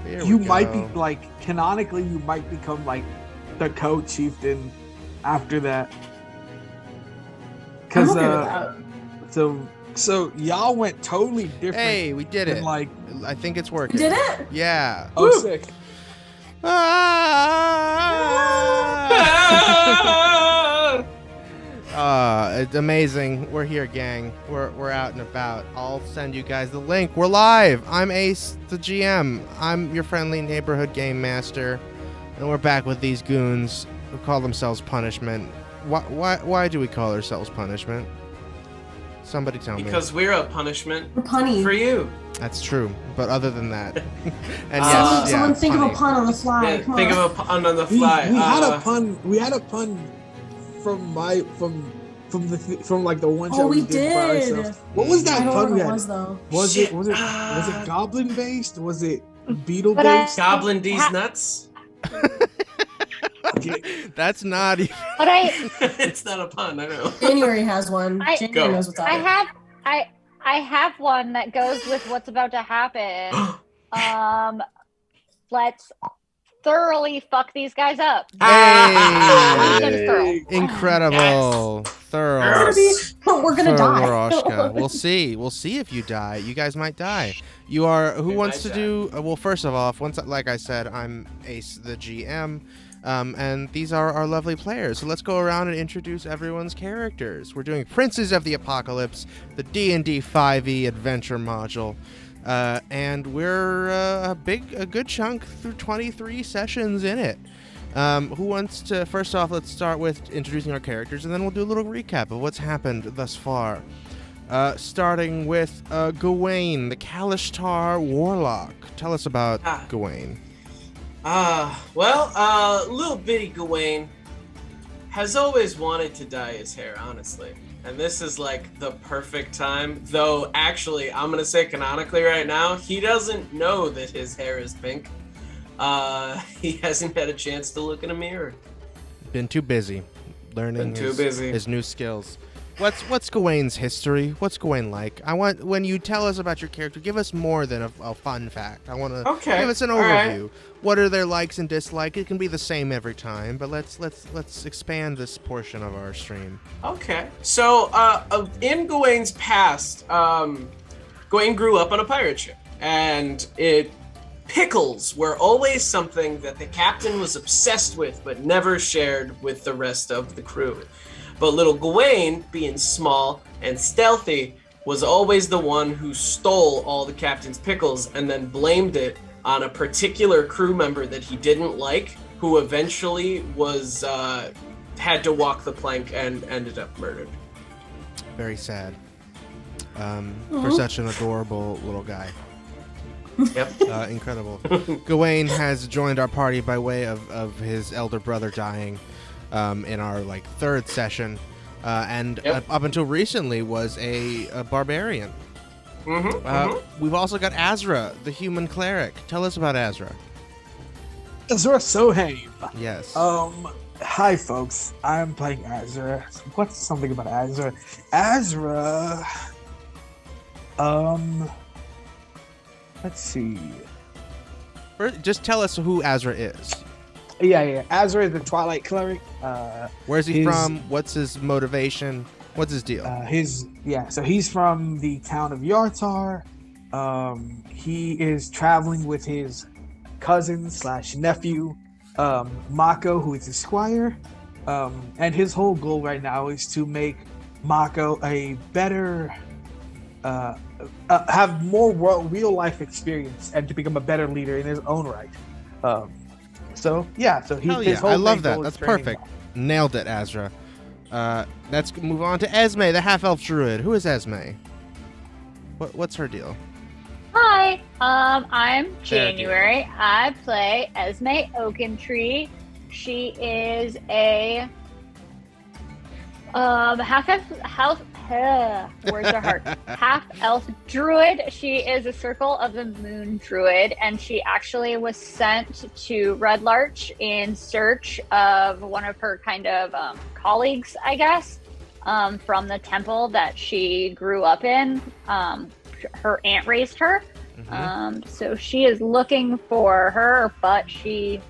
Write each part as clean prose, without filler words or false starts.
You might be like canonically, you might become like the co-chieftain after that. Because so y'all went totally different. Hey, we did it. Like, I think it's working. Did it? Yeah. Oh, Woo. sick. It's amazing. We're here, gang. We're out and about. I'll send you guys the link. We're live. I'm Ace, the GM. I'm your friendly neighborhood game master, and we're back with these goons who call themselves Punishment. Why do we call ourselves Punishment? Somebody tell me. Because we're a punishment We're punny. for you. That's true, but other than that, and Someone think of a pun on the fly. Yeah, Come think on. of a pun on the fly. We had a pun. We had a pun from like the one shot we did by did. ourselves. What was that I don't pun? know We what it had? was though. Was it goblin based? Was it beetle based? Goblin D's nuts. that's not even. But It's not a pun. I know. January has one. I- January Go. knows what's up. I have one that goes with what's about to happen. Let's thoroughly fuck these guys up. Hey! Incredible. Thurl. We're gonna die. Thurl-roshka. We'll see. We'll see if you die. You guys might die. You are. Who We wants to might do? Well, first of all, like I said, I'm Ace, the GM, and these are our lovely players. So let's go around and introduce everyone's characters. We're doing Princes of the Apocalypse, the D&D 5e adventure module. And we're a good chunk through 23 sessions in it. Who wants to, first off, let's start with introducing our characters, and then we'll do a little recap of what's happened thus far. Starting with Gewayne, the Kalishtar Warlock. Tell us about Gewayne. Little bitty Gewayne has always wanted to dye his hair, honestly. And this is like the perfect time, though actually, I'm gonna say canonically right now, he doesn't know that his hair is pink. He hasn't had a chance to look in a mirror. Been too busy learning his new skills. What's Gewayne's history? What's Gewayne like? I want, when you tell us about your character, give us more than a fun fact. I want to give us an overview. Right. What are their likes and dislikes? It can be the same every time, but let's expand this portion of our stream. Okay. So, in Gewayne's past, Gewayne grew up on a pirate ship, and pickles were always something that the captain was obsessed with, but never shared with the rest of the crew. But little Gewayne, being small and stealthy, was always the one who stole all the captain's pickles and then blamed it on a particular crew member that he didn't like, who eventually was had to walk the plank and ended up murdered. Very sad. For such an adorable little guy. Yep. Incredible. Gewayne has joined our party by way of his elder brother dying in our third session, and up until recently was a barbarian. We've also got Asra, the human cleric. Tell us about Asra. Asra Sohaim. Yes. Hi folks, I'm playing Asra. What's something about Asra? Asra. Let's see. Just tell us who Asra is. Yeah. Asra is the Twilight Cleric. Where's he from? What's his motivation? What's his deal? So he's from the town of Yartar. He is traveling with his cousin/nephew, Mako, who is a squire. And his whole goal right now is to make Mako a better, have more real life experience and to become a better leader in his own right. So his whole I love that. goal is That's training perfect. Mako. Nailed it, Asra. Let's move on to Esme, the half-elf druid. Who is Esme? What's her deal? Hi, I'm January. I play Esme Oakentree. She is a half-elf druid. She is a Circle of the Moon druid, and she actually was sent to Red Larch in search of one of her kind of colleagues, I guess, from the temple that she grew up in. Her aunt raised her. So she is looking for her, but she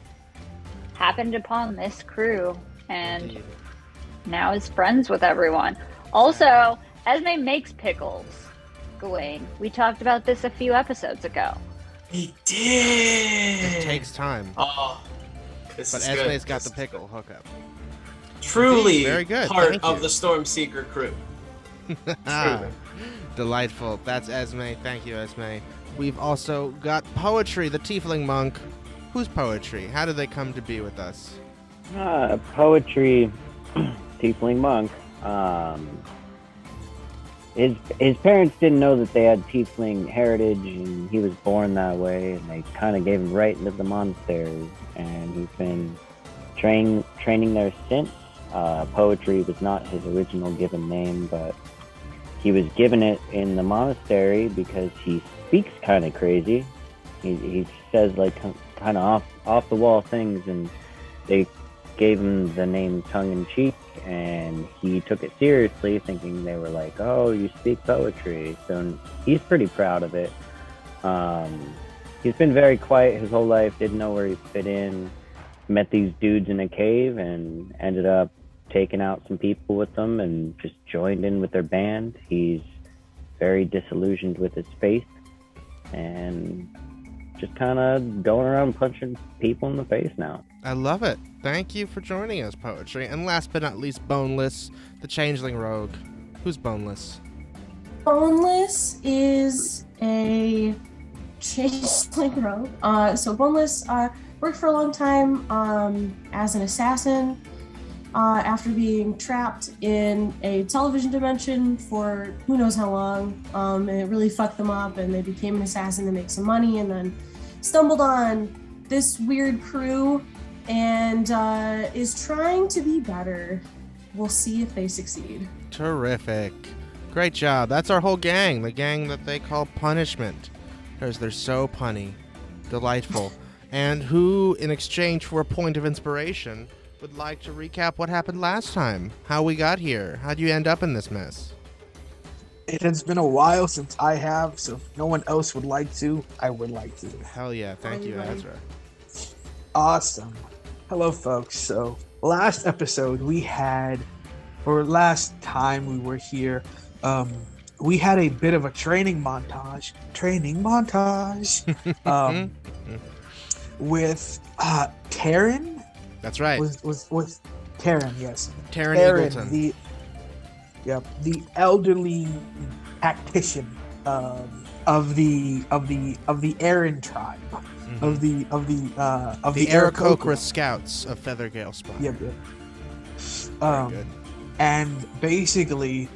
happened upon this crew and now is friends with everyone. Also, Esme makes pickles. Gewayne, we talked about this a few episodes ago. He did. It takes time. Oh, this But is Esme's good. got the pickle hookup. Truly Very good. part Thank of you. the Stormseeker crew. Truly. Delightful. That's Esme. Thank you, Esme. We've also got Poetry, the Tiefling monk. Who's Poetry? How did they come to be with us? Poetry, tiefling monk. His parents didn't know that they had tiefling heritage, and he was born that way, and they kind of gave him right into the monastery, and he's been training there since. Poetry was not his original given name, but he was given it in the monastery because he speaks kind of crazy. He says like kind of off the wall things, and they gave him the name tongue in cheek, and he took it seriously, thinking they were like, "Oh, you speak poetry." So he's pretty proud of it. He's been very quiet his whole life, didn't know where he fit in, met these dudes in a cave, and ended up taking out some people with them and just joined in with their band. He's very disillusioned with his faith and just kind of going around punching people in the face now. I love it. Thank you for joining us, Poetry. And last but not least, Boneless, the Changeling Rogue. Who's Boneless? Boneless is a changeling rogue. So Boneless worked for a long time as an assassin after being trapped in a television dimension for who knows how long. And it really fucked them up, and they became an assassin to make some money, and then stumbled on this weird crew and is trying to be better. We'll see if they succeed. Terrific. Great job. That's our whole gang, the gang that they call Punishment, because they're so punny. Delightful. And who, in exchange for a point of inspiration, would like to recap what happened last time? How we got here? How'd you end up in this mess? It has been a while since I have, so if no one else would like to, I would like to. Hell yeah. Thank you, Asra. Awesome. Hello, folks. So last episode we had, or last time we were here, we had a bit of a training montage with Taryn. That's right. Was Taryn? Yes, Taryn Eagleton. the elderly tactician of the Aaron tribe, of the Aarakocra Scouts of Feathergale Spire. Yep. Very good. And basically,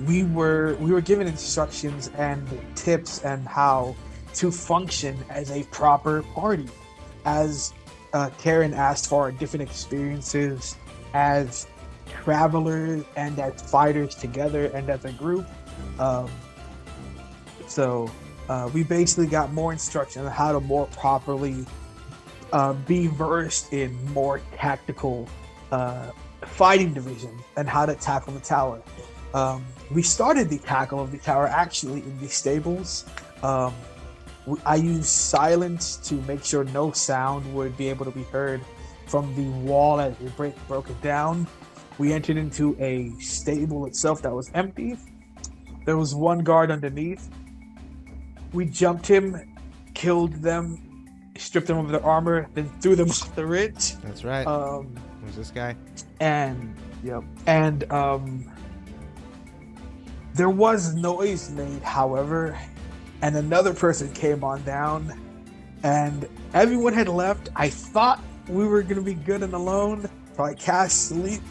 we were given instructions and tips and how to function as a proper party, as Karen asked for our different experiences as travelers and as fighters together and as a group. So we basically got more instruction on how to more properly be versed in more tactical fighting division and how to tackle the tower. We started the tackle of the tower actually in the stables. I used silence to make sure no sound would be able to be heard from the wall as we broke it down. We entered into a stable itself that was empty. There was one guard underneath. We jumped him, killed them, stripped them of their armor, then threw them off the ridge. That's right. Who's this guy? And there was noise made, however, and another person came on down, and everyone had left. I thought we were gonna be good and alone, so I cast sleep.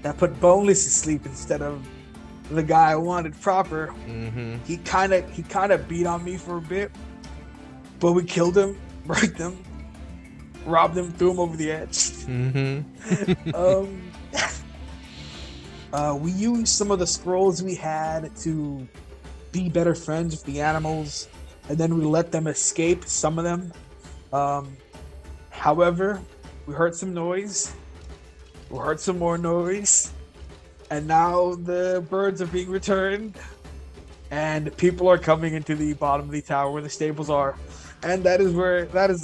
That put Boneless to sleep instead of the guy I wanted proper. Mm-hmm. He kind of beat on me for a bit, but we killed him, murked him, robbed him, threw him over the edge. Mm-hmm. We used some of the scrolls we had to be better friends with the animals, and then we let them escape, some of them. However, we heard some noise. We heard some more noise. And now the birds are being returned. and people are coming into the bottom of the tower where the stables are. And that is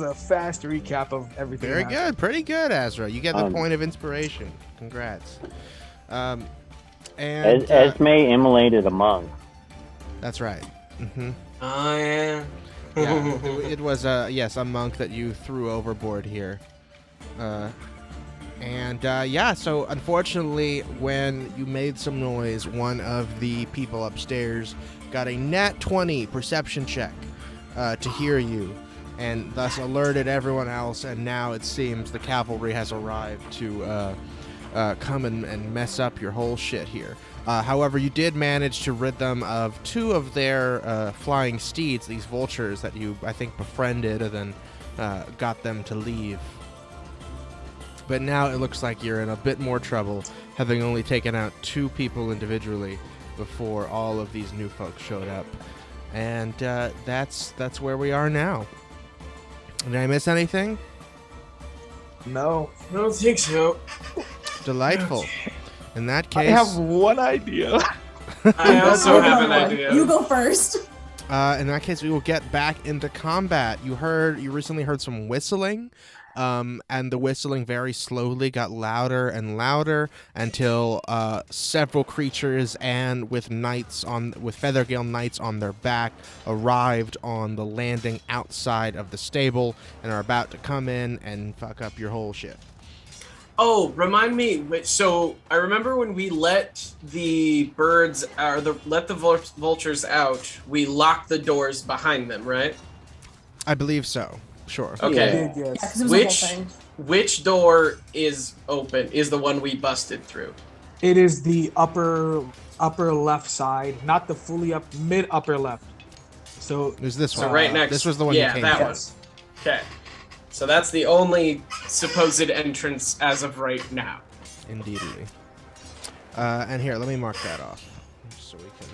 a fast recap of everything. Very good. Pretty good, Asra. You get the point of inspiration. Congrats. And Esme immolated a monk. That's right. Mm-hmm. Oh, yeah. Yeah, it was a monk that you threw overboard here. So unfortunately, when you made some noise, one of the people upstairs got a nat 20 perception check to hear you, and thus alerted everyone else, and now it seems the cavalry has arrived to come and mess up your whole shit here. However, you did manage to rid them of 2 of their flying steeds, these vultures that you, I think, befriended and then got them to leave. But now it looks like you're in a bit more trouble, having only taken out 2 people individually before all of these new folks showed up. And that's where we are now. Did I miss anything? No. I don't think so. Delightful. In that case, I have one idea. I also have an idea. You go first. In that case, we will get back into combat. You recently heard some whistling, and the whistling very slowly got louder and louder until several creatures and with Feathergale knights on their back arrived on the landing outside of the stable and are about to come in and fuck up your whole shit. Oh, remind me. So I remember when we let the birds, let the vultures out, we locked the doors behind them, right? I believe so. Sure. Okay. Yeah, Yeah, 'cause it was a whole thing. Which door is open? Is the one we busted through? It is the upper left side, not the fully up mid upper left. So There's this one. So right next. This was the one yeah, you came that from. one. Okay. So that's the only supposed entrance as of right now. Indeedly. And here, let me mark that off so we can.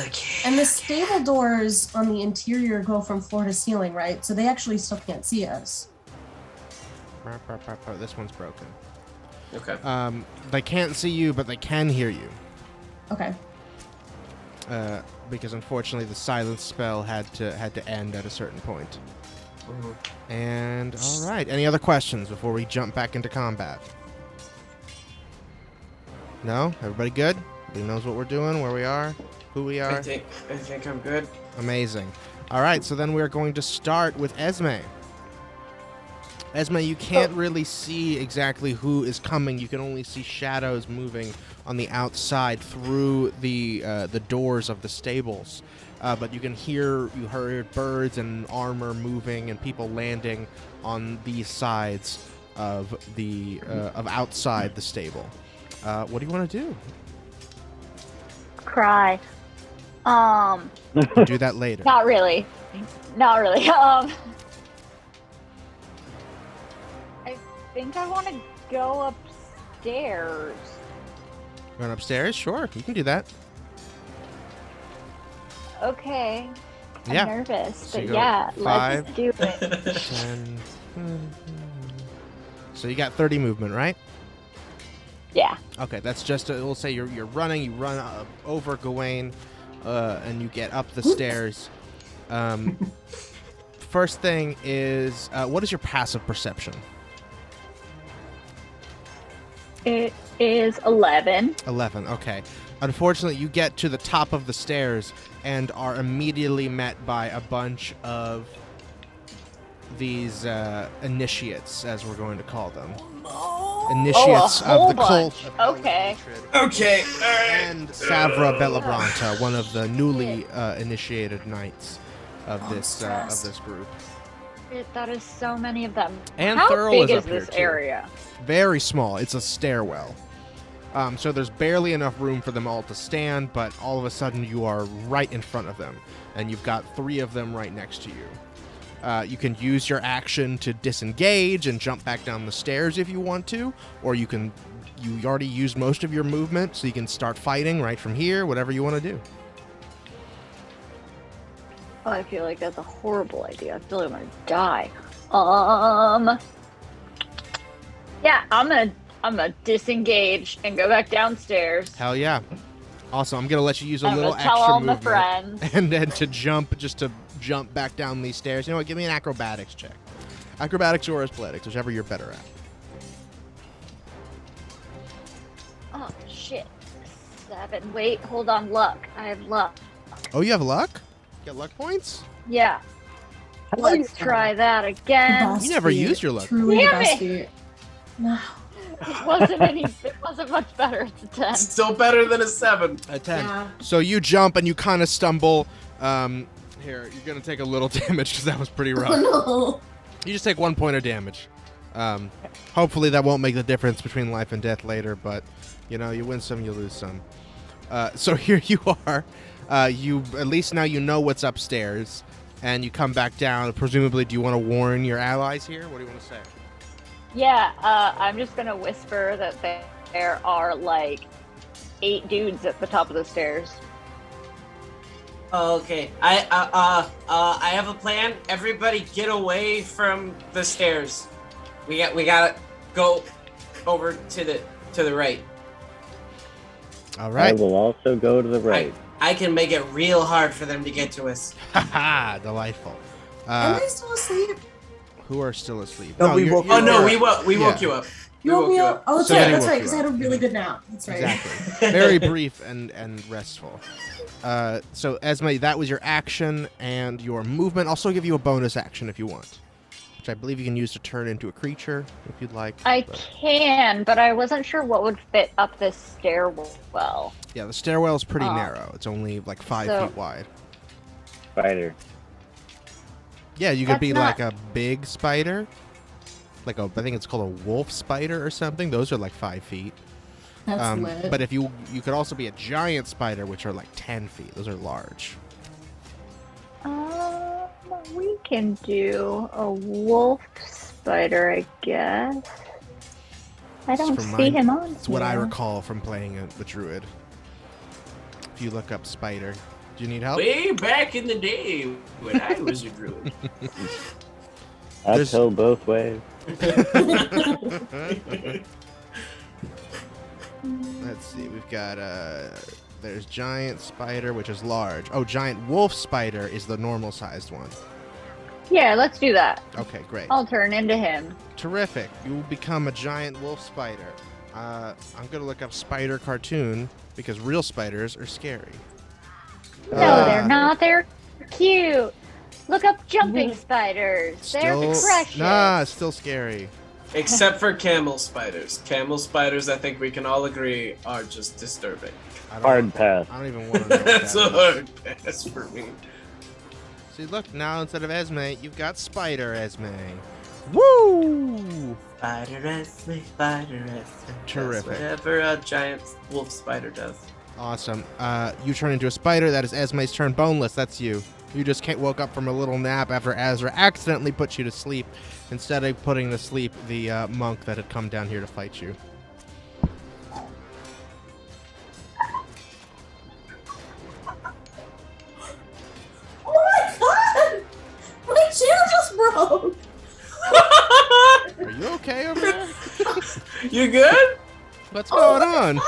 Okay. And the stable doors on the interior go from floor to ceiling, right? So they actually still can't see us. This one's broken. Okay. They can't see you, but they can hear you. Okay. Because unfortunately, the silence spell had to end at a certain point. And all right, any other questions before we jump back into combat? No? Everybody good? Everybody knows what we're doing, where we are, who we are? I think I'm good. Amazing. All right, so then we're going to start with Esme. Esme, you can't really see exactly who is coming. You can only see shadows moving on the outside through the doors of the stables. But you heard birds and armor moving and people landing on these sides of outside the stable. What do you want to do? Cry. We'll do that later. Not really. I think I want to go upstairs. Run upstairs? Sure, you can do that. Okay. I'm Yeah. nervous, So but you go yeah, 5, let's do it. 10. So you got 30 movement, right? Yeah. Okay, that's just we'll say you're running. You run over Gewayne, and you get up the stairs. First thing is, what is your passive perception? It is 11. 11. Okay. Unfortunately, you get to the top of the stairs and are immediately met by a bunch of these initiates, as we're going to call them. Initiates Oh, a whole of the cult. bunch. of Holy Okay. Hatred. Okay. All right. And Savra Bellabranta, one of the newly initiated knights of this group. That is so many of them. And How Thurl big is is up here, this too. area? Very small. It's a stairwell. So there's barely enough room for them all to stand, but all of a sudden you are right in front of them, and you've got 3 of them right next to you. You can use your action to disengage and jump back down the stairs if you want to, or you already used most of your movement, so you can start fighting right from here, whatever you want to do. Oh, I feel like that's a horrible idea. I feel like I'm gonna die. Yeah, I'm gonna disengage and go back downstairs. Hell yeah. Also, I'm gonna let you use a I'm little gonna tell extra all my movement, friends. and then to jump back down these stairs. You know what? Give me an acrobatics check. Acrobatics or athletics, whichever you're better at. Oh shit. 7. Wait, hold on. Luck. I have luck. Oh, you have luck? You got luck points? Yeah. Let's try that again. Best You never feat. used your luck. Truly the Damn best it. feat. No. It wasn't much better. It's a 10. Still better than a 7. A 10. Yeah. So you jump and you kind of stumble. Here, you're gonna take a little damage because that was pretty rough. Oh no. You just take 1 point of damage. Hopefully that won't make the difference between life and death later, but you know, you win some, you lose some. So here you are. You at least now you know what's upstairs, and you come back down. Presumably, do you want to warn your allies here? What do you want to say? Yeah, I'm just gonna whisper that there are like 8 dudes at the top of the stairs. Okay, I have a plan. Everybody, get away from the stairs. We gotta go over to the right. All I right. will also go to the right. I can make it real hard for them to get to us. Haha, delightful. Am I still asleep? Who are still asleep? No, we woke you're- Oh no, you're- we woke Yeah. you up. You woke me up? Oh, that's So right. then he That's woke right. you Because I had a really good nap. That's right. Exactly. Very brief and restful. So Esme, that was your action and your movement. I'll also give you a bonus action if you want, which I believe you can use to turn into a creature if you'd like. I but- can, but I wasn't sure what would fit up this stairwell. Yeah, the stairwell is pretty Oh. narrow. It's only like 5 So- feet wide. Spider. Yeah, you could That's be not- like a big spider. I think it's called a wolf spider or something. Those are like 5 feet. That's lit. But if you could also be a giant spider, which are like 10 feet. Those are large. We can do a wolf spider, I guess. I don't from see my- him on It's what I here. recall from playing the druid. If you look up spider, do you need help? Way back in the day when I was a druid. There's- Uphill both ways. Let's see. We've got there's giant spider, which is large. Oh, giant wolf spider is the normal sized one. Yeah, let's do that. Okay, great. I'll turn into him. Terrific. You will become a giant wolf spider. I'm gonna look up spider cartoon because real spiders are scary. No, they're not. They're cute. Look up jumping spiders. They're Still, precious. nah, still scary. Except for camel spiders. Camel spiders, I think we can all agree, are just disturbing. I don't, Hard pass. I don't even want to know. What That's that a is. hard pass for me. See, look now instead of Esme, you've got Spider Esme. Woo! Spider Esme, Spider Esme. Terrific. Whatever a giant wolf spider does. Awesome. You turn into a spider. That is Esme's turn. Boneless, that's you. You just woke up from a little nap after Asra accidentally put you to sleep instead of putting to sleep the monk that had come down here to fight you. Oh my god! My chair just broke! Are you okay over there? You good? What's going on?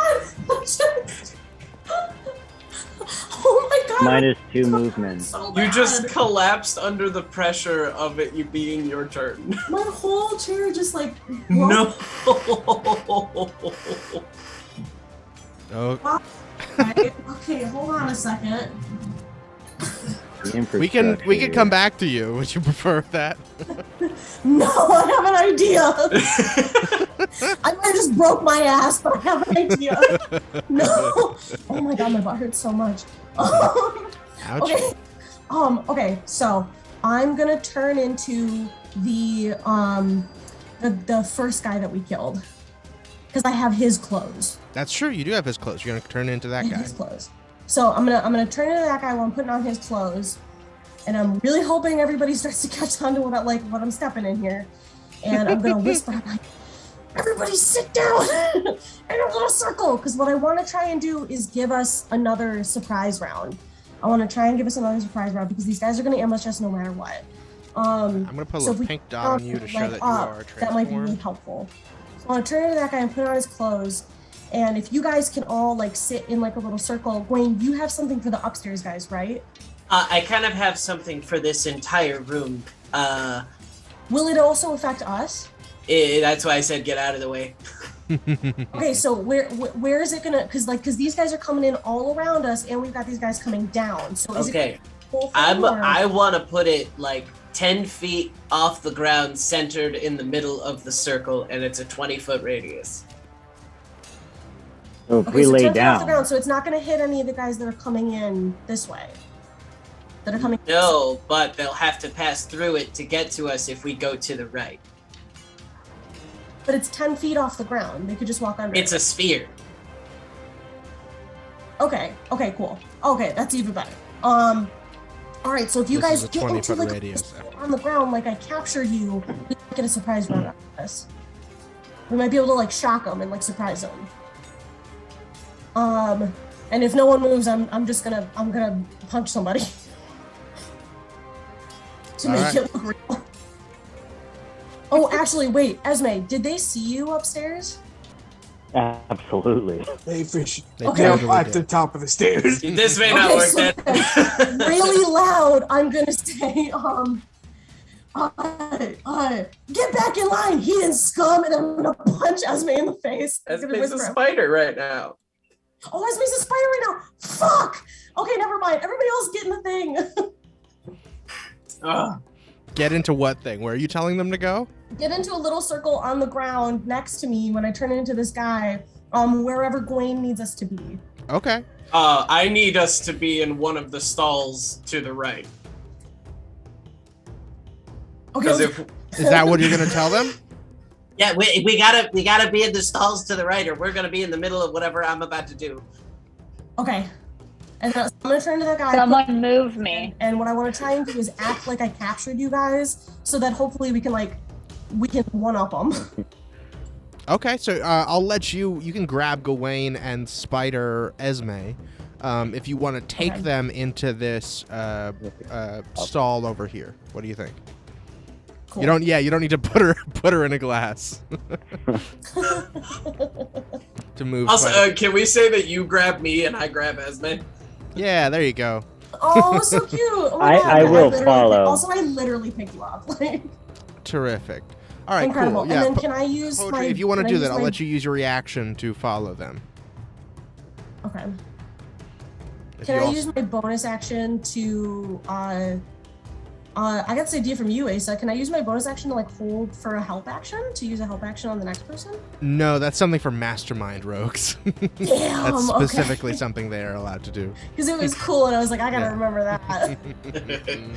Oh my god! -2 movement. So You bad. just collapsed under the pressure of it you being your turn. My whole chair just like broke. No. Oh, Okay, hold on a second. The we can infrastructure. come back to you. Would you prefer that? No, I have an idea. I might have just broke my ass, but I have an idea. No. Oh my god, my butt hurts so much. Ouch. Okay. Okay. So I'm gonna turn into the first guy that we killed because I have his clothes. That's true. You do have his clothes. You're gonna turn into that guy. His clothes. So I'm gonna turn into that guy while I'm putting on his clothes, and I'm really hoping everybody starts to catch on to what I'm stepping in here, and I'm gonna whisper, I'm like, everybody sit down in a little circle, because what I want to try and do is give us another surprise round. I want to try and give us another surprise round because these guys are gonna ambush us no matter what. I'm gonna put a so if little we pink dot on you to show that you are transformed. that might be really helpful. So I want to turn into that guy and put on his clothes, And if you guys can all like sit in like a little circle, Gewayne, you have something for the upstairs guys, right? I kind of have something for this entire room. Will it also affect us? That's why I said get out of the way. Okay, so where is it gonna? Because these guys are coming in all around us, and we've got these guys coming down. So is Okay, it full thing, I want to put it like 10 feet off the ground, centered in the middle of the circle, and it's a 20-foot radius. So if Okay, we so lay 10 feet off the down, ground, so it's not gonna hit any of the guys that are coming in this way. That are coming. No, but they'll have to pass through it to get to us if we go to the right. But it's 10 feet off the ground. They could just walk under. It's a sphere. Okay, cool. Okay, that's even better. All right, so if you This guys is a get into 20-foot like radius. on the ground, like I captured you, we might get a surprise round out of this. We might be able to like shock them and like surprise them. And if no one moves, I'm gonna punch somebody to All make right. it look real. Oh, actually, wait, Esme, did they see you upstairs? absolutely. They fish. They Okay. They're totally at did. the top of the stairs. This may not Okay, work so then. really loud, I'm gonna say, get back in line, heathen scum, and I'm gonna punch Esme in the face. I'm gonna Esme's a whisper, spider right now. oh, Esme's a spider right now. Fuck. Okay, never mind. Everybody else get in the thing. Ugh. Get into what thing? Where are you telling them to go? Get into a little circle on the ground next to me when I turn into this guy. Wherever Gewayne needs us to be. Okay. I need us to be in one of the stalls to the right. Okay. Because let's- if Is that what you're gonna tell them? yeah, we gotta be in the stalls to the right, or we're gonna be in the middle of whatever I'm about to do. Okay. And then I'm gonna turn to that guy. Someone move me. And what I want to try and do is act like I captured you guys, so that hopefully we can one up them. Okay, so I'll let you can grab Gewayne and Spider Esme if you want to take Okay. them into this stall over here. What do you think? Cool. You don't need to put her in a glass to move. Also, Spider. can we say that you grab me and I grab Esme? Yeah, there you go. Oh, so cute. Oh my God. I will literally follow. Also, I literally picked you up. Like, Terrific. All right, incredible. cool. Yeah, And then can I use Poetry, my? if you want to can I do use that, I'll my- let you use your reaction to follow them. Okay. If Can you I also- use my bonus action to? I got this idea from you, Asa. Can I use my bonus action to like hold for a help action? To use a help action on the next person? No, that's something for mastermind rogues. Damn. That's okay. specifically something they are allowed to do. Because it was cool, and I was like, I gotta Yeah. remember that.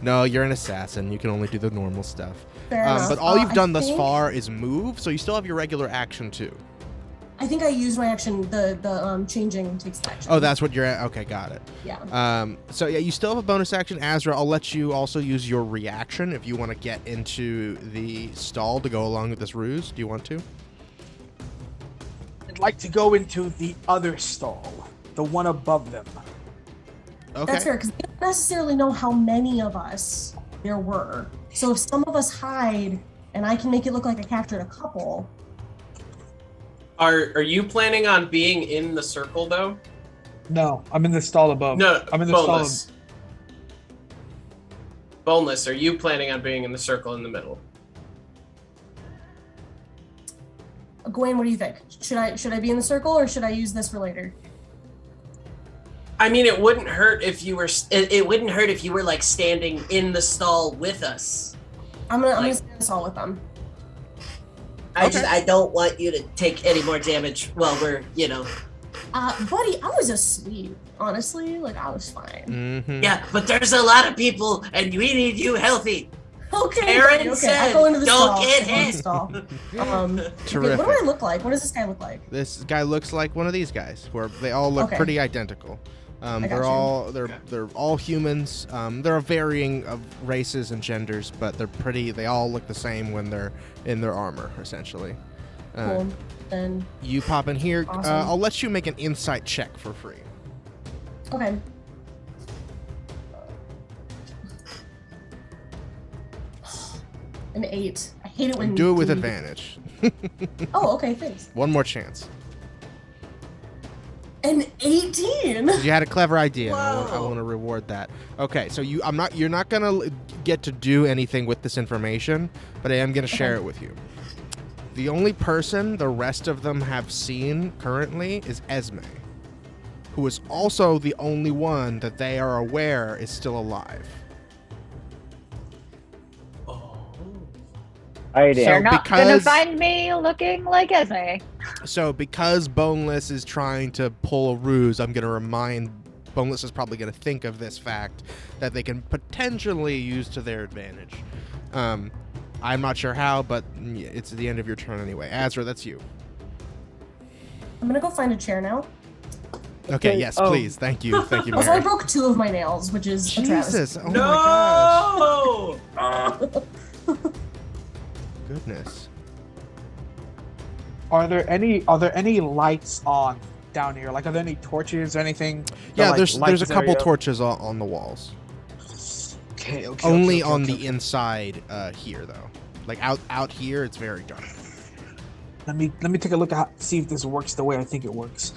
No, you're an assassin. You can only do the normal stuff. Fair enough. But all you've I done thus think- far is move, so you still have your regular action too. I think I used my action. The changing takes the action. Oh, that's what you're at. Okay, got it. Yeah. So yeah, you still have a bonus action. Asra, I'll let you also use your reaction if you want to get into the stall to go along with this ruse. Do you want to? I'd like to go into the other stall, the one above them. Okay. That's fair, because we don't necessarily know how many of us there were. So if some of us hide, and I can make it look like I captured a couple. Are you planning on being in the circle though? No, I'm in the stall above. No, I'm in the Boneless. Boneless, are you planning on being in the circle in the middle? Gewayne, what do you think? Should I be in the circle, or should I use this for later? I mean, it wouldn't hurt if you were. It wouldn't hurt if you were like standing in the stall with us. I'm gonna stand this all with them. I don't want you to take any more damage while we're, Buddy, I was asleep. Honestly, like I was fine. Mm-hmm. Yeah, but there's a lot of people, and we need you healthy. Okay. Aaron okay. said, I go into the "Don't stall. get I go into the hit." stall. Okay, Terrific. what do I look like? What does this guy look like? This guy looks like one of these guys, where they all look Okay. pretty identical. got They're you. all they're all humans. There are varying of races and genders, but they all look the same when they're in their armor, essentially. Cool. Then You pop in here. Awesome. I'll let you make an insight check for free. okay. An 8. I hate it when Do it with you- advantage. Oh, okay. Thanks. One more chance. An 18. You had a clever idea. And I Whoa. want to reward that. Okay, so you're not gonna get to do anything with this information, but I am gonna share it with you. The only person the rest of them have seen currently is Esme, who is also the only one that they are aware is still alive. They're not gonna because- find me looking like Esme. So because Boneless is trying to pull a ruse, I'm going to remind Boneless is probably going to think of this fact that they can potentially use to their advantage. I'm not sure how, but it's the end of your turn anyway. Asra, that's you. I'm gonna go find a chair now. Okay, Okay, yes, please. Thank you. Thank you, Also, I Mary. broke 2 of my nails, which is a travesty. Jesus. Oh my No! gosh. Goodness. Are there any lights on down here? Like, are there any torches or anything? that, Yeah, like, light there's a this couple area up? torches on the walls. Okay. Only okay, on okay. the inside here, though. Like out here, it's very dark. Let me take a look at see if this works the way I think it works.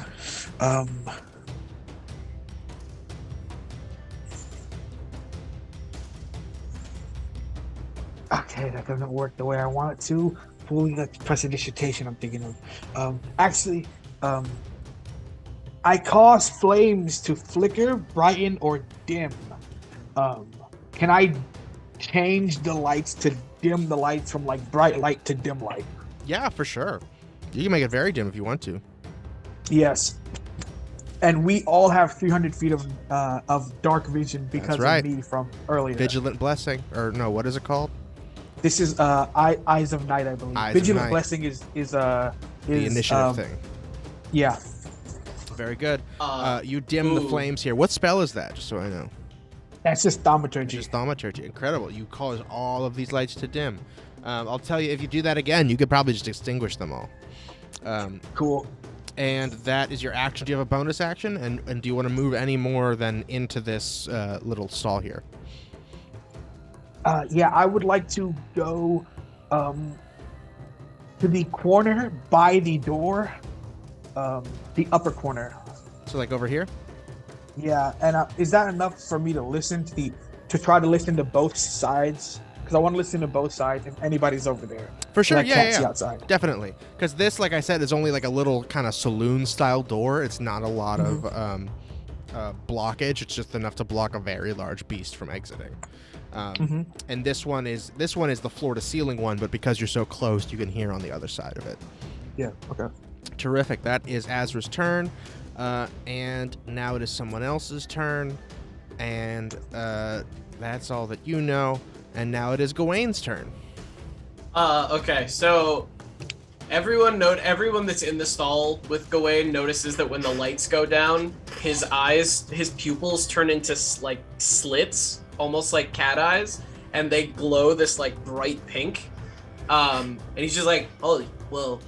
Okay, that doesn't work the way I want it to. Fully the prestidigitation I'm thinking of. Actually, I cause flames to flicker, brighten, or dim. Can I change the lights to dim the lights from like bright light to dim light? Yeah, for sure. You can make it very dim if you want to. Yes. And we all have 300 feet of dark vision because right. of me from earlier. Vigilant blessing, or no, what is it called? This is Eyes of Night, I believe. Eyes of Vigilant Night. blessing is The initiative thing. Yeah. Very good. You dim the ooh. flames here. What spell is that? Just so I know. That's just thaumaturgy. Just thaumaturgy. Incredible. You cause all of these lights to dim. I'll tell you, if you do that again, you could probably just extinguish them all. Cool. And that is your action. Do you have a bonus action? And do you want to move any more than into this little stall here? Yeah, I would like to go to the corner by the door, the upper corner. So like over here? Yeah, and is that enough for me to listen to try to listen to both sides? Because I want to listen to both sides if anybody's over there. For sure, that I can't see yeah. outside. Definitely. Because this, like I said, is only like a little kind of saloon-style door. It's not a lot of blockage. It's just enough to block a very large beast from exiting. And this one is the floor-to-ceiling one, but because you're so close, you can hear on the other side of it. Yeah. Okay. Terrific. That is Asra's turn. And now it is someone else's turn. And that's all that you know. And now it is Gewayne's turn. Okay, so everyone that's in the stall with Gewayne notices that when the lights go down, his pupils turn into like slits, almost like cat eyes, and they glow this like bright pink. And he's just like, "Oh, well,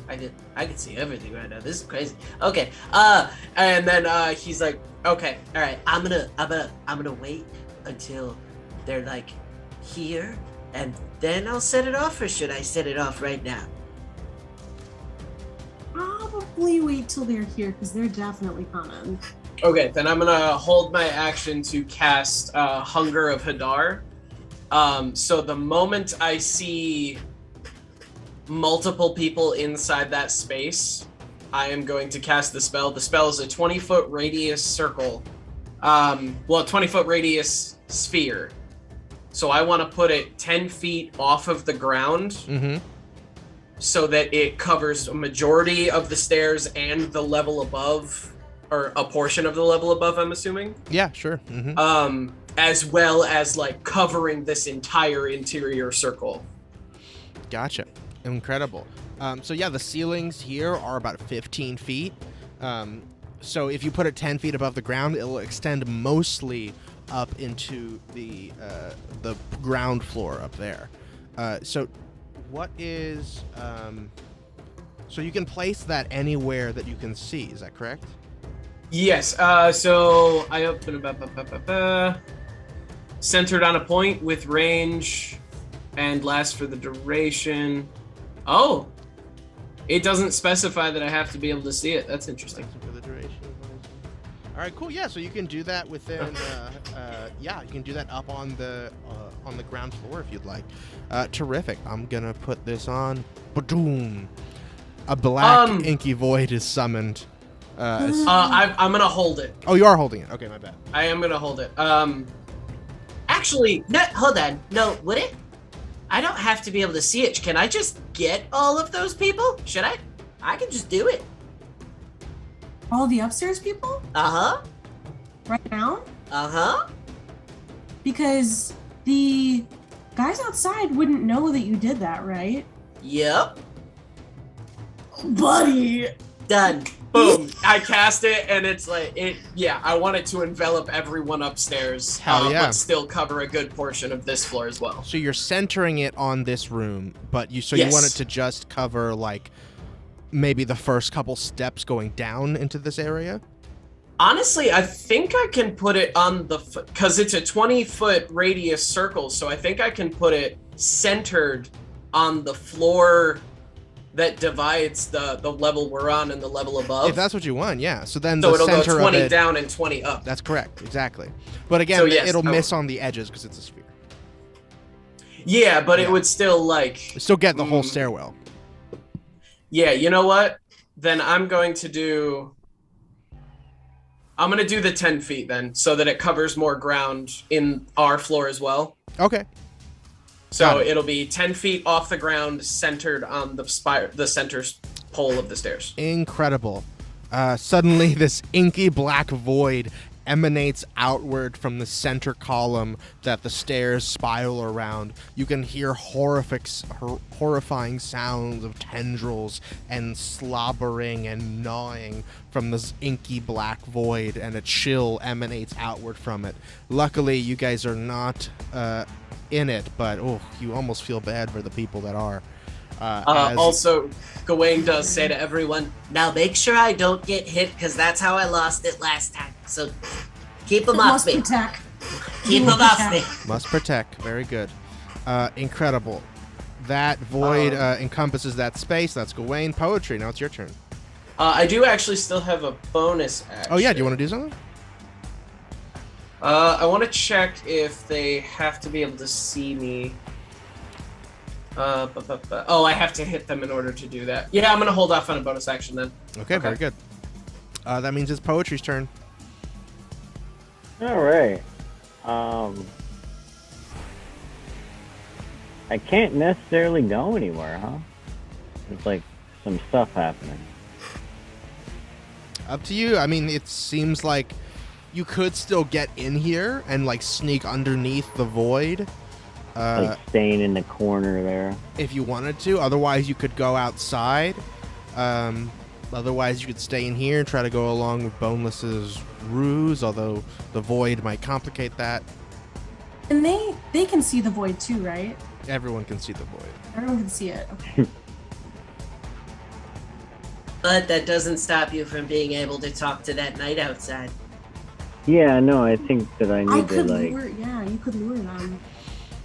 I can see everything right now. This is crazy." Okay. And then he's like, "Okay, all right. I'm gonna wait until they're like here, and then I'll set it off, or should I set it off right now?" Probably wait till they're here, because they're definitely coming. Okay, then I'm gonna hold my action to cast Hunger of Hadar. So the moment I see multiple people inside that space, I am going to cast the spell. The spell is a 20-foot radius circle. 20-foot radius sphere. So I want to put it 10 feet off of the ground so that it covers a majority of the stairs and the level above, or a portion of the level above, I'm assuming. Yeah, sure. As well as like covering this entire interior circle. Gotcha. Incredible. So yeah, the ceilings here are about 15 feet. So if you put it 10 feet above the ground, it'll extend mostly up into the ground floor up there. So what is so you can place that anywhere that you can see, is that correct? Yes, so I open centered on a point with range and lasts for the duration. Oh, it doesn't specify that I have to be able to see it. That's interesting. For the duration. All right, cool. Yeah, so you can do that within. Yeah, you can do that up on the ground floor if you'd like. Terrific. I'm gonna put this on. Ba-doom. A black inky void is summoned. I'm gonna hold it. Oh, you are holding it. Okay, my bad. I am gonna hold it. Actually, no, hold on. No, would it? I don't have to be able to see it. Can I just get all of those people? Should I? I can just do it. All the upstairs people? Uh-huh. Right now? Uh-huh. Because the guys outside wouldn't know that you did that, right? Yep. Buddy! Done. Boom. I cast it, and it's like, yeah, I want it to envelop everyone upstairs. Hell yeah. But still cover a good portion of this floor as well. So you're centering it on this room, but you Yes. want it to just cover, like, maybe the first couple steps going down into this area? Honestly, I think I can put it on the, because it's a 20-foot radius circle, so I think I can put it centered on the floor that divides the level we're on and the level above. If that's what you want, yeah. So then So the it'll go center 20 of it, down and 20 up. That's correct, exactly. But again, So yes, it'll miss on the edges because it's a sphere. Yeah, but Yeah. it would still like... You still get the whole stairwell. Yeah, you know what? Then I'm going to do the 10 feet then, so that it covers more ground in our floor as well. Okay. So Got it. it'll be 10 feet off the ground, centered on the spire, the center pole of the stairs. Incredible. Suddenly, this inky black void emanates outward from the center column that the stairs spiral around. You can hear horrifying sounds of tendrils and slobbering and gnawing from this inky black void, and a chill emanates outward from it. Luckily, you guys are not in it, but you almost feel bad for the people that are. Also, Gewayne does say to everyone, now make sure I don't get hit, because that's how I lost it last time. So keep them off me. Protect. Keep them off me. Must protect. Very good. Incredible. That void encompasses that space. That's Gewayne. Poetry. Now it's your turn. I do actually still have a bonus action. Oh, yeah. Do you want to do something? I want to check if they have to be able to see me. Oh, I have to hit them in order to do that. Yeah, I'm going to hold off on a bonus action then. Okay, very good. That means it's Poetry's turn. All right. I can't necessarily go anywhere, huh? There's like some stuff happening. Up to you. I mean, it seems like you could still get in here and like sneak underneath the void. Like staying in the corner there. If you wanted to. Otherwise, you could go outside. Otherwise, you could stay in here and try to go along with Boneless's ruse, although the void might complicate that. And they can see the void too, right? Everyone can see the void. Everyone can see it. Okay. But that doesn't stop you from being able to talk to that knight outside. Yeah, no, I think that I need to like... you could lure them.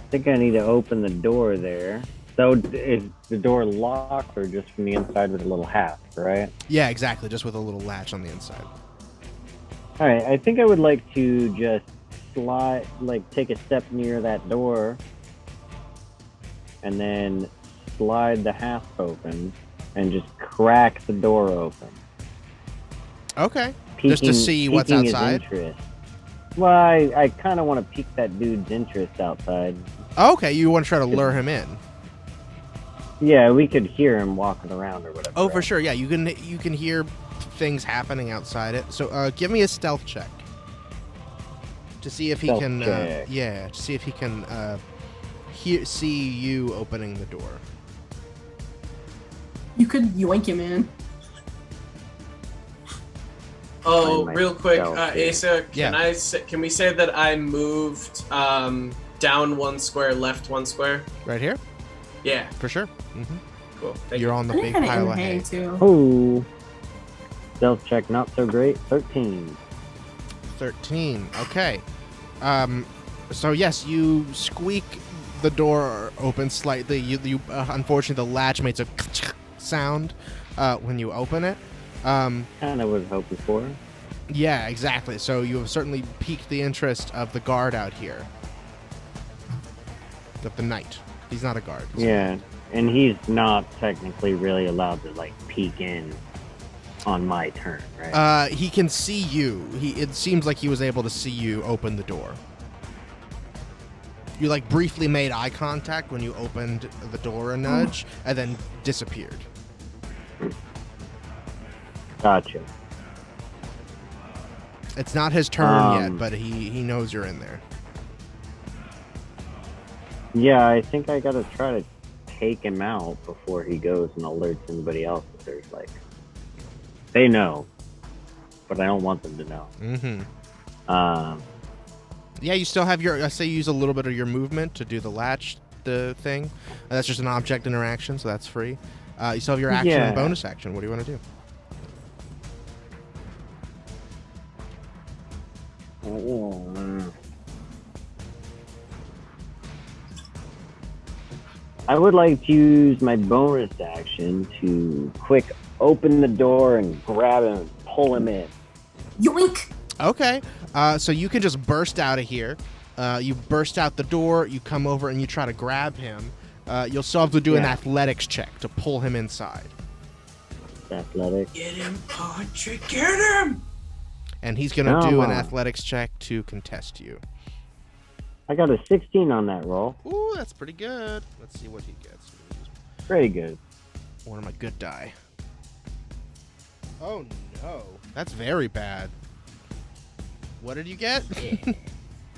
I think I need to open the door there. So is the door locked or just from the inside with a little hasp, right? Yeah, exactly. Just with a little latch on the inside. All right, I think I would like to just slide, like take a step near that door and then slide the hasp open and just crack the door open. Okay. Just to see what's outside? His interest. Well, I kind of want to pique that dude's interest outside. Okay, you want to try to lure him in. Yeah, we could hear him walking around or whatever. Oh, for sure. Yeah, you can hear things happening outside it. So, give me a stealth check to see if he can. To see if he can see you opening the door. You could yoink him in. Oh, real quick, Asa, Yeah. can we say that I moved down 1 square, left 1 square? Right here? Yeah. For sure. Mm-hmm. Cool. You're on the And big kinda pile in of hay. too. Oh, stealth check not so great. 13. 13. Okay. So yes, you squeak the door open slightly. You unfortunately the latch makes a sound when you open it. Kind of was hoping for. Yeah, exactly. So you have certainly piqued the interest of the guard out here. Of the knight. He's not a guard. Yeah, and he's not technically really allowed to, like, peek in on my turn, right? He can see you. It seems like he was able to see you open the door. You, like, briefly made eye contact when you opened the door a nudge, and then disappeared. Gotcha. It's not his turn yet, but he knows you're in there. Yeah, I think I gotta try to take him out before he goes and alerts anybody else that there's, like... They know, but I don't want them to know. Mm-hmm. Yeah, you still have your... I say you use a little bit of your movement to do the latch thing. That's just an object interaction, so that's free. You still have your action and bonus action. What do you want to do? I would like to use my bonus action to quick open the door and grab him and pull him in. Yoink! Okay. So you can just burst out of here. You burst out the door, you come over, and you try to grab him. You'll still have to do an athletics check to pull him inside. Athletics. Get him, Patrick, get him! And he's going to do an athletics check to contest you. I got a 16 on that roll. Ooh, that's pretty good. Let's see what he gets. Pretty good. One of my good die. Oh, no. That's very bad. What did you get?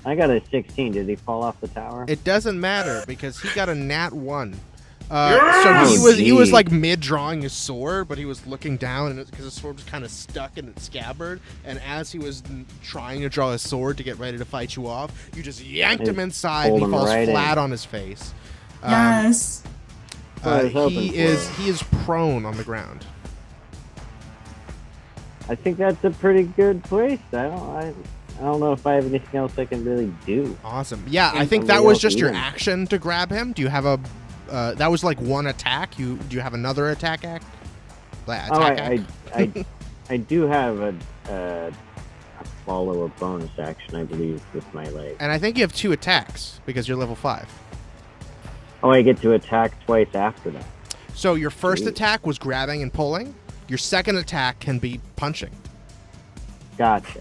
I got a 16. Did he fall off the tower? It doesn't matter because he got a nat 1. So he was like mid drawing his sword, but he was looking down, and because his sword was kind of stuck in its scabbard, and as he was trying to draw his sword to get ready to fight you off, you just yanked him inside, and he falls flat on his face. Yes. He is prone on the ground. I think that's a pretty good place. I don't know if I have anything else I can really do. Awesome. Yeah, I think that was just your action to grab him. Do you have a... that was like one attack. Do you have another attack act? I do have a follow a bonus action, I believe, with my leg. And I think you have 2 attacks because you're level 5. Oh, I get to attack twice after that. So your first attack was grabbing and pulling. Your second attack can be punching. Gotcha.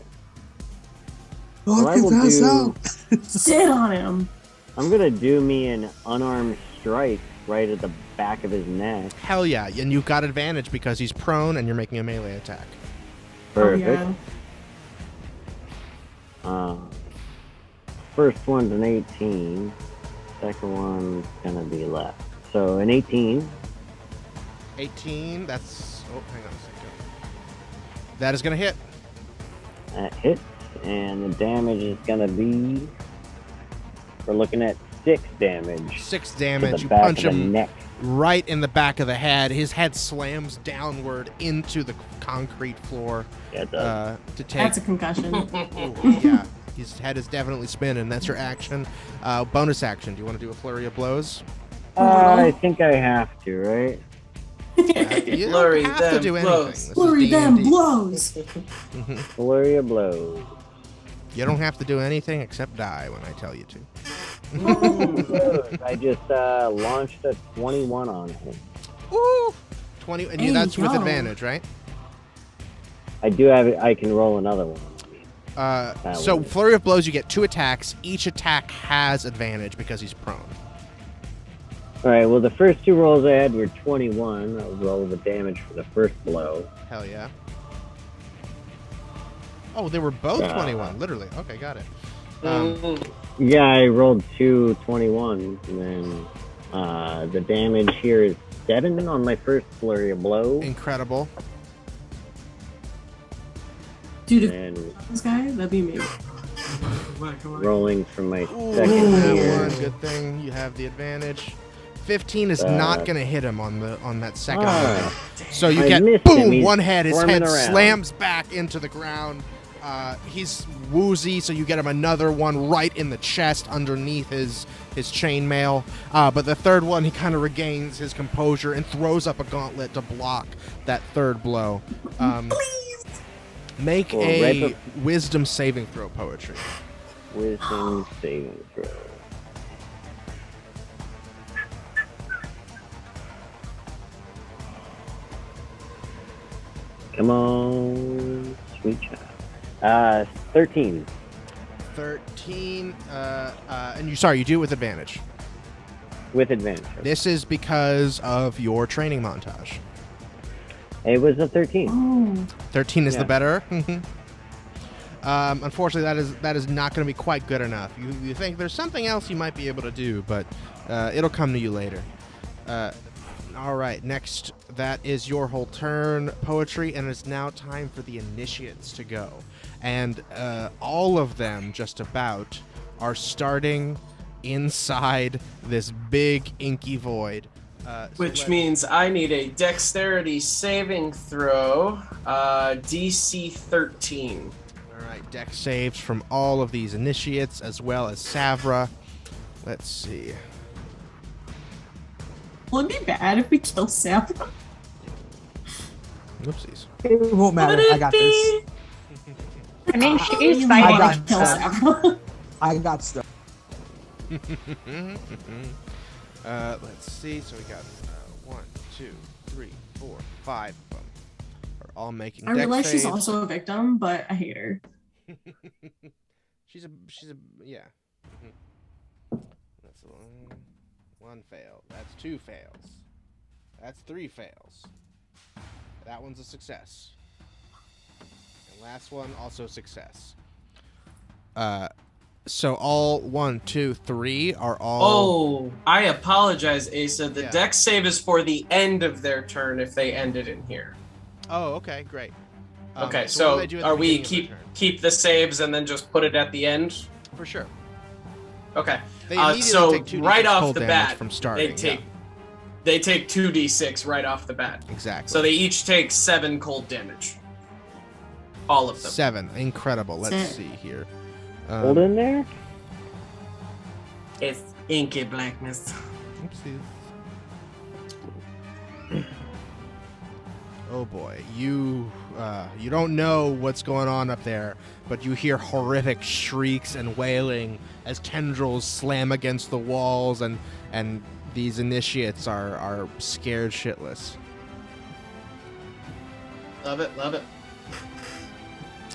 Sit on him. I'm gonna do me an unarmed strike right at the back of his neck. Hell yeah, and you've got advantage because he's prone and you're making a melee attack. Perfect. First one's an 18. Second one's gonna be left. So an 18. 18, that's... Oh, hang on a second. That is gonna hit. That hits, and the damage is gonna be... We're looking at 6 damage. 6 damage. You back punch of the him neck. right in the back of the head. His head slams downward into the concrete floor. Yeah, it does. To take. That's a concussion. Ooh, yeah, his head is definitely spinning. That's your action. Bonus action. Do you want to do a flurry of blows? I think I have to, right? You don't have to do anything. This is Flurry them D&D. blows. Flurry of blows. You don't have to do anything except die when I tell you to. I just launched a 21 on him. Ooh! 20, and Hey, that's with yo. advantage, right? I do have it. I can roll another one. So flurry of blows, you get 2 attacks. Each attack has advantage because he's prone. All right. Well, the first 2 rolls I had were 21. That was roll the damage for the first blow. Hell yeah. Oh, they were both 21, literally. Okay, got it. Yeah, I rolled 2 21s, and then the damage here is 7 on my first flurry of blows. Incredible. Dude, if And this guy, that'd be me. rolling from my Ooh, second that here. one. Good thing you have the advantage. 15 is not going to hit him on that second one. So you I get, missed him. boom, He's one head. His squirming head around. slams back into the ground. He's woozy, so you get him another one right in the chest underneath his chainmail. But the third one, he kind of regains his composure and throws up a gauntlet to block that third blow. Make Or a right wisdom saving throw, Poetry. Wisdom saving throw. Come on, sweet child. 13. 13. And you do it with advantage. With advantage. This is because of your training montage. It was a 13. Oh. 13 is Yeah. the better. Unfortunately, that is not going to be quite good enough. You think there's something else you might be able to do, but it'll come to you later. All right, next, that is your whole turn, Poetry, and it's now time for the initiates to go. And all of them, just about, are starting inside this big inky void. Which means I need a dexterity saving throw, DC 13. All right, dex saves from all of these initiates, as well as Savra. Let's see. Will it be bad if we kill Sam? Whoopsies. It won't matter. I got this. I mean, she's I fighting. got kill Sam. I got stuff. Let's see. So we got 1, 2, 3, 4, 5 of them. Are all making I dex realize she's saves. also a victim, but I hate her. she's a yeah. That's one fail. That's 2 fails. That's 3 fails. That one's a success. And last one also success. So all 1, 2, 3 are all. Oh, I apologize, Asa. The Yeah. dex save is for the end of their turn if they ended in here. Oh, okay, great. Okay, what so do they do at the are we beginning of their keep the saves and then just put it at the end? turn? For sure. Okay. They immediately So take 2d6 right off cold the damage bat, from starting. they take 2d6 right off the bat. yeah, exactly. So they each take 7 cold damage. All of them. 7. Incredible. Let's Sick. see here. Hold in there. It's inky blackness. Oopsies. Oh boy, you don't know what's going on up there, but you hear horrific shrieks and wailing as tendrils slam against the walls, and these initiates are scared shitless. Love it, love it.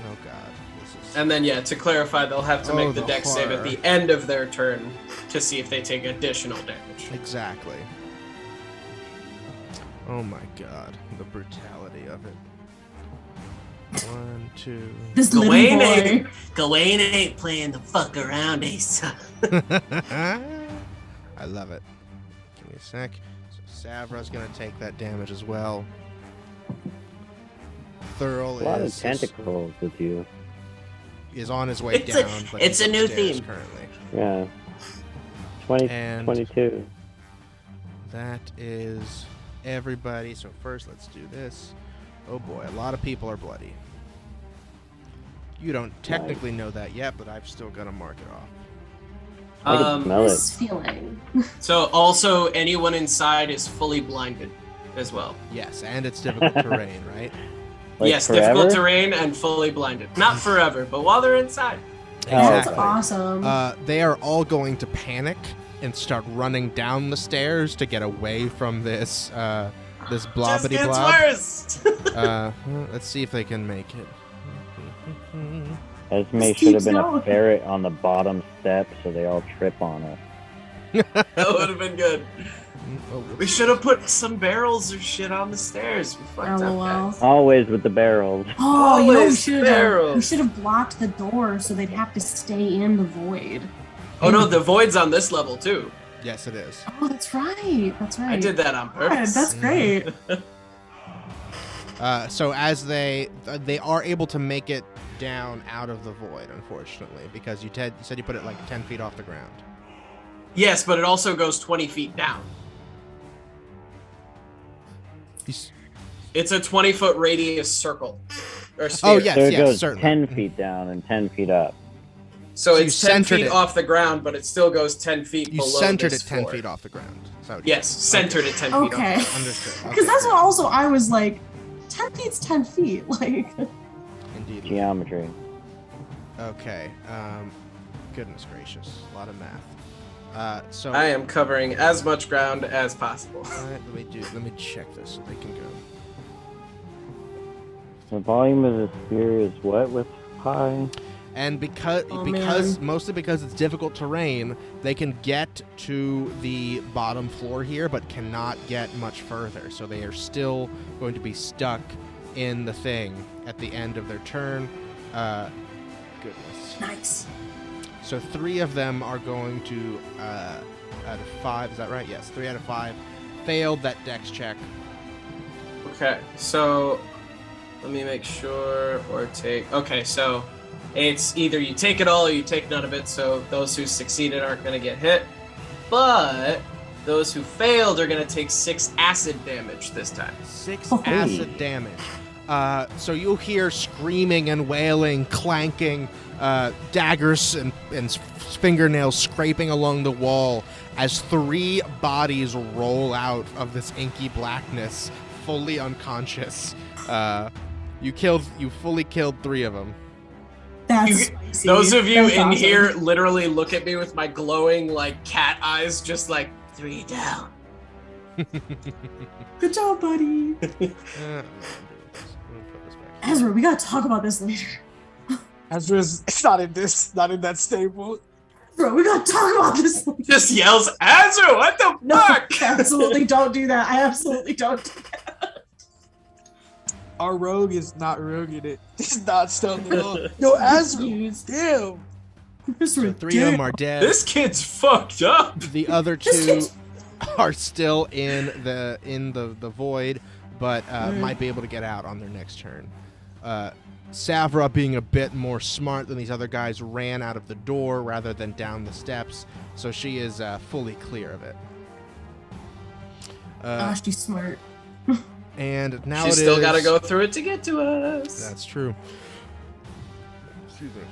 Oh god, this is. And then, yeah, to clarify, they'll have to Oh, make the the dex save at horror. the end of their turn to see if they take additional damage. Exactly. Oh my god, the brutality of it. 1, 2. This little Gewayne boy. ain't, Gewayne ain't playing the fuck around, Asa. I love it. Give me a sec. So Savra's gonna take that damage as well. Thurl A lot of is tentacles with you. on his way It's a- down. But it's he's a new upstairs theme. currently. Yeah. 20, And 22. that is everybody. So first, let's do this. Oh boy, a lot of people are bloody. You don't technically know that yet, but I'm still gonna mark it off. I can smell This it. feeling. So also, anyone inside is fully blinded as well. Yes, and it's difficult terrain, right? Like yes, forever? difficult terrain and fully blinded. Not forever, but while they're inside. Oh, That's okay. awesome. They are all going to panic and start running down the stairs to get away from this this Just blobbity gets blob. worse. Let's see if they can make it. Esme This should have keeps been a going. ferret on the bottom step so they all trip on us. That would have been good. Oh, We should have put some barrels or shit on the stairs. We fucked LOL. up, guys. Always with the barrels. Oh, you know, we Always should barrels. have blocked the door so they'd have to stay in the void. Oh no, the void's on this level too. yes, it is. Oh, that's right. That's right. I did that on God, purpose. that's great. So as they are able to make it down out of the void, unfortunately, because you said you put it like 10 feet off the ground. Yes, but it also goes 20 feet down. It's a 20-foot radius circle. Or sphere. Oh, yes, So it goes certainly. 10 feet down and 10 feet up. So So it's you 10 centered feet it. off the ground, but it still goes 10 feet You below centered this it 10 floor. feet off the ground. Is that what you Yes, said? centered it 10 feet Okay. Understood. Because that's what also I was like, 10 feet's 10 feet. Like, Indeed. Indeed. geometry. Okay. Goodness gracious, a lot of math. So I am covering as much ground as possible. let me check this so they can go. The volume of the sphere is what with pi? And mostly because it's difficult terrain, they can get to the bottom floor here, but cannot get much further. So they are still going to be stuck in the thing at the end of their turn. Goodness. Nice. So 3 of them are going to, out of 5, is that right? Yes, 3 out of 5 failed that dex check. Okay, so let me make sure or take. Okay, so it's either you take it all or you take none of it. So those who succeeded aren't going to get hit, but those who failed are going to take 6 acid damage this time. 6 acid damage. So you'll hear screaming and wailing, clanking, daggers and fingernails scraping along the wall as 3 bodies roll out of this inky blackness, fully unconscious. You fully killed 3 of them. That's spicy. Those of you That's in awesome. here literally look at me with my glowing like cat eyes, just like 3 down. Good job, buddy. Ezra, we gotta talk about this later. Ezra's it's not in that stable. Bro, we gotta talk about this later. Just yells, Azra, what the No, fuck? absolutely don't do that. I absolutely don't do that. Our rogue is not roguing it. He's not stealthing at all. Yo, Ezra, Excuse. damn. So 3 of them are dead. This kid's fucked up. The other 2 are still in the void, but might be able to get out on their next turn. Savra, being a bit more smart than these other guys, ran out of the door rather than down the steps, so she is fully clear of it. She's smart. And now She's still got to go through it to get to us. That's true. Excuse me.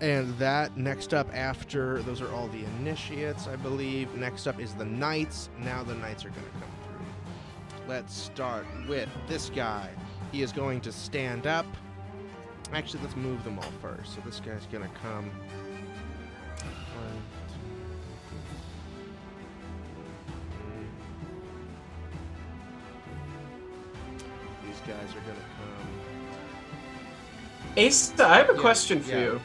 And that, next up after, those are all the initiates, I believe. Next up is the knights. Now the knights are going to come through. Let's start with this guy. He is going to stand up. Actually, let's move them all first. So this guy's going to come. 1, 2, 3. These guys are going to come. Asa, I have a question for you.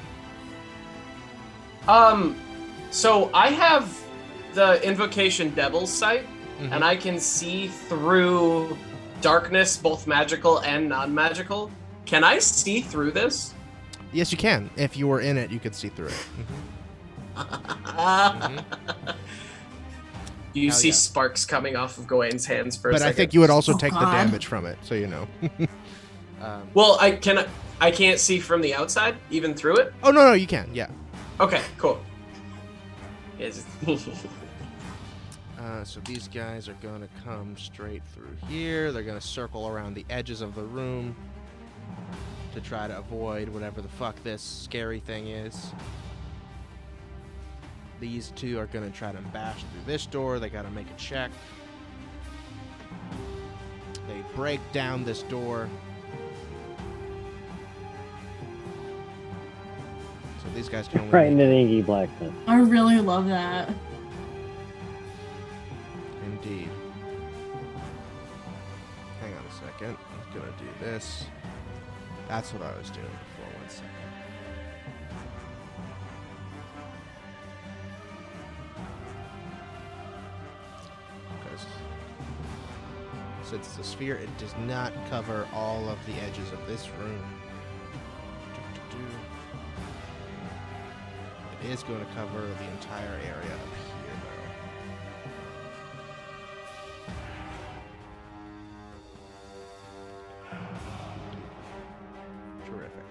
So I have the Invocation Devil's Sight, and I can see through darkness, both magical and non-magical. Can I see through this? Yes, you can. If you were in it, you could see through it. You Hell see yeah. sparks coming off of Gewayne's hands for a But second. I think you would also Oh, take the God. damage from it, so you know. Well, I can't see from the outside, even through it? Oh, no, you can, yeah. Okay, cool. So these guys are going to come straight through here. They're going to circle around the edges of the room to try to avoid whatever the fuck this scary thing is. These 2 are going to try to bash through this door. They got to make a check. They break down this door. So these guys can only Right make- into the inky blackness. I really love that. Indeed. Hang on a second. I'm gonna do this. That's what I was doing before. 1 second. Because since it's a sphere, it does not cover all of the edges of this room. It is going to cover the entire area up here, though. Terrific.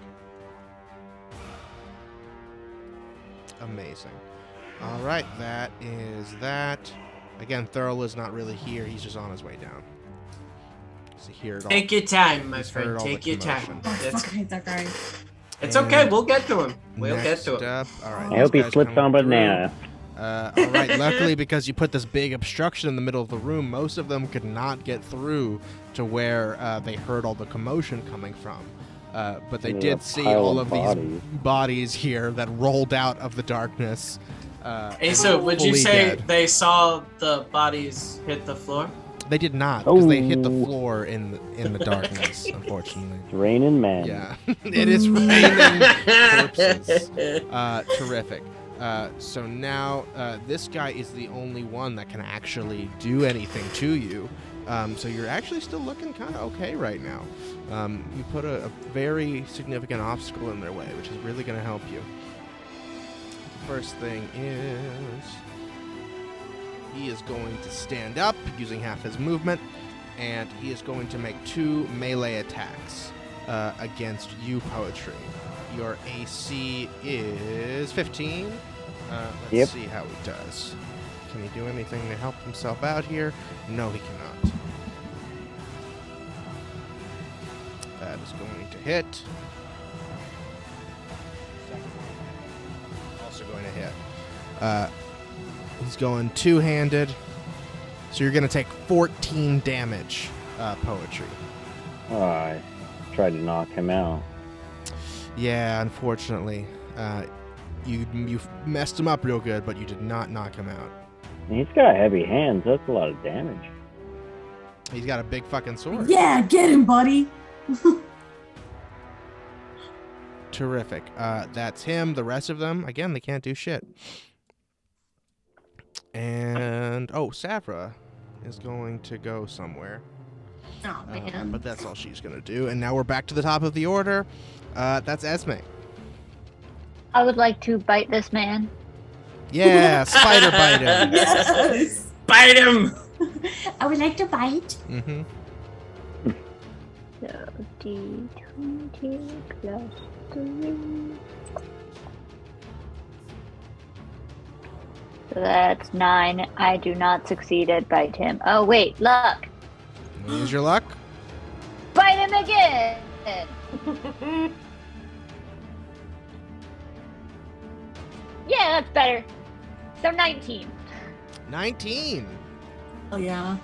Amazing. All right, that is that. Again, Thurl is not really here. He's just on his way down. So here it all. Take your time, my He's friend. heard all Take the your time. commotion. Oh, I fucking hate that guy. It's okay. We'll get to him. We'll get to him. Up, all right, I hope he these guys slips come on through. banana. All right, luckily, because you put this big obstruction in the middle of the room, most of them could not get through to where they heard all the commotion coming from. But they There's did a see pile all of of these bodies here that rolled out of the darkness. Asa, would you fully say dead. they saw the bodies hit the floor? They did not, because they hit the Oh. floor in the darkness, unfortunately. It's raining man. Yeah, it is raining corpses. Terrific. So now this guy is the only one that can actually do anything to you. So you're actually still looking kind of okay right now. You put a very significant obstacle in their way, which is really going to help you. First thing is he is going to stand up using half his movement, and he is going to make 2 melee attacks against you, Poetry. Your AC is 15. Let's Yep. see how he does. Can he do anything to help himself out here? No, he cannot. That is going to hit. Also going to hit. He's going 2-handed. So you're going to take 14 damage, Poetry. Oh, I tried to knock him out. Yeah, unfortunately. You messed him up real good, but you did not knock him out. He's got heavy hands. That's a lot of damage. He's got a big fucking sword. Yeah, get him, buddy. Terrific. That's him. The rest of them, again, they can't do shit. And, Savra is going to go somewhere. Oh, man. But that's all she's going to do. And now we're back to the top of the order. That's Esme. I would like to bite this man. Yeah, spider bite him. Yes. Bite him! I would like to bite. Mm-hmm. So D20 plus 3. So that's 9. I do not succeed at bite him. Oh wait, luck. Use your luck. Bite him again. Yeah, that's better. So 19. 19. Oh, yeah.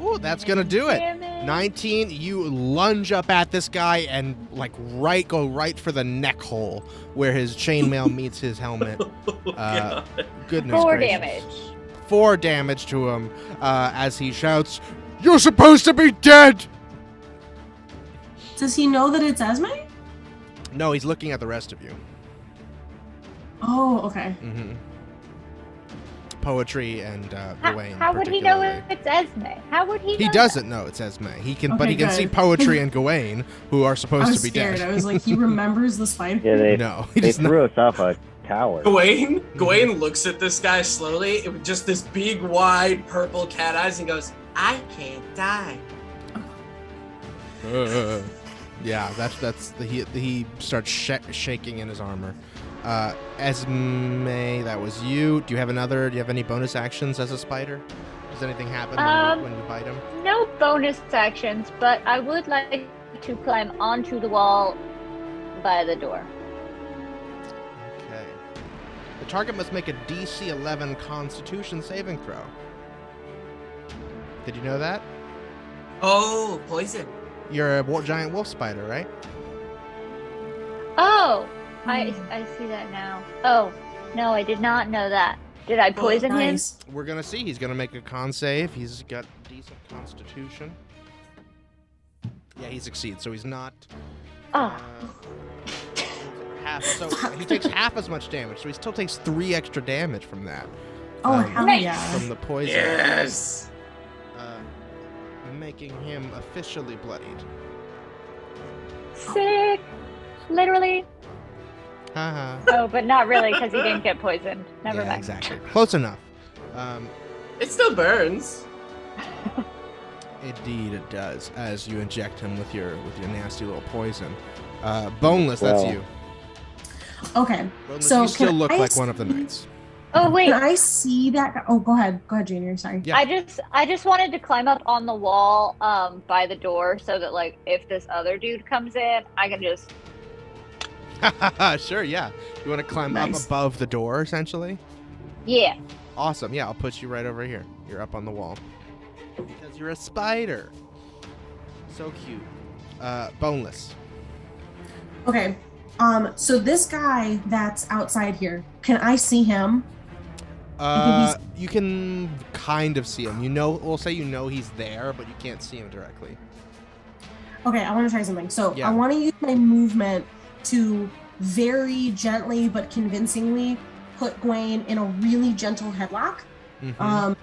Ooh, that's going to do it. Damn it. 19, you lunge up at this guy and go right for the neck hole where his chainmail meets his helmet. Goodness 4 gracious. damage. 4 damage to him as he shouts, "You're supposed to be dead!" Does he know that it's Esme? No, he's looking at the rest of you. Oh, okay. Mm-hmm. Poetry and Gewayne. How would he know particularly. it's Esme? How would he? He know doesn't know it's Esme. He can, but Okay, he can see good. Poetry and Gewayne, who are I supposed was to be scared. dead. I was like, he remembers the spider. Yeah, they No, he they does not. threw us off a tower. Gewayne looks at this guy slowly with just this big, wide, purple cat eyes and goes, I can't die. Yeah, he starts shaking in his armor. Esme, that was you. Do you have any bonus actions as a spider? Does anything happen when you bite him? No bonus actions, but I would like to climb onto the wall by the door. Okay. The target must make a DC 11 Constitution saving throw. Did you know that? Oh, poison. You're a giant wolf spider, right? Oh, I see that now. Oh, no, I did not know that. Did I poison him? Nice. We're gonna see. He's gonna make a con save. He's got decent Constitution. Yeah, he succeeds. So he's not. Oh, So he takes half as much damage. So he still takes 3 extra damage from that. Oh, hell Nice. yeah. From the poison. Yes. Making him officially bloodied. sick. Literally. Haha. Oh, but not really, because he didn't get poisoned. Never Yeah, mind. exactly. Close enough. It still burns. Indeed, it does. As you inject him with your nasty little poison. Boneless, that's Well. you. Okay. Boneless, So you still can look I like one of the knights. Oh wait, Can I see that guy? Oh, go ahead. Go ahead, Junior. Sorry. Yeah. I just wanted to climb up on the wall by the door so that like if this other dude comes in, I can just Sure, yeah. You want to climb up Nice. above the door, essentially? yeah. Awesome. Yeah, I'll put you right over here. You're up on the wall. Because you're a spider. So cute. Boneless. Okay. So this guy that's outside here, can I see him? You can kind of see him. We'll say he's there, but you can't see him directly. Okay, I want to try something. So Yeah. I want to use my movement to very gently but convincingly put Gewayne in a really gentle headlock. Mhm.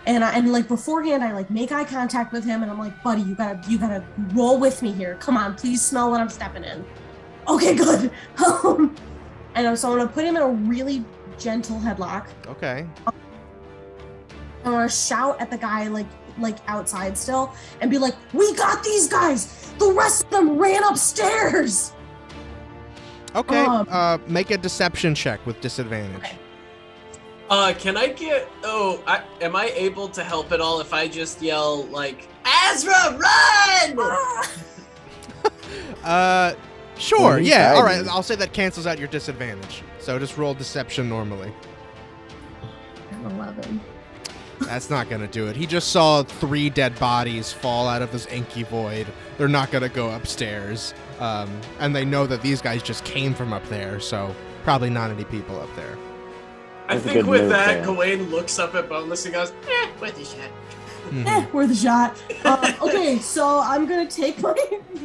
And like beforehand, I like make eye contact with him, and I'm like, buddy, you gotta roll with me here. Come on, please smell what I'm stepping in. Okay, good. So I'm gonna put him in a really gentle headlock. Okay. I'm gonna shout at the guy like outside still, and be like, "We got these guys. The rest of them ran upstairs." Okay. Make a deception check with disadvantage. Okay. Can I get? Am I able to help at all if I just yell like, "Asra, run!" Sure. Well, he's Yeah. All hiding. right. I'll say that cancels out your disadvantage. So just roll deception normally. 11. That's not gonna do it. He just saw 3 dead bodies fall out of this inky void. They're not gonna go upstairs. And they know that these guys just came from up there, so probably not any people up there. I That's a think good with move that, there. Gewayne looks up at Boneless and goes, worth a shot. Mhm. Worth a shot. Okay, so I'm gonna take my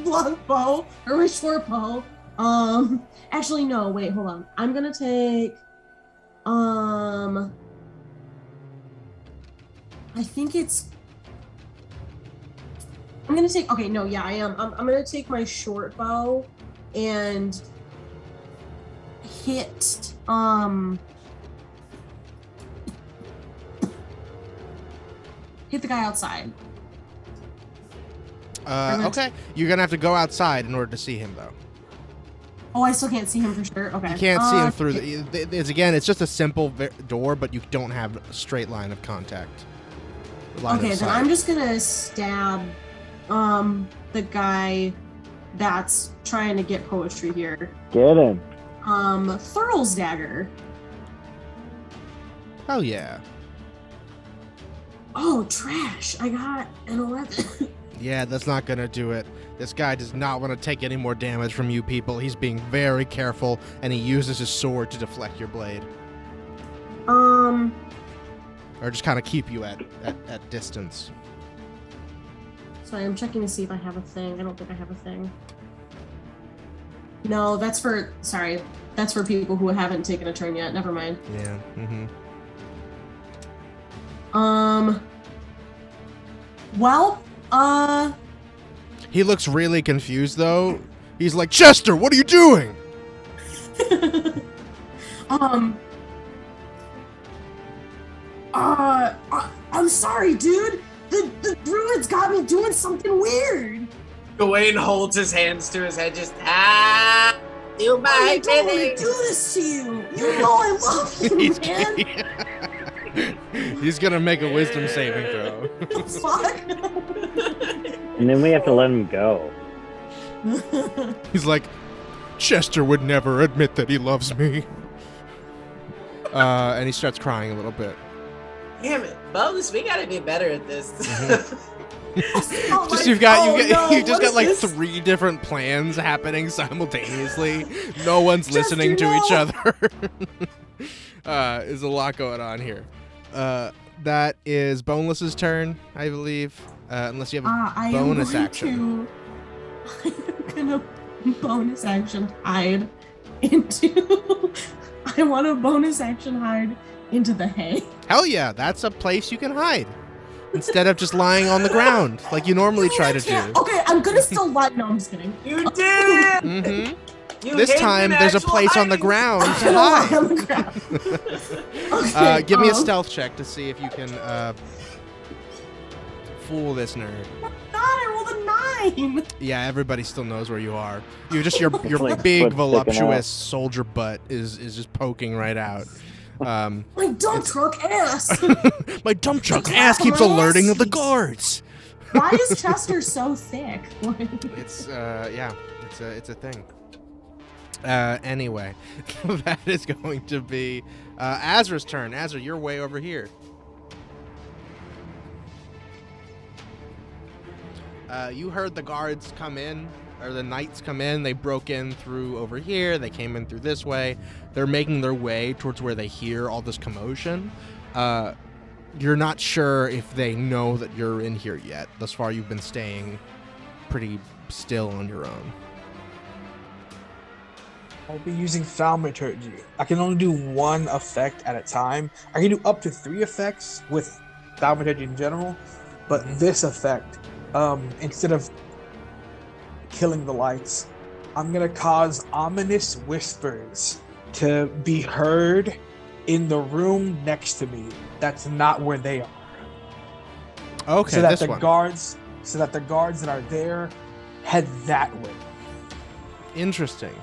long bow or my short bow. Actually, no. Wait, hold on. I'm gonna take. I think it's. I'm gonna take. Okay, no, yeah, I am. I'm gonna take my short bow and hit. Hit the guy outside. Okay. You're gonna have to go outside in order to see him, though. Oh, I still can't see him for sure. Okay. You can't see him through it's just a simple door, but you don't have a straight line of contact. Line of Okay, then sight. I'm just gonna stab the guy that's trying to get poetry here. Get him. Thurl's dagger. Oh yeah. Oh, trash. I got an 11. Yeah, that's not gonna do it. This guy does not want to take any more damage from you people. He's being very careful, and he uses his sword to deflect your blade. Or just kind of keep you at distance. Sorry, I'm checking to see if I have a thing. I don't think I have a thing. No, that's for people who haven't taken a turn yet. Never mind. Yeah. Mm-hmm. Well, He looks really confused, though. He's like, Chester, what are you doing? I'm sorry, dude. The druids got me doing something weird. Gewayne holds his hands to his head, just, do I my don't want to bidding. do this to you. You know I love you, man. He's gonna make a wisdom saving throw. Fuck. And then we have to let him go. He's like, Chester would never admit that he loves me. And he starts crying a little bit. Damn it, Boneless, we gotta be better at this. Just you've just got like 3 different plans happening simultaneously. No one's listening to each other. There's a lot going on here. That is Boneless's turn, I believe. Unless you have a bonus action. I'm gonna bonus action hide into. I want to bonus action hide into the hay. Hell yeah, that's a place you can hide. Instead of just lying on the ground like you normally try to do. Okay, I'm gonna still lie. No, I'm just kidding. You did! Mm-hmm. You This hid time, in there's a actual place on the hiding ground I'm to gonna lie hide. on the ground. Okay, Give me a stealth check to see if you can fool this nerd. God, I rolled a 9. Yeah, everybody still knows where you are. You just your Like big foot sticking voluptuous out. soldier butt is just poking right out. My dump truck ass. My dump truck It's ass keeps my alerting ass the cheeks. guards. Why is Chester so thick? It's it's a thing. Anyway, that is going to be Asra's turn. Asra, you're way over here. You heard the guards come in or the knights come in. They broke in through over here. They came in through this way. They're making their way towards where they hear all this commotion. You're not sure if they know that you're in here yet. Thus far, you've been staying pretty still on your own. I'll be using Thaumaturgy. I can only do one effect at a time. I can do up to 3 effects with Thaumaturgy in general, but this effect, instead of killing the lights, I'm going to cause ominous whispers to be heard in the room next to me. That's not where they are. Okay, so that this the one. guards that are there head that way. Interesting.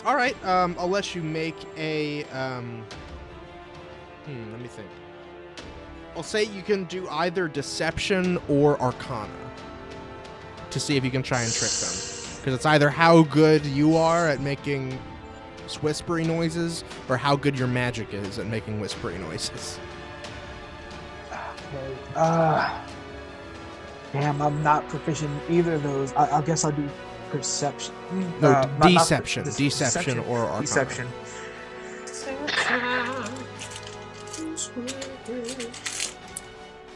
All right, I'll let you make a, let me think. I'll say you can do either Deception or Arcana to see if you can try and trick them. Because it's either how good you are at making whispery noises or how good your magic is at making whispery noises. Okay. Damn, I'm not proficient in either of those. I guess I'll do Perception. No, Deception. Deception or Arcana. Deception.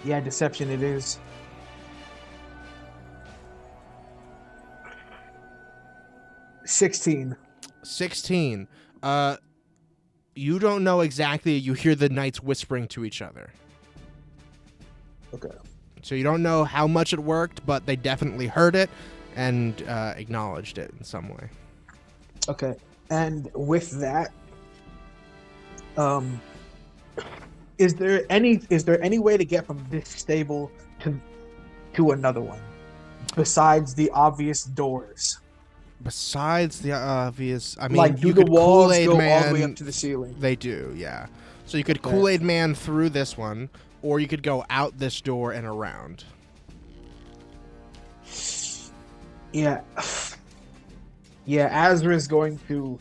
Yeah, Deception it is. $16. 16. You don't know exactly. You hear the knights whispering to each other. Okay. So you don't know how much it worked, but they definitely heard it and acknowledged it in some way. Okay. And with that, is there any way to get from this stable to another one besides the obvious doors? Besides the obvious, I mean, like, do you the could walls Kool-Aid go Man, all the way up to the ceiling? They do, yeah. So you could Okay. Kool-Aid Man through this one, or you could go out this door and around. Yeah. Yeah, Asra's going to...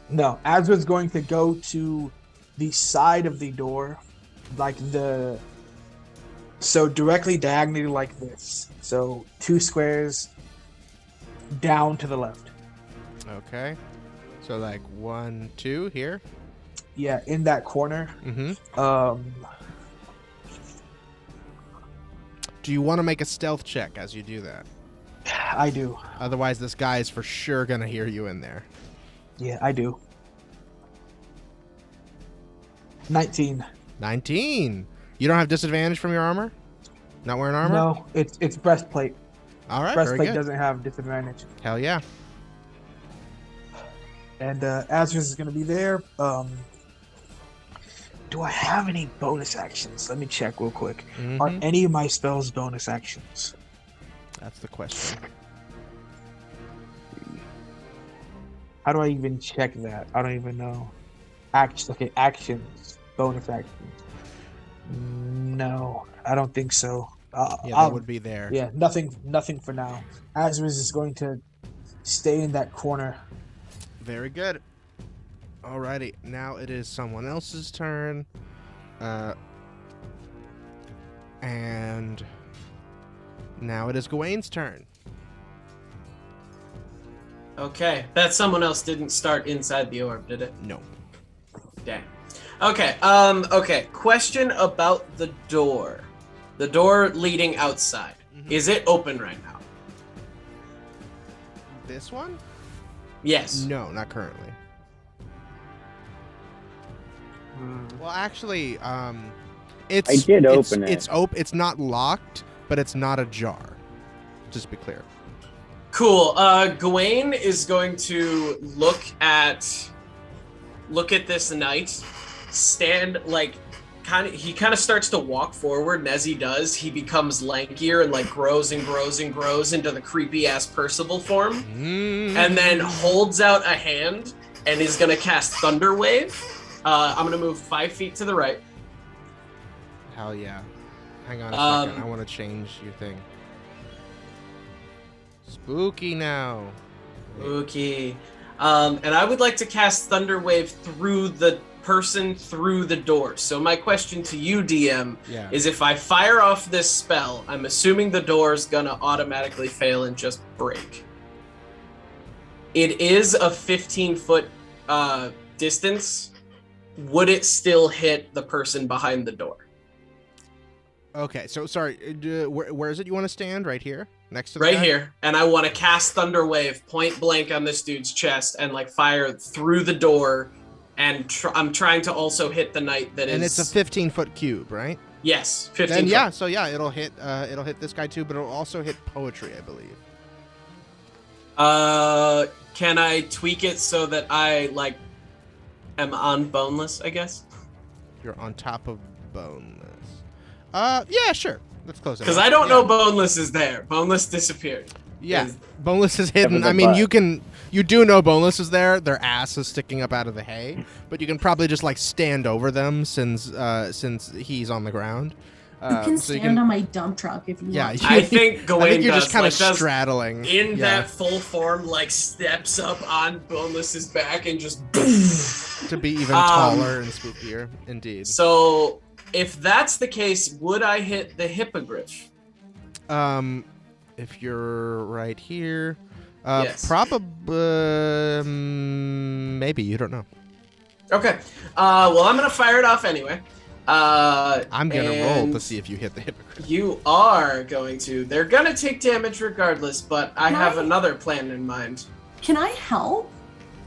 No, Asra's going to go to the side of the door, like the... So directly diagonally like this. So 2 squares down to the left. Okay. So like 1, 2 here. Yeah, in that corner. Mm-hmm. Do you want to make a stealth check as you do that? I do. Otherwise, this guy is for sure going to hear you in there. Yeah, I do. 19. 19. You don't have disadvantage from your armor? Not wearing armor? No, it's breastplate. All right, very Breastplate good. doesn't have disadvantage. Hell yeah. And Asra's is going to be there. Do I have any bonus actions? Let me check real quick. Mhm. Are any of my spells bonus actions? That's the question. How do I even check that? I don't even know. Okay, actions. Bonus actions. No, I don't think so. Yeah, that would be there. Yeah, nothing for now. Asra's is going to stay in that corner. Very good. Alrighty, now it is someone else's turn. And now it is Gewayne's turn. Okay, that someone else didn't start inside the orb, did it? No. Dang. Okay, okay. Question about the door. The door leading outside. Mhm. Is it open right now? This one? Yes. No, not currently. Well, actually, it's I did open it. It's not locked, but it's not ajar. Just to be clear. Cool. Gewayne is going to look at this knight, stand like he kind of starts to walk forward, and as he does, he becomes lankier and like grows and grows and grows into the creepy ass Percival form, and then holds out a hand and is gonna cast Thunder Wave. I'm gonna move 5 feet to the right. Hell yeah. Hang on a second. I want to change your thing. Spooky now. Okay. And I would like to cast Thunder Wave through the person through the door. So my question to you, DM, Yeah. is if I fire off this spell, I'm assuming the door's gonna automatically fail and just break. It is a 15-foot distance. Would it still hit the person behind the door? Okay, so sorry, where is it you want to stand? Right here? Next to the Right guy? here. And I want to cast Thunder Wave point blank on this dude's chest and like fire through the door. And I'm trying to also hit the knight that is. And it's a 15-foot cube, right? Yes, 15. Then foot. yeah, so yeah, it'll hit this guy too, but it'll also hit poetry, I believe. Can I tweak it so that I like am on Boneless, I guess? You're on top of Boneless. Yeah, sure. Let's close it. Because I don't know Boneless is there. Boneless disappeared. Yeah, Boneless is hidden. I mean, you do know Boneless is there. Their ass is sticking up out of the hay, but you can probably just like stand over them since he's on the ground. You can stand on my dump truck if you want. I think Gewayne I think you're does, just kind of like, straddling in that full form, like steps up on Boneless's back and just to be even taller and spookier. Indeed. So if that's the case, would I hit the Hippogriff? If you're right here, Yes. probably maybe, you don't know. Okay. Well, I'm gonna fire it off anyway. I'm gonna roll to see if you hit the Hippogriff. You are going to. They're gonna take damage regardless, but I have another plan in mind. Can I help? No.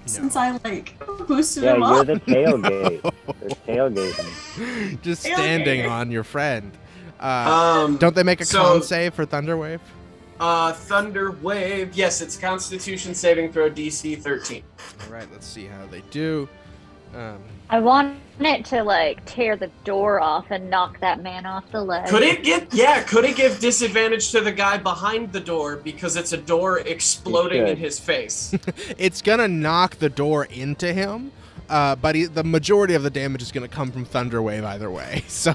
Since I like boosted Yeah, him you're up. the tailgate. They're tailgating. Just Tailgate. standing on your friend. Don't they make a con save for Thunder Wave? Thunder Wave. Yes, it's Constitution saving throw DC 13. All right, let's see how they do. I want it to like tear the door off and knock that man off the ledge. Could it give disadvantage to the guy behind the door because it's a door exploding in his face? It's gonna knock the door into him, but the majority of the damage is gonna come from Thunder Wave either way. So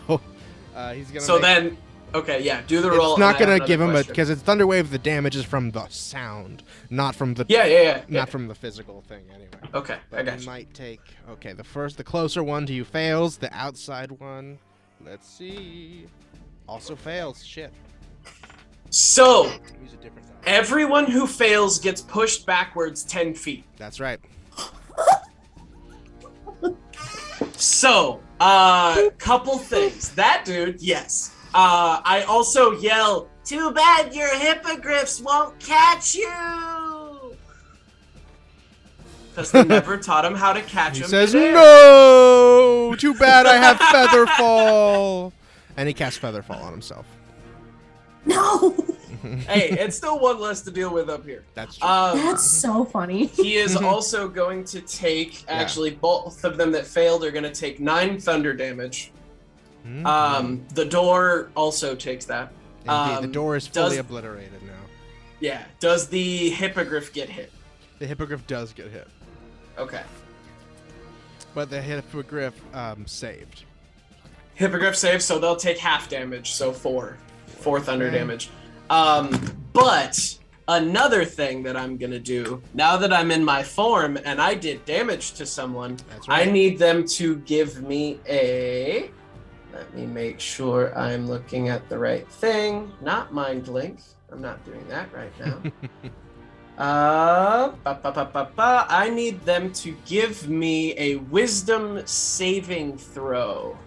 he's gonna. Okay, yeah, do the roll. It's not and I gonna have give him another a because it's Thunder Wave. The damage is from the sound, not from the not from the physical thing. Anyway. Okay, I got you. you. Might take the closer one to you fails. The outside one, let's see, also fails. Shit. So Use a different die. everyone who fails gets pushed backwards 10 feet. That's right. So, couple things. That dude, yes. I also yell, "Too bad your hippogriffs won't catch you!" Because they never taught him how to catch He him. says, midair. "No, too bad I have Featherfall," and he casts Featherfall on himself. No. Hey, it's still one less to deal with up here. That's true. That's so funny. He is also going to take, actually, both of them that failed are going to take 9 thunder damage. The door also takes that. Indeed, the door is fully obliterated now. Yeah. Does the Hippogriff get hit? The Hippogriff does get hit, Okay. but the Hippogriff saved. Hippogriff saves, so they'll take half damage, so 4 thunder damage. But another thing that I'm gonna do, now that I'm in my form and I did damage to someone, That's right. I need them to give me a... Let me make sure I'm looking at the right thing. Not Mind Link. I'm not doing that right now. I need them to give me a Wisdom saving throw.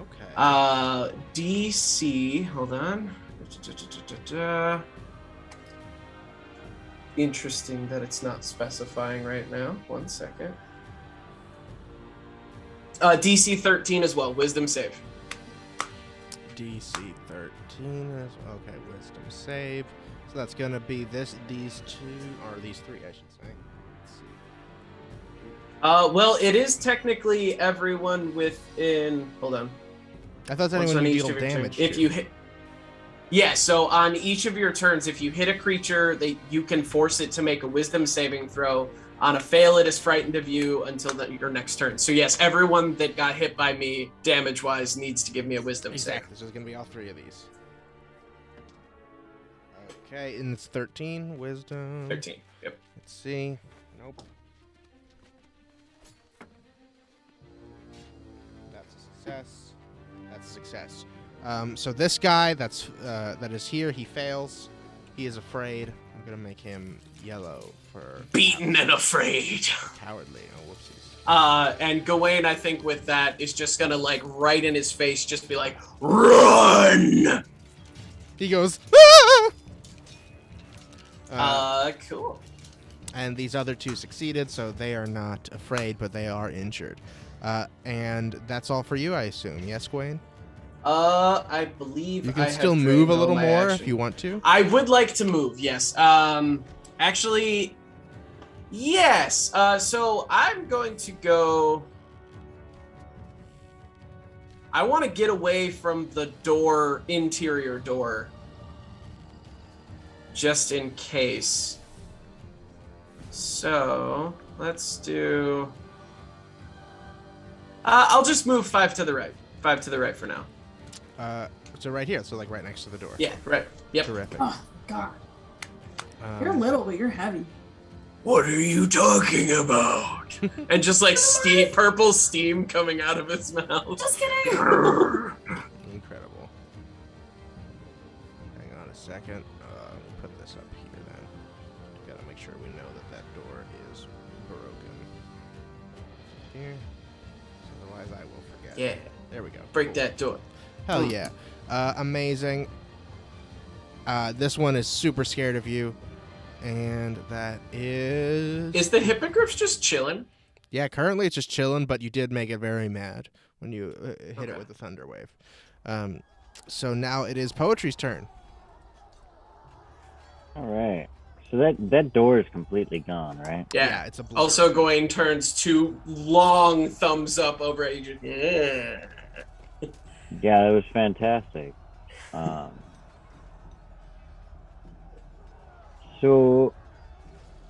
Okay. DC, hold on. Interesting that it's not specifying right now. 1 second. DC 13 as well, wisdom save. DC 13 is okay. Wisdom save. So that's gonna be these 2 or these 3, I should say. Let's see. Well, it is technically everyone within. Hold on. I thought Once anyone on who each deal of your damage. turns. If you hit. Yeah, so on each of your turns, if you hit a creature, you can force it to make a wisdom saving throw. On a fail, it is frightened of you until your next turn. So yes, everyone that got hit by me, damage-wise, needs to give me a wisdom Exactly. So it's gonna be all 3 of these. Okay, and it's 13 wisdom. save. 13. Yep. Let's see. Nope. success. That's a success. So this guy that is here, he fails. He is afraid. I'm gonna make him yellow for Beaten and afraid. cowardly. Oh, whoopsies. And Gewayne, I think with that, is just gonna like right in his face, just be like, "Run!" He goes. Cool. And these other two succeeded, so they are not afraid, but they are injured. And that's all for you, I assume. Yes, Gewayne? I believe you I can have still move drained a all little my more action. if you want to. I would like to move, yes. Actually, yes. So I'm going to go. I want to get away from the door, interior door, just in case. So let's do. I'll just move 5 to the right. 5 to the right for now. So right here, so like right next to the door. Yeah, right. Yep. Terrific. Oh God, you're little, but you're heavy. What are you talking about? And just like purple steam coming out of his mouth. Just kidding. Incredible. Hang on a second. We'll put this up here then. Gotta make sure we know that that door is broken. Here. Otherwise I will forget. Yeah. There we go. Break Cool. that door. Hell yeah. Amazing. This one is super scared of you. And that is... Is the Hippogriffs just chilling? Yeah, currently it's just chilling, but you did make it very mad when you hit it with the Thunder Wave. So now it is Poetry's turn. All right. So that door is completely gone, right? Yeah. It's a blur. Also, Gewayne turns 2 long thumbs up over at you. Yeah. Yeah, that was fantastic. So,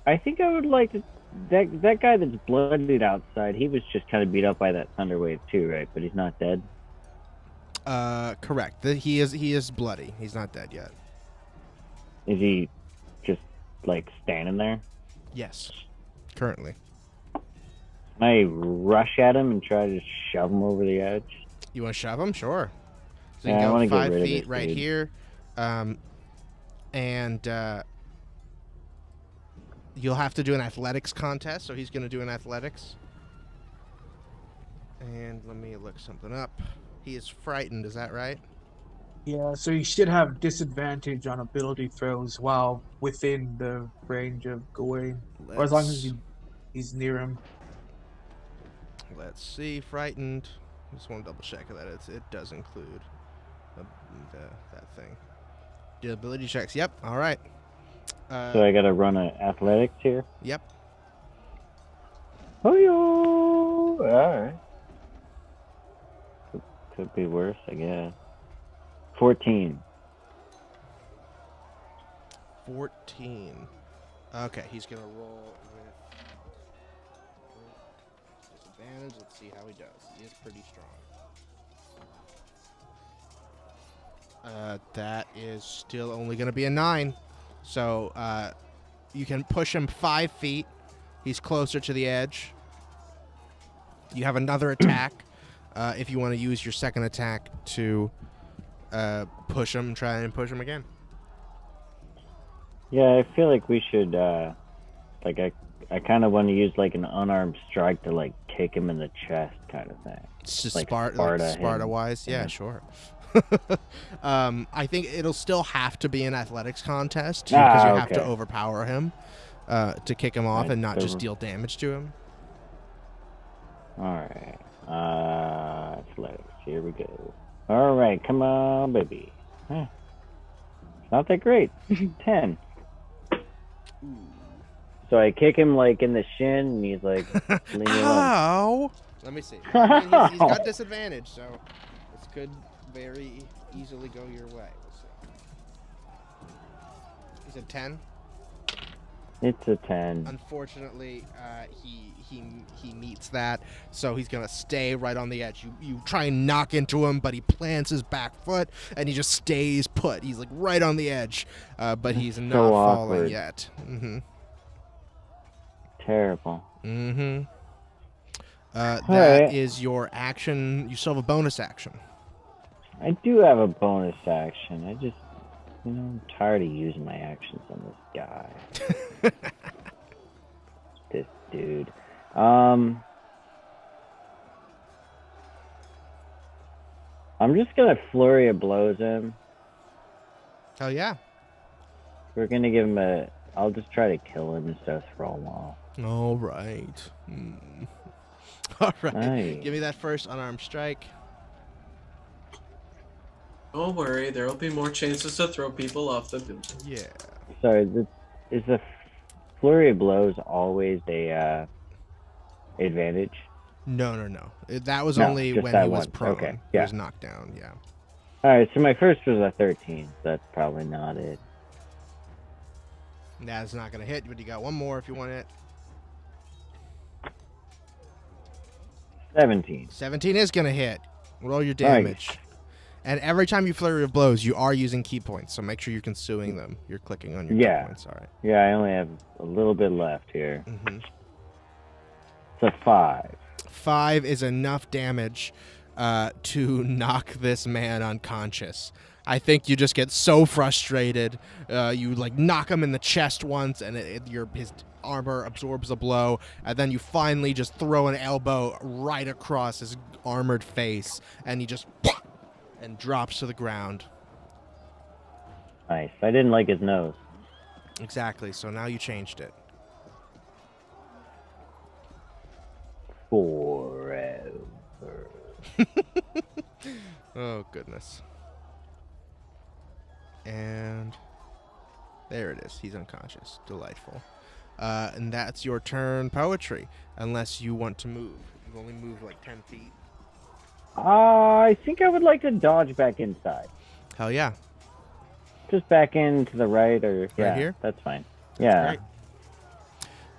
I think I would like to. That guy that's bloodied outside, he was just kind of beat up by that thunder wave too, right? But he's not dead. Correct. He is bloody. He's not dead yet. Is he just like standing there? Yes. Currently. Can I rush at him and try to shove him over the edge? You want to shove him? Sure. So Yeah, you I can wanna go get 5 rid of feet this right dude. here. You'll have to do an athletics contest, so he's going to do an athletics. And let me look something up. He is frightened, is that right? Yeah, so you should have disadvantage on ability throws while within the range of Gewayne, or as long as he's near him. Let's see, frightened. I just want to double check that it does include that thing. Do ability checks. Yep. All right. So I gotta run an athletics here. Yep. Oh yo! Alright. Could be worse, I guess. 14. 14. Okay, he's gonna roll with disadvantage. Let's see how he does. He is pretty strong. That is still only gonna be a 9. So you can push him 5 feet. He's closer to the edge. You have another attack if you want to use your second attack to push him, try and push him again. Yeah, I feel like we should, I kind of want to use, like, an unarmed strike to, like, kick him in the chest kind of thing. It's just Like Sparta him. wise. Yeah, Yeah. sure. I think it'll still have to be an athletics contest because you have to okay. overpower him to kick him off Right, and not just so- deal damage to him. Alright. Athletics. Here we go. Alright, come on, baby. Huh. It's not that great. 10. So I kick him, like, in the shin, and he's like, leave me alone. Ow! Let me see. I mean, he's got disadvantage, so this could very easily go your way. We'll see. He's a 10. It's a 10. Unfortunately, he meets that, so he's gonna stay right on the edge. You try and knock into him, but he plants his back foot and he just stays put. He's like right on the edge, but he's not falling awkward. yet. Mm-hmm. Terrible. Mm-hmm. That is your action. You still have a bonus action. I do have a bonus action. I just, I'm tired of using my actions on this guy. This dude. I'm just gonna flurry of blows him. Oh yeah. We're gonna give him a. I'll just try to kill him instead of throw him off. All right. All right. Nice. Give me that first unarmed strike. Don't worry, there will be more chances to throw people off the building. Yeah. Sorry, is the flurry of blows always a advantage? No. That was only when he was prone. Okay. He Yeah. was knocked down. Yeah. All right. So my first was a 13. That's probably not it. That's not gonna hit, but you got one more if you want it. 17. 17 is gonna hit. Roll your damage. Nice. And every time you flurry of blows, you are using key points, so make sure you're consuming them. You're clicking on your key points. All right. Yeah, I only have a little bit left here. Mm-hmm. It's a 5. 5 is enough damage to knock this man unconscious. I think you just get so frustrated. You like knock him in the chest once, and his armor absorbs a blow, and then you finally just throw an elbow right across his armored face, and he just and drops to the ground. Nice. I didn't like his nose. Exactly. So now you changed it. Forever. Oh goodness. And there it is. He's unconscious. Delightful. And that's your turn, Poetry. Unless you want to move. You've only moved like 10 feet. I think I would like to dodge back inside. Hell yeah. Just back in to the right or... Right here? That's fine. Yeah.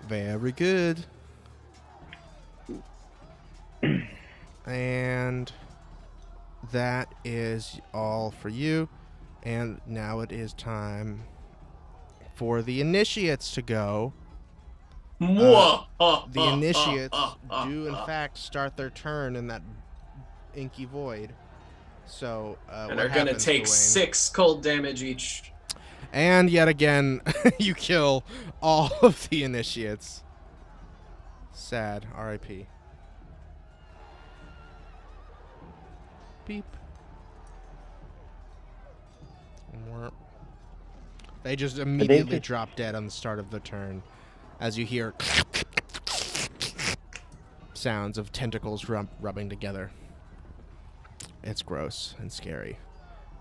Great. Very good. And that is all for you. And now it is time for the initiates to go. The initiates do, in fact, start their turn in that inky void. So, and they're going to take Gewayne? 6 cold damage each. And yet again, you kill all of the initiates. Sad. R.I.P. Beep. They just immediately drop dead on the start of the turn as you hear sounds of tentacles rubbing together. It's gross and scary.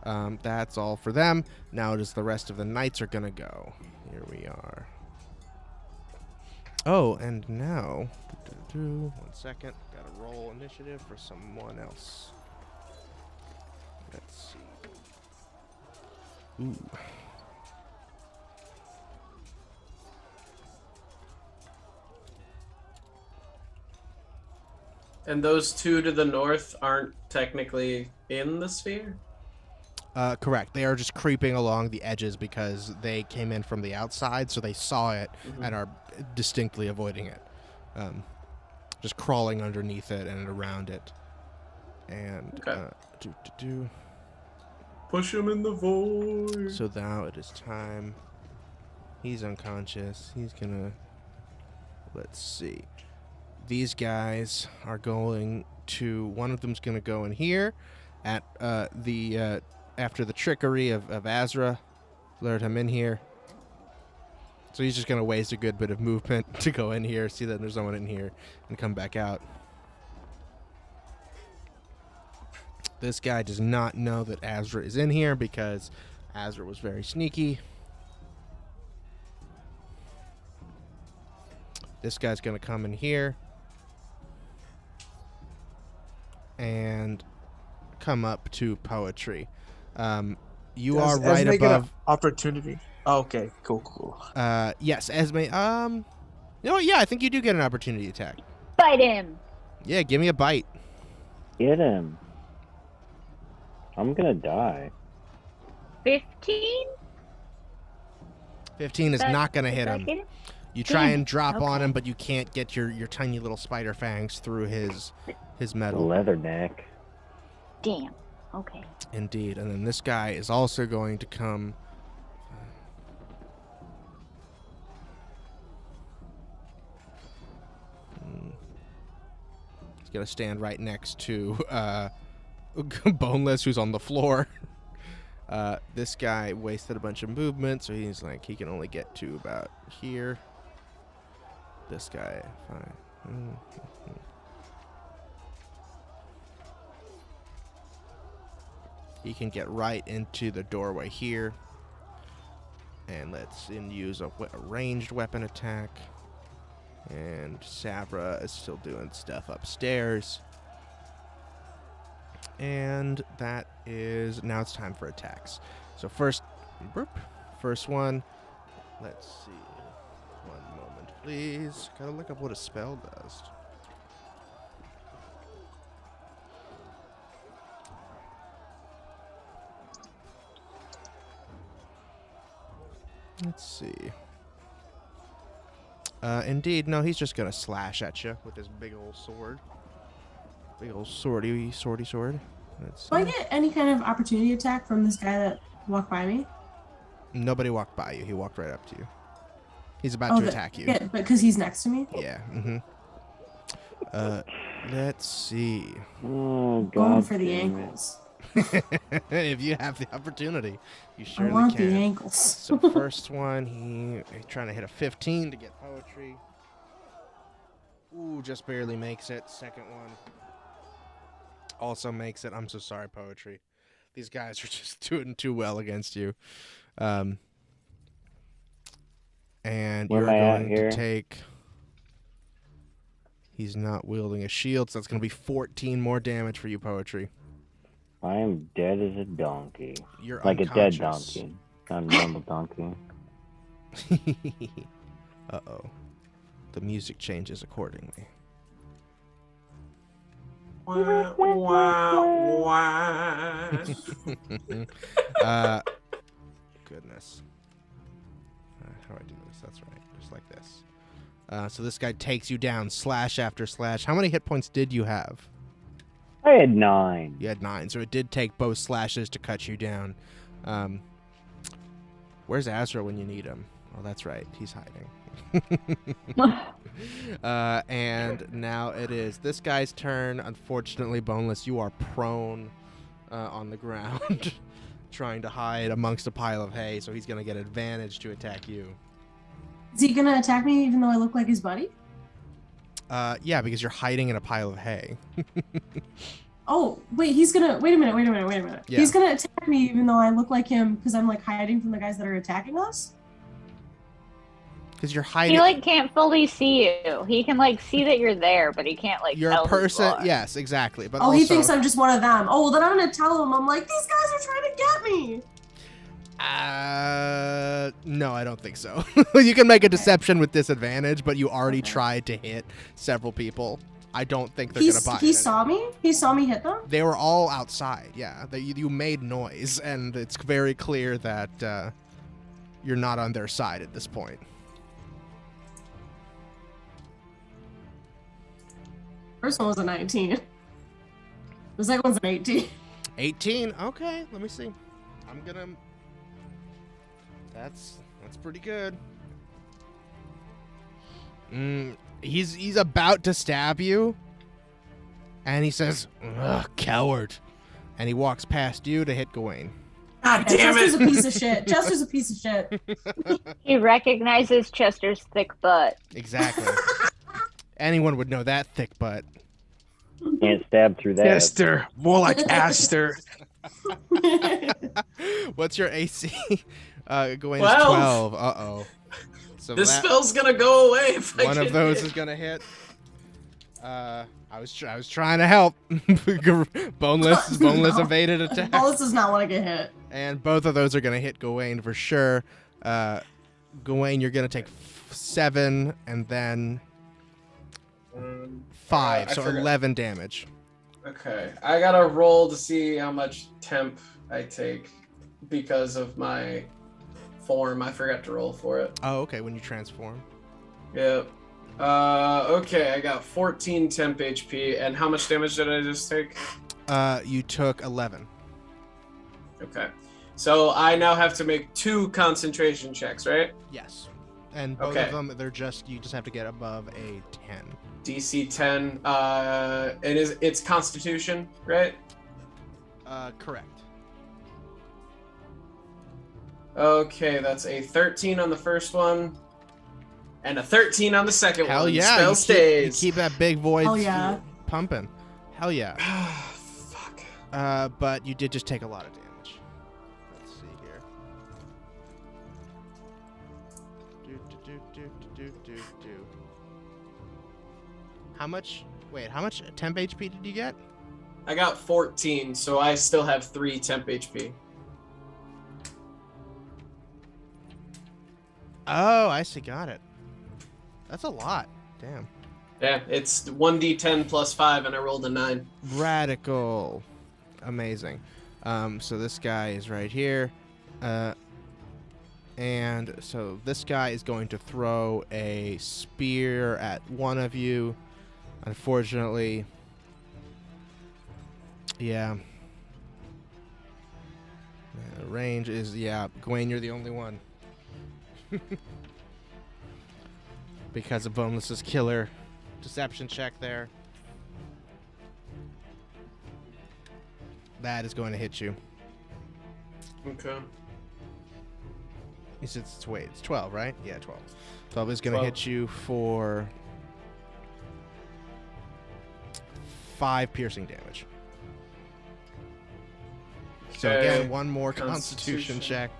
That's all for them. Now it is the rest of the knights are going to go. Here we are. Oh, and now... 1 second. Got to roll initiative for someone else. Let's see. Ooh. And those 2 to the north aren't technically in the sphere? Correct. They are just creeping along the edges because they came in from the outside, so they saw it and are distinctly avoiding it. Just crawling underneath it and around it. And push him in the void. So now it is time. He's unconscious. He's gonna... Let's see. These guys are going to... One of them's going to go in here at after the trickery of Asra. Lured him in here. So he's just going to waste a good bit of movement to go in here, see that there's no one in here, and come back out. This guy does not know that Asra is in here because Asra was very sneaky. This guy's going to come in here and come up to Poetry. You are right above... Opportunity. Okay, cool. Yes, Esme. You know what? Yeah, I think you do get an opportunity attack. Bite him. Yeah, give me a bite. Get him. I'm gonna die. 15? 15 is not going to hit him. You try Damn and it. drop on Okay. him, but you can't get your tiny little spider fangs through his metal. Leather neck. Damn. Okay. Indeed. And then this guy is also going to come. He's going to stand right next to Boneless, who's on the floor. This guy wasted a bunch of movement, so he's like, he can only get to about here. This guy, fine. He can get right into the doorway here. And let's use a ranged weapon attack. And Sabra is still doing stuff upstairs. And that is, now it's time for attacks. So first one, let's see. One moment, please. Gotta look up what a spell does. Let's see. Indeed, no, he's just gonna slash at you with his big old sword. Big old swordy sword. Let's Do I see. get any kind of opportunity attack from this guy that walked by me? Nobody walked by you. He walked right up to you. He's about to attack you. Yeah, but because he's next to me? Yeah. Let's see. Oh, God. Going for the damn it. ankles. If you have the opportunity, you I surely want can. the ankles. So first one, he's trying to hit a 15 to get poetry. Ooh, just barely makes it. Second one also makes it. I'm so sorry, poetry. These guys are just doing too well against you. And Where you're am I at going here? to take. He's not wielding a shield, so that's going to be 14 more damage for you, poetry. I am dead as a donkey. You're Like a dead unconscious. donkey. Not a normal donkey. Uh-oh. The music changes accordingly. Wah, wah, wah. Goodness. How do I do this? That's right. Just like this. So this guy takes you down, slash after slash. How many hit points did you have? I had 9. You had 9, so it did take both slashes to cut you down. Where's Asra when you need him? Oh, that's right. He's hiding. And now it is this guy's turn. Unfortunately, Boneless, you are prone on the ground, trying to hide amongst a pile of hay, so he's going to get advantage to attack you. Is he gonna attack me even though I look like his buddy? Yeah, because you're hiding in a pile of hay. Oh, wait, he's gonna wait a minute. Yeah. He's gonna attack me even though I look like him because I'm like hiding from the guys that are attacking us? Because you're hiding. He like can't fully see you. He can like see that you're there, but he can't like You're tell a who you person. are. Yes, exactly. But Oh, also, he thinks I'm just one of them. Oh, well, then I'm gonna tell him. I'm like, these guys are trying to get me. No, I don't think so. You can make a deception with disadvantage, but you already tried to hit several people. I don't think they're gonna buy He it. saw me. He saw me hit them. They were all outside. Yeah, you made noise, and it's very clear that you're not on their side at this point. First one was a 19. The second one's an 18. 18. Okay, let me see. I'm gonna. That's pretty good. He's about to stab you, and he says, "Ugh, coward," and he walks past you to hit Gewayne. God damn Chester's a it! piece of shit. Chester's a piece of shit. He recognizes Chester's thick butt. Exactly. Anyone would know that thick butt. Can't stab through that. Esther, more like Aster. What's your AC? Gewayne 12. is 12. Uh-oh. So This that, spell's gonna go away if I one get of those hit. is gonna hit. I was trying to help. Boneless No. evaded attack, Boneless does not want to get hit. and both of those are gonna hit Gewayne for sure. Gewayne, you're gonna take 7 and then 5, I so forgot. 11 damage. Okay, I gotta roll to see how much temp I take because of my form. I forgot to roll for it. Oh, okay. When you transform. Yep. Okay, I got 14 temp HP, and how much damage did I just take? You took 11. Okay. So I now have to make 2 concentration checks, right? Yes. And both of them, you just have to get above a 10. DC 10. It's Constitution, right? Correct. Okay, that's a 13 on the first one, and a 13 on the second Hell one. yeah! Spell stays. You keep that big void pumping. Hell yeah. Fuck. But you did just take a lot of damage. Let's see here. How much? Wait, how much temp HP did you get? I got 14, so I still have 3 temp HP. Oh, I see. Got it. That's a lot. Damn. Yeah, it's 1d10 plus 5, and I rolled a 9. Radical. Amazing. So this guy is right here. And so this guy is going to throw a spear at one of you. Unfortunately. Yeah. Range is, Gewayne, you're the only one. Because of Boneless's killer deception check there. That is going to hit you. Okay. He says it's 12, right? Yeah, 12. 12 is going to hit you for 5 piercing damage. So again, one more Constitution check.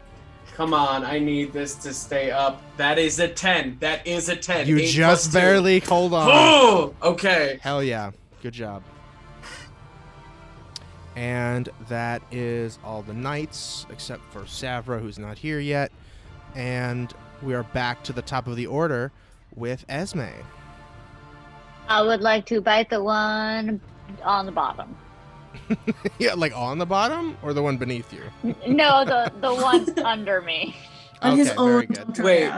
Come on, I need this to stay up. That is a 10. That is a 10. You just barely hold on. Oh, okay. Hell yeah. Good job. And that is all the knights, except for Savra, who's not here yet. And we are back to the top of the order with Esme. I would like to bite the one on the bottom. Yeah, like on the bottom or the one beneath you? No, the one under me. On his own. very good. Wait,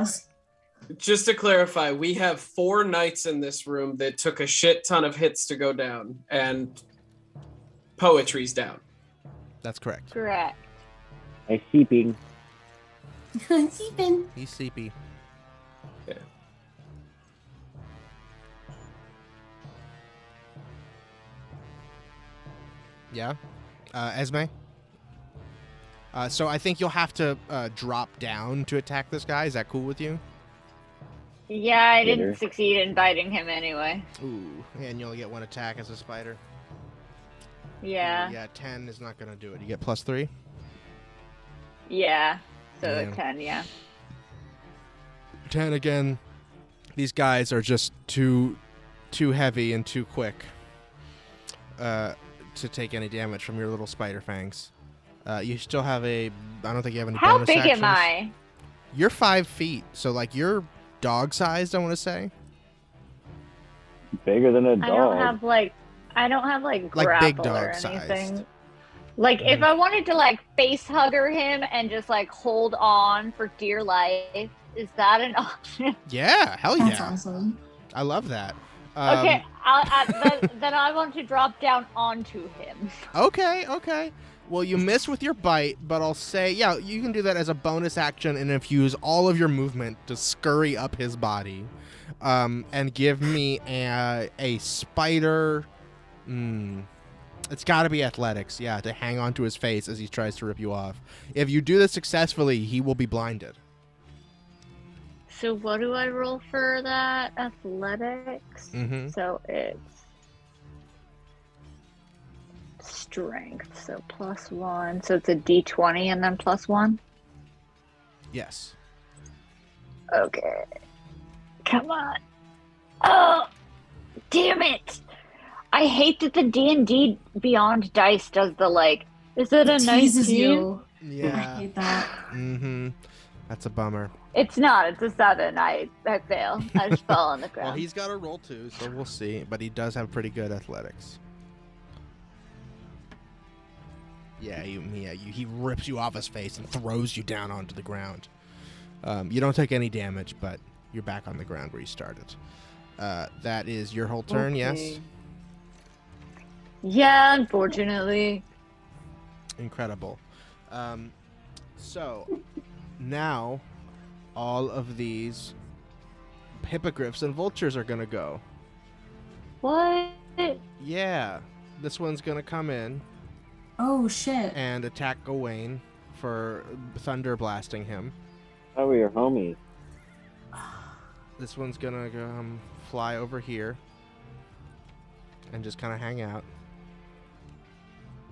just to clarify, we have 4 knights in this room that took a shit ton of hits to go down, and Poetry's down. That's correct. Correct. I'm sleeping. Sleeping. He's sleepy. Yeah. Yeah. Esme? So I think you'll have to drop down to attack this guy. Is that cool with you? Yeah, I didn't Later. succeed in biting him anyway. Ooh. And you only get 1 attack as a spider. Yeah. Ooh, yeah, 10 is not going to do it. You get +3? Yeah. So Yeah. 10, yeah. 10 again. These guys are just too heavy and too quick to take any damage from your little spider fangs. You still have I don't think you have any How bonus big actions. am I? You're 5 feet, so like you're dog-sized, I want to say. Bigger than a dog. I don't have like Like grapple big or dog-sized. anything. Like if I wanted to like face hugger him and just like hold on for dear life, is that an option? Yeah, hell That's yeah. awesome. I love that. Okay, then I want to drop down onto him. Okay. Well, you miss with your bite, but I'll say, yeah, you can do that as a bonus action and infuse all of your movement to scurry up his body, and give me a spider. It's got to be athletics, yeah, to hang onto his face as he tries to rip you off. If you do this successfully, he will be blinded. So what do I roll for that? Athletics. Mm-hmm. So it's strength. So +1. So it's a D20 and then +1. Yes. Okay. Come on. Oh, damn it! I hate that the D&D Beyond dice does the like. Is it a Teases 19? you. I Yeah. hate that. Mm-hmm. That's a bummer. It's not. It's a 7. I fail. I just fell on the ground. Well, he's got a roll too, so we'll see. But he does have pretty good athletics. Yeah, he rips you off his face and throws you down onto the ground. You don't take any damage, but you're back on the ground where you started. That is your whole turn, yes? Yeah, unfortunately. Incredible. So, now, all of these hippogriffs and vultures are going to go. What? Yeah. This one's going to come in. Oh, shit. And attack Gewayne for thunder blasting him. How are your homies? This one's going to fly over here and just kind of hang out.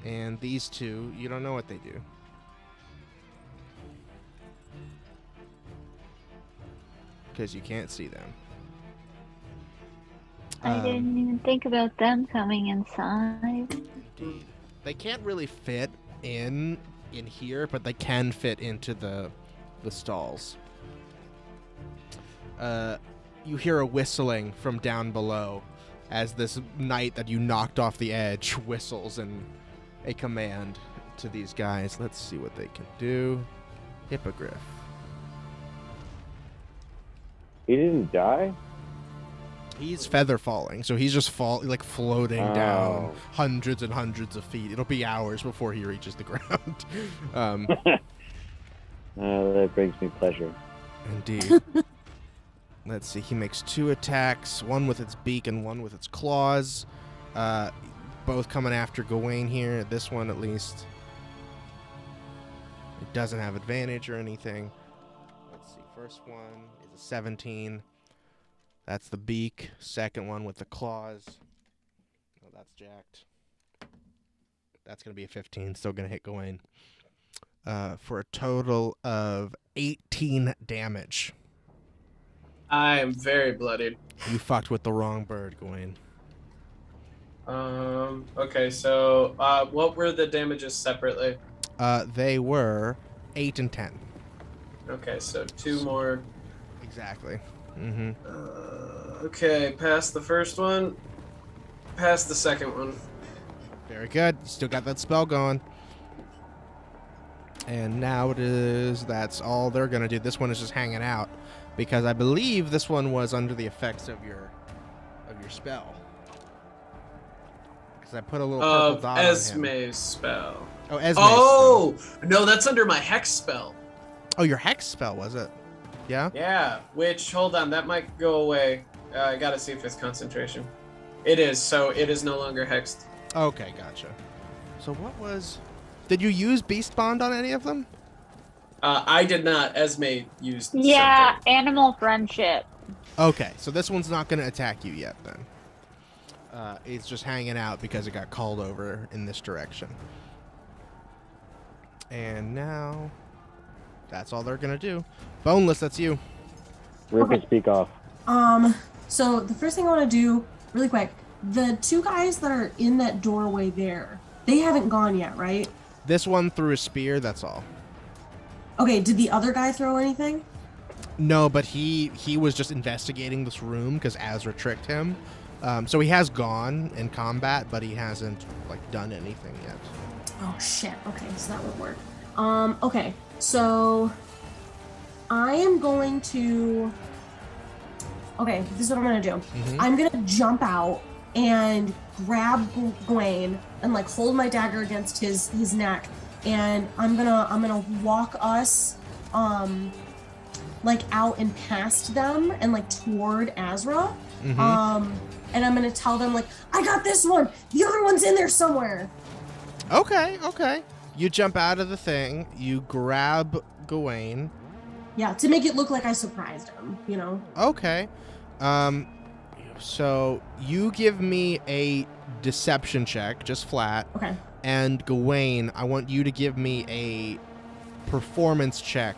And these two, you don't know what they do. Because you can't see them. I didn't even think about them coming inside. Indeed. They can't really fit in here, but they can fit into the stalls. You hear a whistling from down below as this knight that you knocked off the edge whistles in a command to these guys. Let's see what they can do. Hippogriff. He didn't die? He's feather falling, so he's just floating down hundreds and hundreds of feet. It'll be hours before he reaches the ground. That brings me pleasure. Indeed. Let's see. He makes 2 attacks, one with its beak and one with its claws. Both coming after Gewayne here. This one, at least, it doesn't have advantage or anything. Let's see. First one is a 17. That's the beak. Second one with the claws. Oh, that's jacked. That's going to be a 15. Still going to hit Gewayne. For a total of 18 damage. I am very bloodied. You fucked with the wrong bird, Gewayne. Okay, so what were the damages separately? They were 8 and 10. Okay, so 2 more. Exactly. Mm-hmm. Okay, past the first one. Past the second one. Very good. Still got that spell going. And now that's all they're going to do. This one is just hanging out. Because I believe this one was under the effects of your spell. Because I put a little purple dot on him. Esme's spell. Oh, Esme's spell. No, that's under my hex spell. Oh, your hex spell, was it? Yeah? Yeah, which, hold on, that might go away. I gotta see if it's concentration. It is, so it is no longer hexed. Okay, gotcha. So what was... Did you use Beast Bond on any of them? I did not. Esme used something. Animal friendship. Okay, so this one's not going to attack you yet, then. It's just hanging out because it got called over in this direction. And now... That's all they're going to do. Boneless, that's you. Rip and speak off. So the first thing I want to do, really quick, the 2 guys that are in that doorway there, they haven't gone yet, right? This one threw a spear, that's all. Okay, did the other guy throw anything? No, but he was just investigating this room because Asra tricked him. So he has gone in combat, but he hasn't done anything yet. Oh shit. Okay, so that would work. Okay, so I am going to. Okay, this is what I'm gonna do. Mm-hmm. I'm gonna jump out and grab Gewayne and hold my dagger against his neck, and I'm gonna walk us out and past them and toward Asra. Mm-hmm. And I'm gonna tell them I got this one. The other one's in there somewhere. Okay. You jump out of the thing. You grab Gewayne. Yeah, to make it look like I surprised him. You know. Okay. So you give me a deception check, just flat. Okay. And Gewayne, I want you to give me a performance check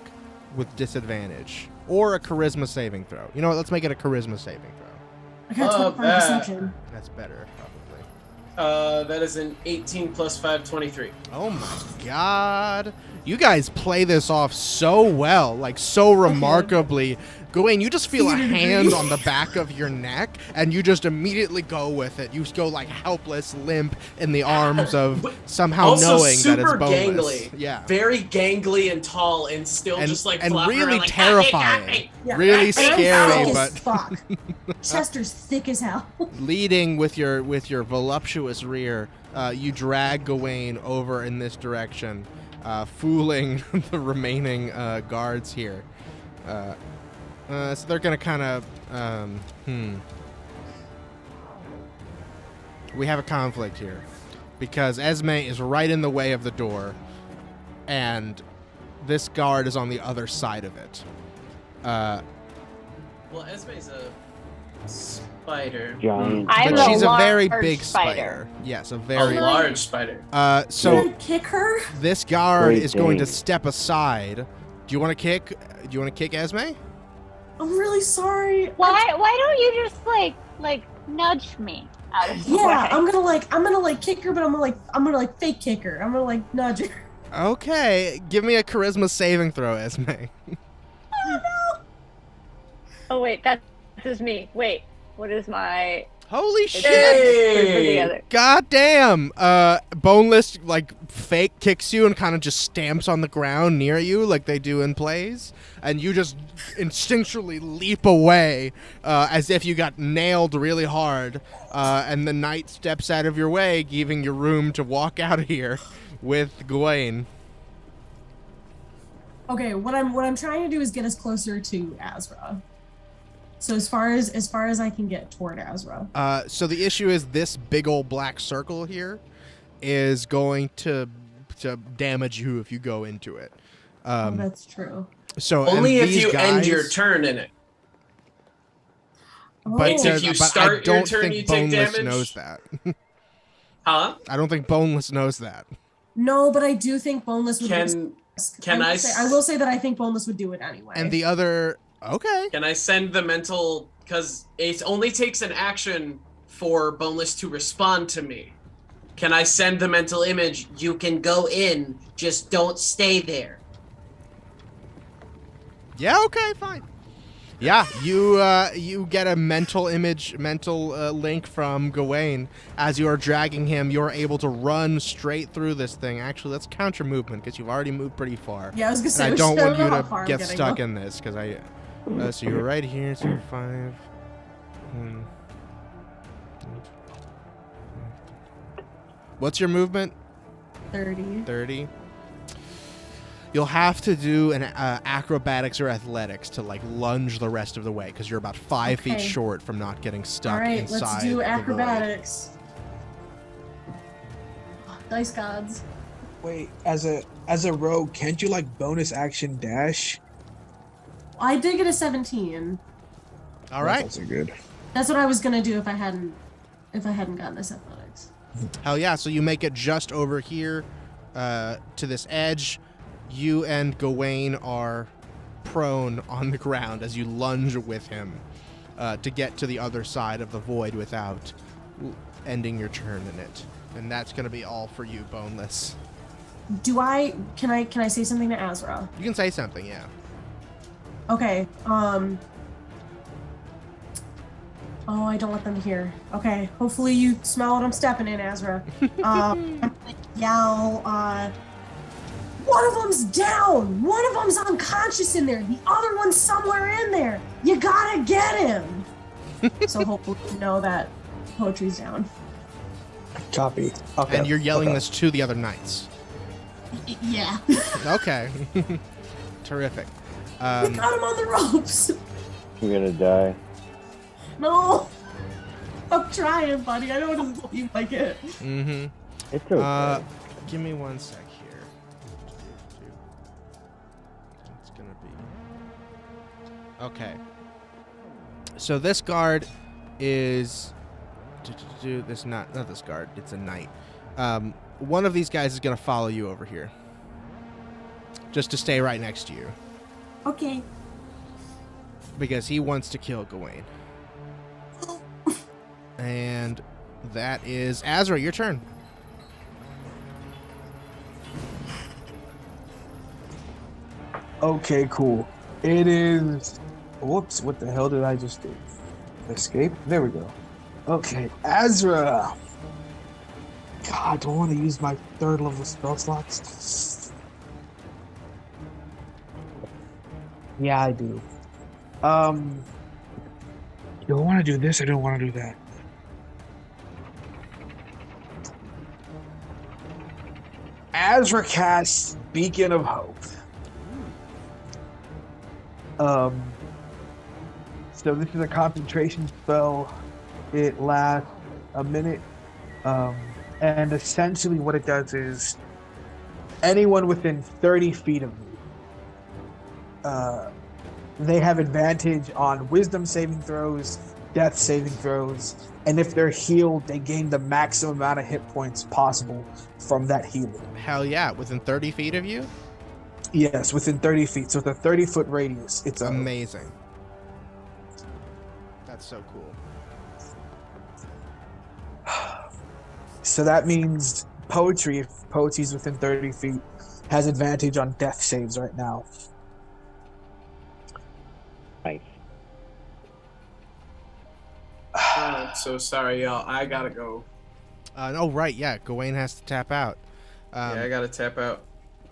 with disadvantage. Or a charisma saving throw. You know what? Let's make it a charisma saving throw. I got 25 deception. That's better, probably. That is an 18 plus 5, 23. Oh my god. You guys play this off so well, so remarkably, Gawain, you just feel a Theater hand degree. on the back of your neck, and you just immediately go with it. You go like helpless, limp in the arms of somehow Also knowing that it's super boneless. gangly. Yeah. Very gangly and tall, and still just like and flopping really around like, terrifying. Yeah. Really And I'm scary, thick but as fuck. Chester's thick as hell. leading with your voluptuous rear, you drag Gewayne over in this direction, fooling the remaining guards here. So they're gonna kind of we have a conflict here because Esme is right in the way of the door, and this guard is on the other side of it. Well, Esme's a spider. Giant. I'm But a she's a very large big spider. spider. Yes, a A very. large spider. So Can I kick her? this guard Great is going to Dane. step aside. Do you want to kick? Do you want to kick Esme? I'm really sorry. Why don't you just like nudge me out of the Yeah, way? I'm gonna kick her, but I'm gonna fake kick her. I'm gonna nudge her. Okay, give me a charisma saving throw, Esme. Oh wait, that's just me. Wait, what is my? Holy It's shit! for the other. God damn! Boneless fake kicks you and kind of just stamps on the ground near you like they do in plays, and you just instinctually leap away as if you got nailed really hard. And the knight steps out of your way, giving you room to walk out of here with Gewayne. Okay, what I'm trying to do is get us closer to Asra. So as far as I can get toward Asra. So the issue is this big old black circle here is going to damage you if you go into it. That's true. So Only and if these you end guys- your turn in it. But, If you but start I don't your turn, think you take Boneless damage? knows that. Huh? I don't think Boneless knows that. No, but I do think Boneless would. Can I I will say that I think Boneless would do it anyway. And the other, okay. Can I send the mental? Because it only takes an action for Boneless to respond to me. Can I send the mental image? You can go in, just don't stay there. Yeah, okay, fine. Yeah, you get a mental link from Gewayne. As you are dragging him, you're able to run straight through this thing. Actually, let's count your movement because you've already moved pretty far. Yeah, I was gonna say. And I don't want you know how to far I'm get gonna stuck go. in this because so you're right here. So you're 5. What's your movement? 30. 30. You'll have to do an acrobatics or athletics to lunge the rest of the way because you're about 5 feet Okay. short from not getting stuck All right, inside. let's do the void. acrobatics. Dice gods. Wait, as a rogue, can't you bonus action dash? I did get a 17. All right. That's also good. That's what I was gonna do if I hadn't gotten this athletics. Hell yeah. So you make it just over here to this edge. You and Gewayne are prone on the ground as you lunge with him to get to the other side of the void without ending your turn in it. And that's going to be all for you, Boneless. Can I say something to Asra? You can say something, yeah. Okay. Oh, I don't want them to hear. Okay. Hopefully you smell what I'm stepping in, Asra. Yell. One of them's down. One of them's unconscious in there. The other one's somewhere in there. You gotta get him. So hopefully you know that poetry's down. Copy. Okay. And you're yelling okay. this to the other knights. Yeah. Okay. Terrific. We got him on the ropes. You're gonna die. No. I'm trying, buddy. I know it doesn't seem like it. Mm-hmm. It's okay. Give me 1 sec here. It's gonna be okay. So this guard is this not this guard. It's a knight. One of these guys is gonna follow you over here, just to stay right next to you, Okay. because he wants to kill Gewayne. And that is Asra. Your turn. Okay, cool. It is Whoops! What the hell did I just do? Escape. There we go. Okay, Asra. God, do I want to use my 3rd level spell slots? Yeah, I do. Do I want to do this? I don't want to do that. Asra casts Beacon of Hope. So this is a concentration spell. It lasts a minute. And essentially what it does is anyone within 30 feet of me, they have advantage on wisdom saving throws, death saving throws, and if they're healed, they gain the maximum amount of hit points possible from that healing. Hell yeah, within 30 feet of you? Yes, within 30 feet. So it's a 30-foot radius. It's amazing. That's so cool. So that means Poetry, if Poetry's within 30 feet, has advantage on death saves right now. Nice. So sorry, y'all. I gotta go. Oh, right, yeah. Gewayne has to tap out. Yeah, I gotta tap out.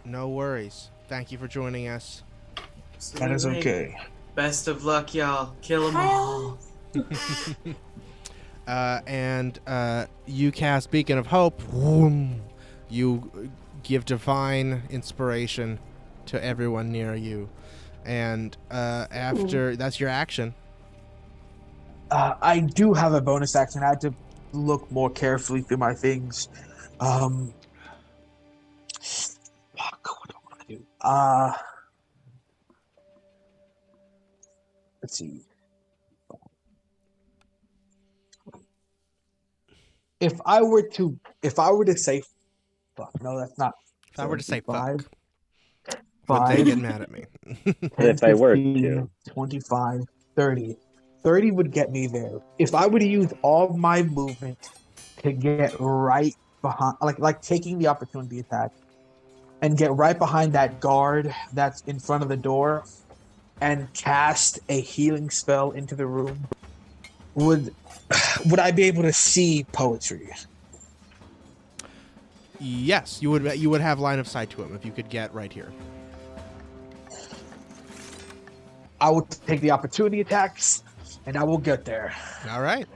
No worries. Thank you for joining us. That is okay. Best of luck, y'all. Kill them all. And you cast Beacon of Hope. You give divine inspiration to everyone near you. And after that's your action. I do have a bonus action. I had to look more carefully through my things. Fuck, what do I want to do? Let's see. If I were to say, fuck, no, that's not. If I were to say five, would they get mad at me? 10, If I were 15, to. 25, 30. 30 would get me there. If I were to use all of my movement to get right behind, like taking the opportunity attack, and get right behind that guard that's in front of the door, and cast a healing spell into the room, would I be able to see Poetry? Yes, you would have line of sight to him if you could get right here. I will take the opportunity attacks, and I will get there. All right.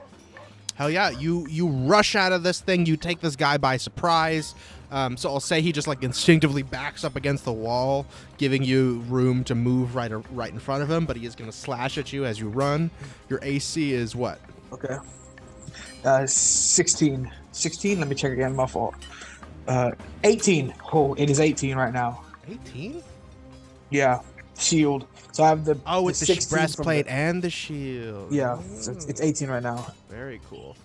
Hell yeah, you rush out of this thing. You take this guy by surprise. So I'll say he just like instinctively backs up against the wall, giving you room to move right in front of him. But he is going to slash at you as you run. Your AC is what? Okay. 16. 16. Let me check again. My fault. 18. Oh, it is 18 right now. 18? Yeah. Shield. So I have the it's the breastplate and the shield. Yeah. So it's 18 right now. Very cool.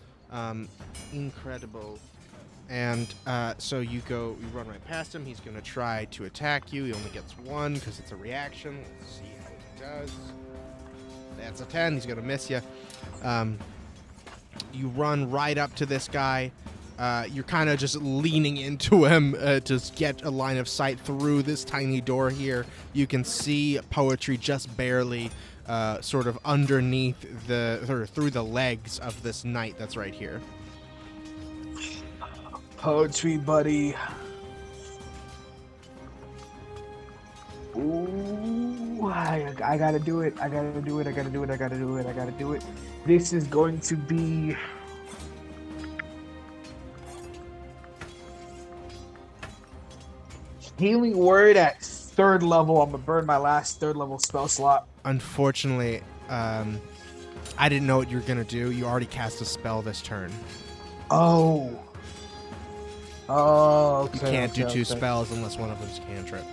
Incredible. And so you run right past him. He's going to try to attack you. He only gets one because it's a reaction. Let's see how he does. That's a 10. He's going to miss you. You run right up to this guy. You're kind of just leaning into him to get a line of sight through this tiny door here. You can see Poetry just barely sort of underneath through the legs of this knight that's right here. Poetry, buddy. Ooh, I gotta do it. I gotta do it. This is going to be... Healing Word at 3rd level. I'm gonna burn my last 3rd level spell slot. Unfortunately, I didn't know what you were gonna do. You already cast a spell this turn. Oh, okay. You can't do two spells unless one of them's cantrip.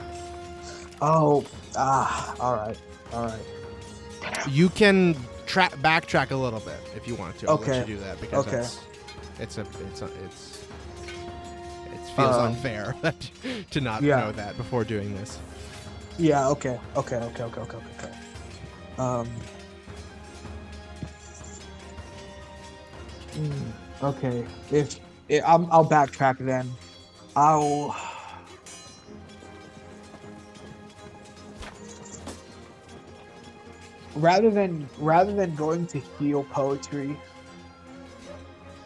All right. You can backtrack a little bit if you want to. I'll let you do that because it feels unfair to not know that before doing this. Yeah. Okay. Okay. I'll backtrack then. rather than going to heal poetry,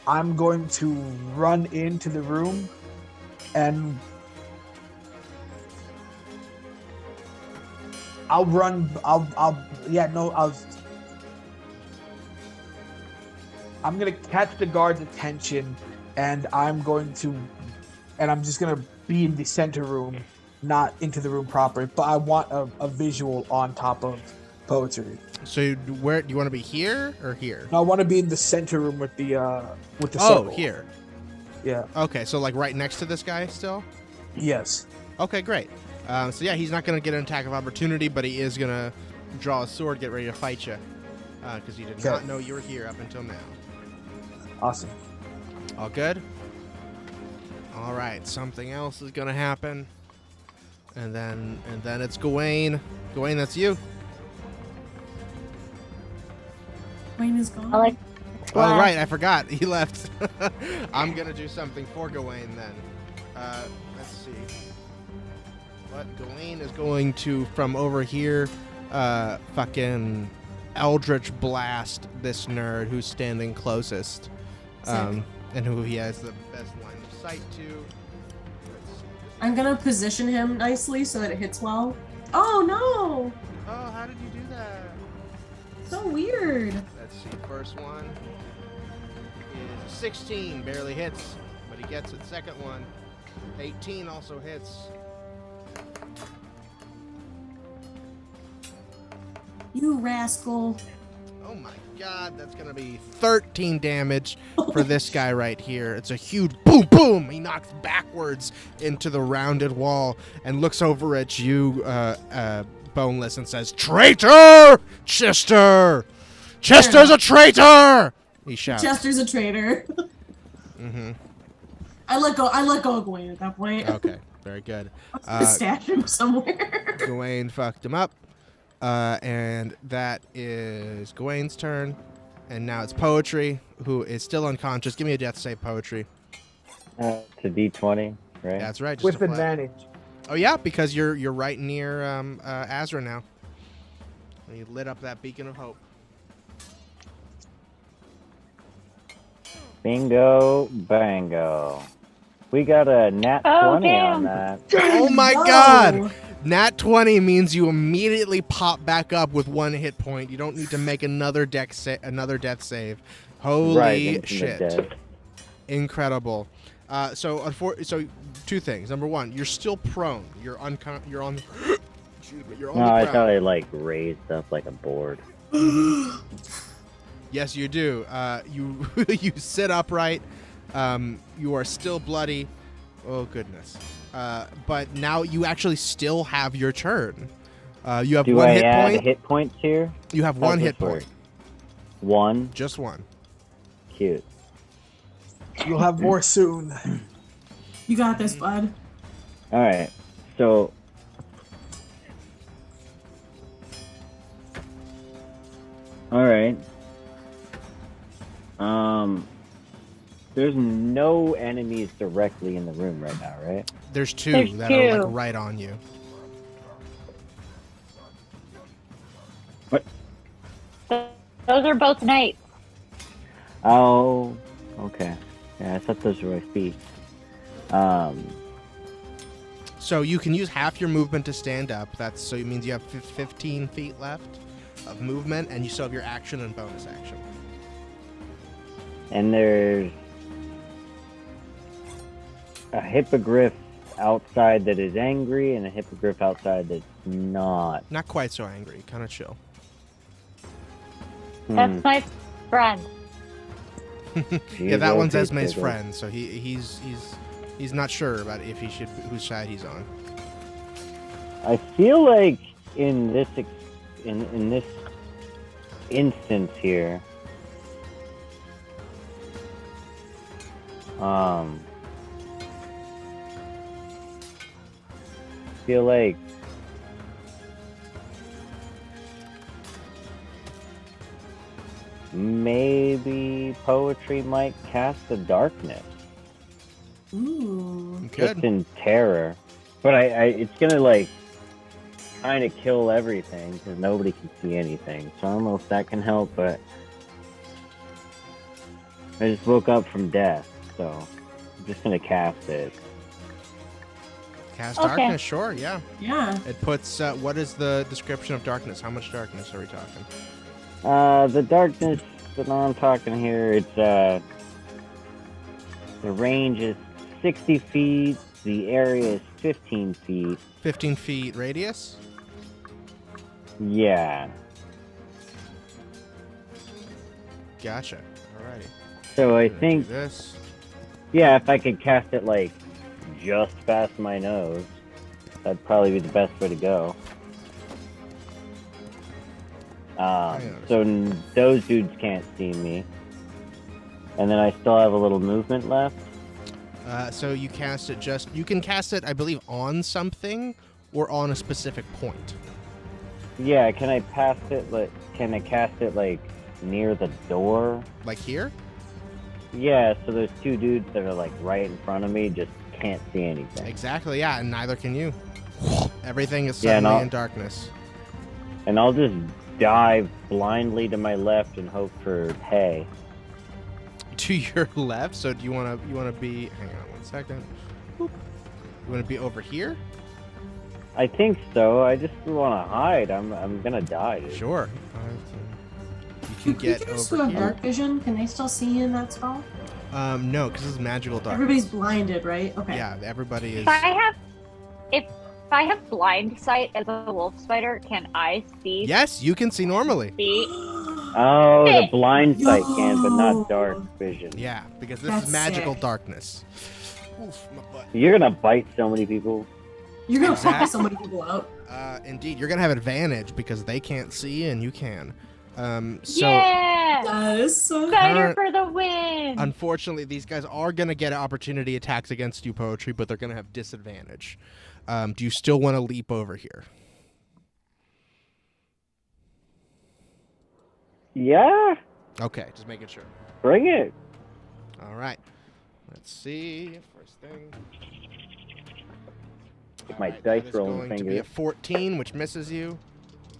I'm going to run into the room and I'm gonna catch the guard's attention, and I'm just gonna be in the center room, not into the room proper. But I want a visual on top of poetry. So where do you want to be, here or here? No, I want to be in the center room with the Oh, circle. here. Yeah. Okay, so like right next to this guy still? Yes. Okay, great. So yeah, he's not going to get an attack of opportunity, but he is going to draw a sword, get ready to fight you. Because he did not know you were here up until now. Awesome. All good? All right, something else is going to happen. And then it's Gewayne. Gewayne, that's you. Wayne is gone. Oh, right, I forgot. He left. I'm going to do something for Gewayne then. Let's see. What? Gewayne is going to, from over here, fucking Eldritch Blast this nerd who's standing closest. And who he has the best line of sight to. I'm gonna position him nicely so that it hits well. Oh no! Oh, how did you do that? So weird. Let's see. First one is 16, barely hits, but he gets it. Second one, 18, also hits. You rascal. Oh my god, that's gonna be 13 damage for this guy right here. It's a huge boom, boom. He knocks backwards into the rounded wall and looks over at you, Boneless, and says, "Traitor! Chester! Chester's a traitor!" He shouts. Chester's a traitor. Mm-hmm. I let go of Gewayne at that point. Okay, very good. Stash him somewhere. Gewayne fucked him up. And that is Gewayne's turn. And now it's Poetry, who is still unconscious. Give me a death save, Poetry. It's a D20, right? That's right. Just With a flat. advantage. Oh, yeah, because you're right near Asra now. And you lit up that beacon of hope. Bingo, bango. We got a nat 20 on that. Oh, my No. God! Nat 20 means you immediately pop back up with 1 hit point. You don't need to make another death save. Holy Right into the shit. dead. Incredible. So 2 things. Number 1, you're still prone. You're on excuse me, you're on No, the I ground. thought I like raised up like a board. Yes, you do. You you sit upright. You are still bloody. Oh goodness. But now you actually still have your turn. You have Do 1 I hit add point. hit points here? You have How's 1 this hit work? point. 1. Just 1. Cute. You'll have more soon. You got this, bud. All right. So. All right. There's no enemies directly in the room right now, right? There's 2 There's that are 2. like right on you. Those are both knights. Oh, okay. Yeah, I thought those were my feet. So you can use half your movement to stand up. So it means you have 15 feet left of movement, and you still have your action and bonus action. And there's a hippogriff outside that is angry, and a hippogriff outside that's not. Not quite so angry. Kind of chill. That's my friend. Yeah, that one's okay, Esme's okay. friend, so he's not sure about if he should whose side he's on. I feel like in this in this instance here, feel like maybe Poetry might cast the darkness. Ooh. Good. Just in terror. But I it's gonna like trying to kill everything because nobody can see anything. So I don't know if that can help, but I just woke up from death, so I'm just gonna cast it. Cast Okay. darkness, sure, yeah. Yeah. It puts, what is the description of darkness? How much darkness are we talking? The darkness that I'm talking here, it's the range is 60 feet, the area is 15 feet. 15 feet radius? Yeah. Gotcha. Alrighty. So I Gonna do think, this. yeah, if I could cast it like just past my nose, that'd probably be the best way to go. So those dudes can't see me. And then I still have a little movement left. So you cast it you can cast it, I believe, on something or on a specific point. Yeah, can I cast it like near the door? Like here? Yeah, so there's two dudes that are like right in front of me, just can't see anything. Exactly, yeah, and neither can you. Everything is Yeah, suddenly no. in darkness. And I'll just dive blindly to my left and hope for hay. To your left, so do you wanna be hang on one second. Boop. You wanna be over here? I think so. I just want to hide. I'm gonna die, dude. Sure. You can get creatures who over have here. dark vision, can they still see in that spell? No, because it's magical darkness. Everybody's blinded, right? Okay. Yeah, everybody is. If I have blind sight as a wolf spider, can I see? Yes, you can see normally. See? Oh, the blind sight can, but not dark vision. Yeah, because this That's is magical sick. darkness. Oof, my butt. You're gonna bite so many people. You're gonna Exactly. fuck so many people out. Indeed, you're gonna have advantage because they can't see and you can. So Yeah! Yes. Spider for the win! unfortunately, these guys are gonna get opportunity attacks against you, Poetry, but they're gonna have disadvantage. Do you still want to leap over here? Yeah, Okay, just making sure. bring it. All right. Let's see. First thing. Get my Alright, dice that is rolling going to be finger. a 14, which misses you.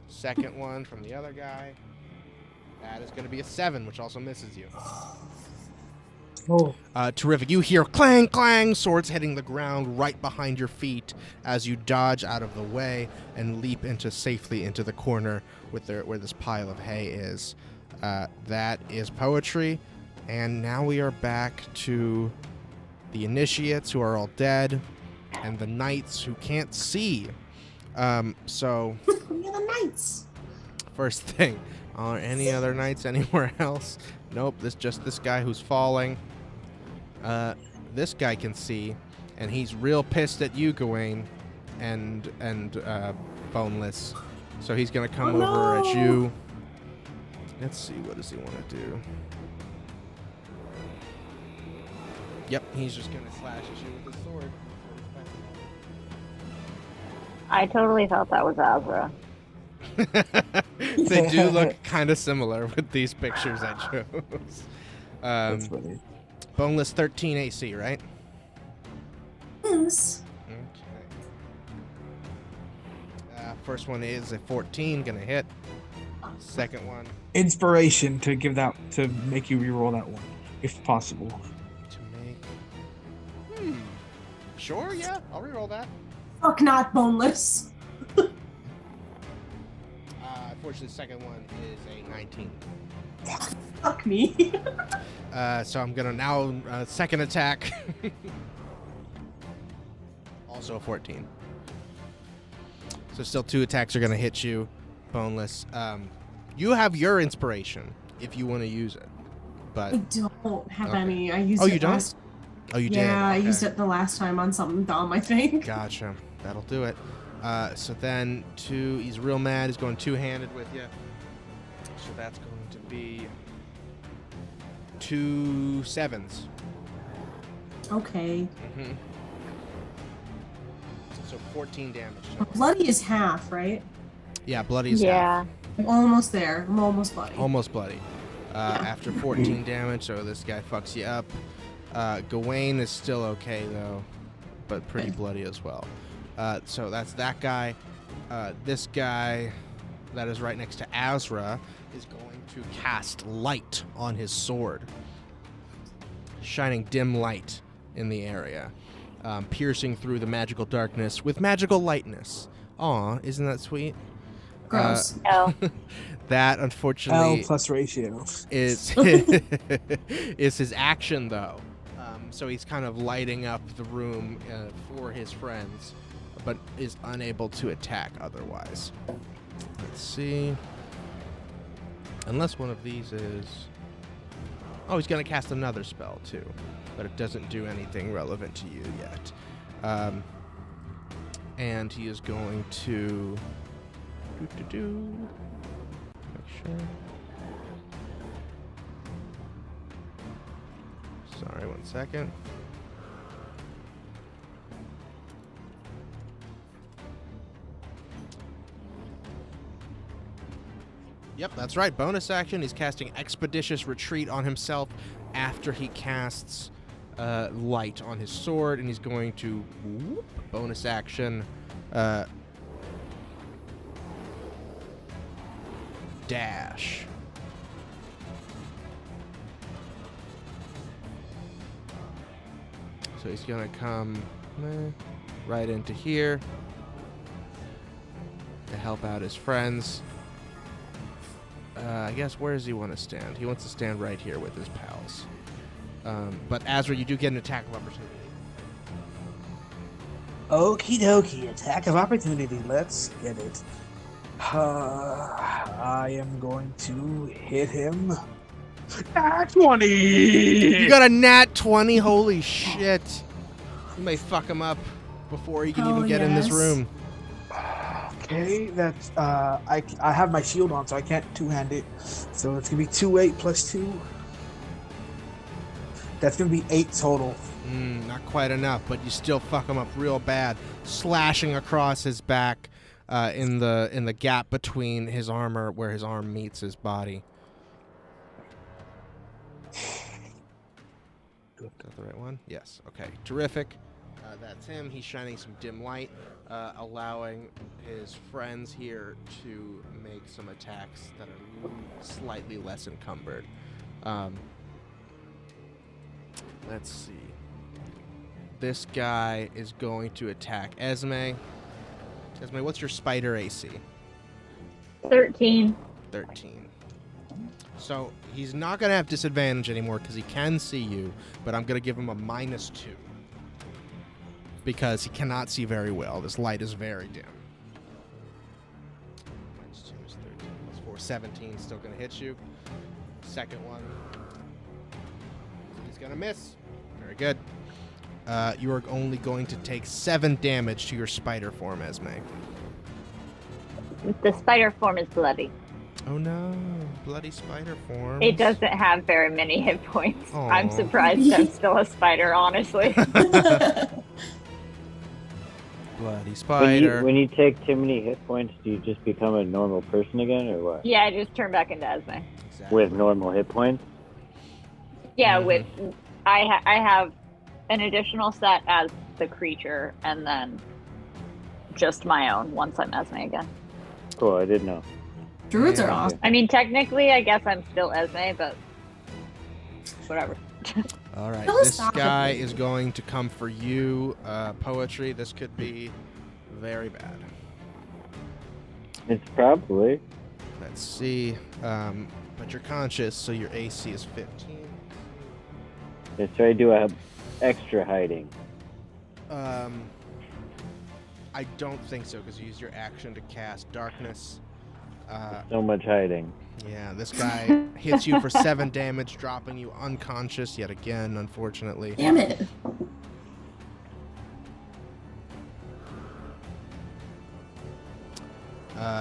Second one from the other guy. That is going to be a 7, which also misses you. Oh, Terrific. You hear clang, clang, swords hitting the ground right behind your feet as you dodge out of the way and leap safely into the corner where this pile of hay is. That is Poetry. And now we are back to the initiates who are all dead and the knights who can't see. So, We're the knights. first thing, are any other knights anywhere else? Nope, just this guy who's falling. This guy can see, and he's real pissed at you, Gewayne, and Boneless. So he's gonna come over at you. Let's see, what does he want to do? Yep, he's just gonna slash at you with his sword. I totally thought that was Asra. They do look kind of similar with these pictures I chose. that's funny. Boneless 13 AC, right? Yes. Okay. First one is a 14, gonna hit. Second one Inspiration to make you reroll that one, if possible. to make. Sure, yeah, I'll reroll that. Fuck not boneless. Unfortunately, the second one is a 19. Fuck me. So I'm gonna now second attack. Also a 14. So still 2 attacks are gonna hit you, Boneless. You have your inspiration if you want to use it, but I don't have Okay. any. I used Oh, it you don't? last. oh, you did. Yeah, I Okay. used it the last time on something dumb, I think. Gotcha. That'll do it. So then he's real mad. He's going two-handed with you. So that's going to be 2 7s. Okay. Mm-hmm. So 14 damage. Bloody is half, right? Yeah, bloody is half. Yeah. I'm almost there. I'm almost bloody. Almost bloody. After 14 damage, so this guy fucks you up. Gewayne is still okay, though, but pretty bloody as well. So that's that guy. This guy that is right next to Asra is going to cast light on his sword, shining dim light in the area, piercing through the magical darkness with magical lightness. Aw, isn't that sweet? Gross. That, L unfortunately, plus ratio. is his action, though. So he's kind of lighting up the room for his friends, but is unable to attack otherwise. Let's see. Unless one of these is... Oh, he's going to cast another spell, too. But it doesn't do anything relevant to you yet. And he is going to... Make sure. Sorry, 1 second. Yep, that's right. Bonus action. He's casting Expeditious Retreat on himself after he casts light on his sword, and he's going to bonus action dash. So he's gonna come right into here to help out his friends. I guess, where does he want to stand? He wants to stand right here with his pals. But Asra, you do get an attack of opportunity. Okie dokie, attack of opportunity. Let's get it. I am going to hit him. Nat 20! You got a nat 20? Holy shit. You may fuck him up before he can even get in this room. Okay, that's I have my shield on, so I can't two-hand it. So it's gonna be 2-8 plus 2. That's gonna be 8 total. Not quite enough, but you still fuck him up real bad, slashing across his back in the gap between his armor where his arm meets his body. Got the right one? Yes. Okay. Terrific. That's him. He's shining some dim light, allowing his friends here to make some attacks that are slightly less encumbered. Let's see. This guy is going to attack Esme. Esme, what's your spider AC? 13. 13. So he's not going to have disadvantage anymore because he can see you, but I'm going to give him a -2 because he cannot see very well. This light is very dim. -2 is 13 plus 4, 17. Still going to hit you. Second one. He's going to miss. Very good. You are only going to take 7 damage to your spider form, Esme. The spider form is bloody. Oh no, bloody spider form. It doesn't have very many hit points. Aw. I'm surprised I'm still a spider, honestly. Bloody spider. When you take too many hit points, do you just become a normal person again, or what? Yeah, I just turn back into Esme. Exactly. With normal hit points? Yeah, with I have an additional set as the creature, and then just my own once I'm Esme again. Cool, I didn't know. Druids are awesome. I mean, technically, I guess I'm still Esme, but whatever. All right, Tell us this about guy it. is going to come for you. Poetry, this could be very bad. It's probably. Let's see. But you're conscious, so your AC is 15. Let's try to do a extra hiding. I don't think so, because you use your action to cast darkness. So much hiding. Yeah, this guy hits you for 7 damage, dropping you unconscious yet again, unfortunately. Damn it.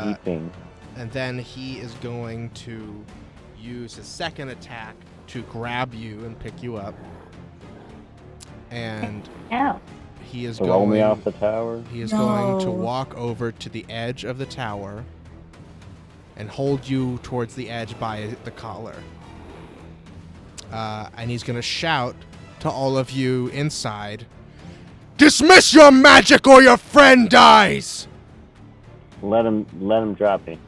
Eating. And then he is going to use his second attack to grab you and pick you up. And Yeah. he is Throw me going off the tower. He is going to No. walk over to the edge of the tower and hold you towards the edge by the collar. And he's going to shout to all of you inside, "Dismiss your magic or your friend dies!" Let him drop it.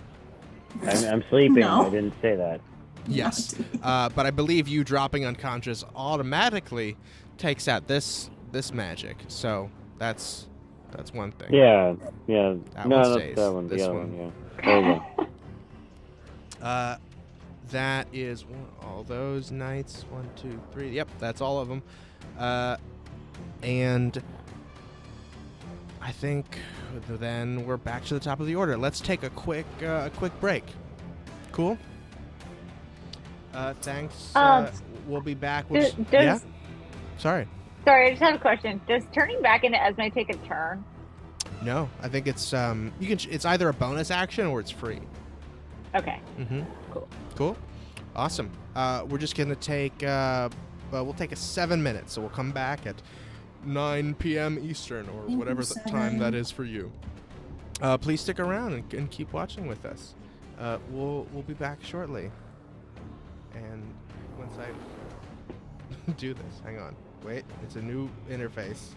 I'm sleeping. No. I didn't say that. Yes, but I believe you dropping unconscious automatically takes out this magic. So that's one thing. Yeah. That No, one that's stays. that one. This The other one. one. Yeah. There you go. That is all those knights. 1, 2, 3. Yep, that's all of them. And I think then we're back to the top of the order. Let's take a quick break. Cool. Thanks. We'll be back. Yeah. Sorry, I just have a question. Does turning back into Esme take a turn? No, I think it's you can. It's either a bonus action or it's free. Okay. Cool. Awesome. We're just gonna take. We'll take a 7 minutes, so we'll come back at 9 p.m. Eastern or whatever the time that is for you. Please stick around and keep watching with us. We'll be back shortly. And once I do this, hang on. Wait, it's a new interface.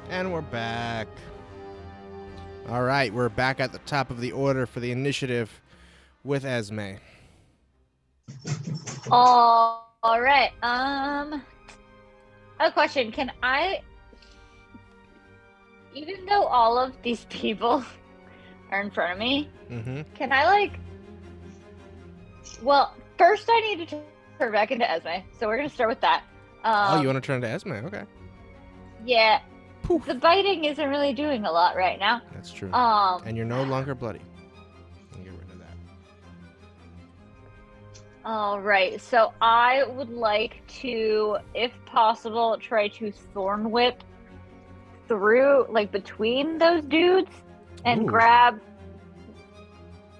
And we're back. All right, we're back at the top of the order for the initiative with Esme. All right. A question. Can I, even though all of these people are in front of me, can I, like, well, first I need to turn back into Esme, so we're going to start with that. Oh, you want to turn to Esme? Okay. Yeah. Poof. The biting isn't really doing a lot right now. That's true. And you're no longer bloody. Get rid of that. All right. So I would like to, if possible, try to thorn whip through, like, between those dudes and grab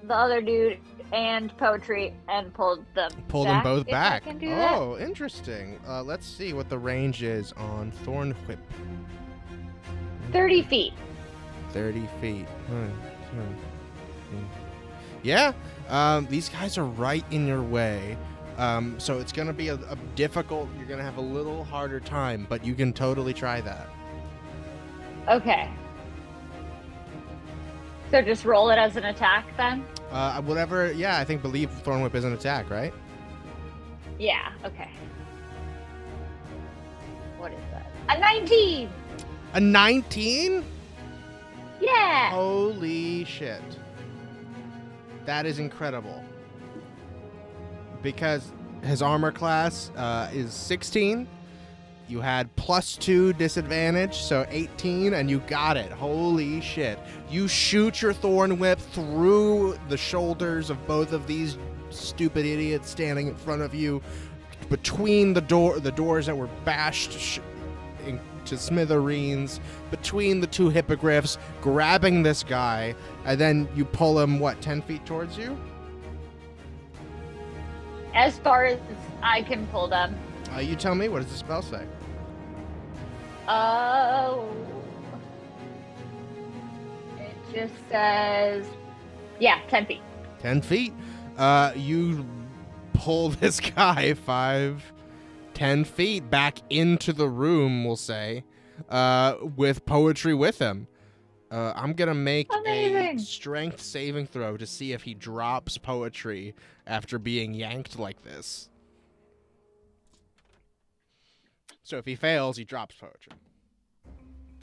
the other dude and Poetry and pull them them both back. I can do oh, interesting. Let's see what the range is on Thorn Whip. 30 feet. 30 feet. Yeah. These guys are right in your way. So it's going to be a difficult, you're going to have a little harder time, but you can totally try that. Okay. So just roll it as an attack then? Whatever, yeah, believe Thorn Whip is an attack, right? Yeah, okay. What is that? A 19! A 19? Yeah! Holy shit. That is incredible. Because his armor class is 16. You had +2 disadvantage, so 18, and you got it. Holy shit. You shoot your Thorn Whip through the shoulders of both of these stupid idiots standing in front of you, between the doors that were bashed to smithereens, between the two hippogriffs, grabbing this guy, and then you pull him, 10 feet towards you? As far as I can pull them. You tell me, what does the spell say? Oh. It just says, 10 feet. 10 feet. You pull this guy 10 feet back into the room, we'll say, with Poetry with him. I'm going to make a strength saving throw to see if he drops Poetry after being yanked like this. So if he fails, he drops Poetry.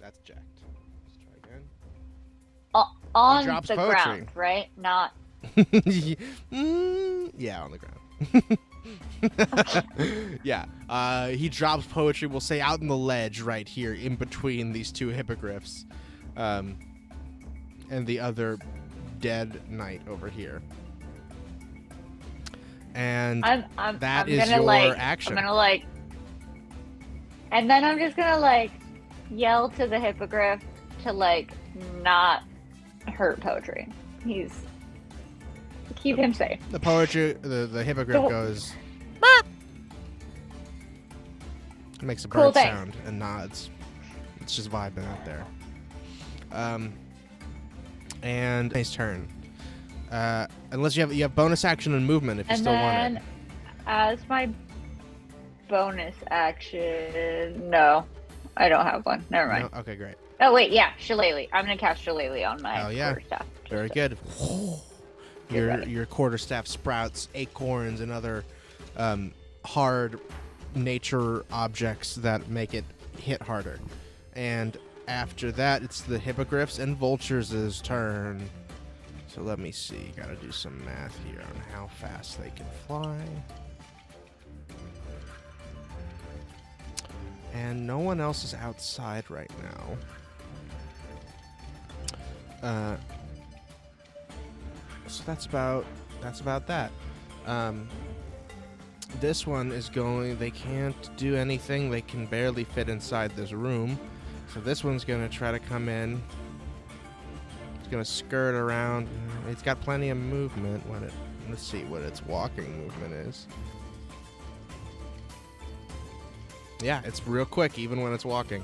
That's jacked. Let's try again. On he drops the Poetry. ground, right? Not. Yeah, on the ground. Yeah. He drops Poetry, we'll say, out on the ledge right here in between these two hippogriffs. And the other dead knight over here. And that is your action. I'm gonna and then I'm just gonna yell to the hippogriff to not hurt Poetry. Keep him safe. The Poetry, the hippogriff goes burp. It makes a bird sound and nods. It's just vibing out there. And his turn. Unless you have bonus action and movement if you still want it. As my bonus action, no, I don't have one. Never mind. No? Okay, great. Oh wait, yeah, Shillelagh. I'm gonna cast Shillelagh on my quarterstaff. Very good. Your quarterstaff sprouts acorns and other hard nature objects that make it hit harder. And after that, it's the hippogriffs and vultures' turn. So let me see. Gotta do some math here on how fast they can fly. And no one else is outside right now. So that's about that. This one is going. They can't do anything. They can barely fit inside this room. So this one's gonna try to come in. It's gonna skirt around. It's got plenty of movement. Let's see what its walking movement is. Yeah, it's real quick even when it's walking.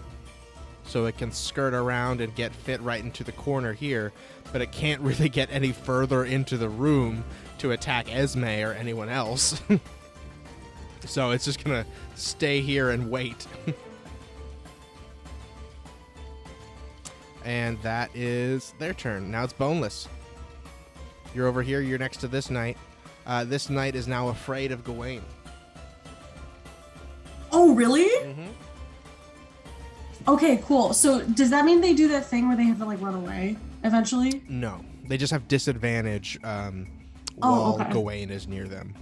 So it can skirt around and fit right into the corner here, but it can't really get any further into the room to attack Esme or anyone else. So it's just gonna stay here and wait. And that is their turn. Now it's Boneless. You're over here. You're next to this knight. This knight is now afraid of Gewayne. Oh, really? Mm-hmm. Okay, cool. So does that mean they do that thing where they have to like run away eventually? No, they just have disadvantage while okay. Gewayne is near them.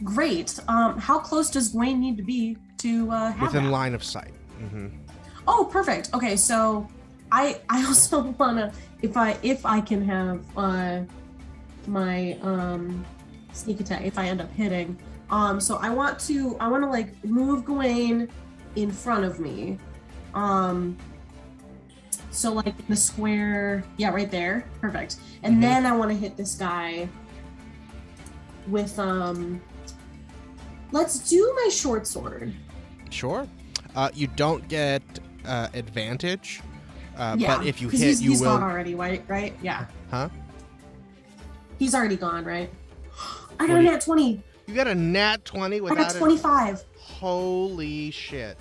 Great. How close does Gewayne need to be to have Within that? line of sight. Mm-hmm. Oh, perfect. Okay, so I also wanna if I can have my sneak attack if I end up hitting. So I want to like move Gewayne in front of me. So like in the square, yeah, right there. Perfect. And then I want to hit this guy with let's do my short sword. Sure. You don't get advantage, Yeah, but if you 'cause hit, you he's will. gone already, right? Yeah. Huh? He's already gone, right? I What got do a you- nat 20. You got a nat 20 I without got 25. Holy shit.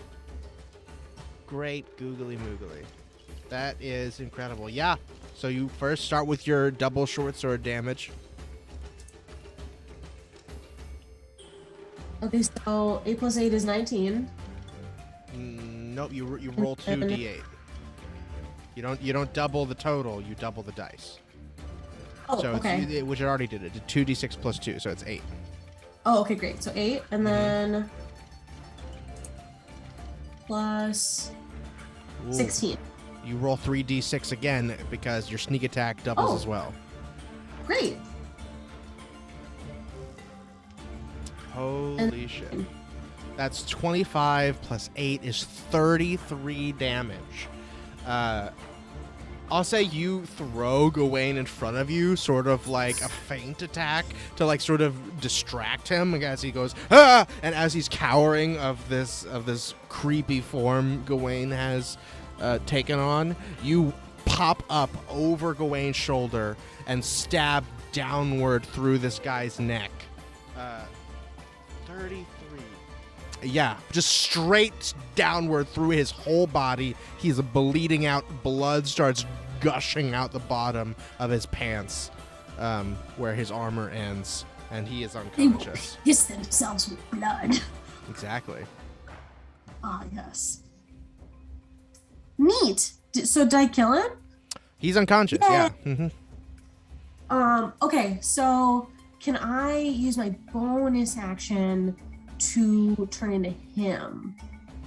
Great googly moogly. That is incredible. Yeah. So you first start with your double short sword damage. Okay, so 8 plus 8 is 19. Nope, you roll 2d8. You don't double the total, you double the dice. Oh, So okay. which it already did it. Did 2d6 plus 2, so it's 8. Oh, okay, great. So 8, and then plus Ooh. 16. You roll 3d6 again because your sneak attack doubles Oh. as well. Great. Holy shit. That's 25 plus 8 is 33 damage. I'll say you throw Gewayne in front of you, sort of like a feint attack to like sort of distract him as he goes, ah! And as he's cowering of this creepy form Gewayne has taken on, you pop up over Gewayne's shoulder and stab downward through this guy's neck. 33. Yeah, just straight downward through his whole body. He's bleeding out. Blood starts gushing out the bottom of his pants, where his armor ends, and he is They unconscious. hiss themselves with blood. Exactly. Ah, yes. Neat. So did I kill him? He's unconscious. Yeah. Yay. Hmm. Okay, so can I use my bonus action to turn into him?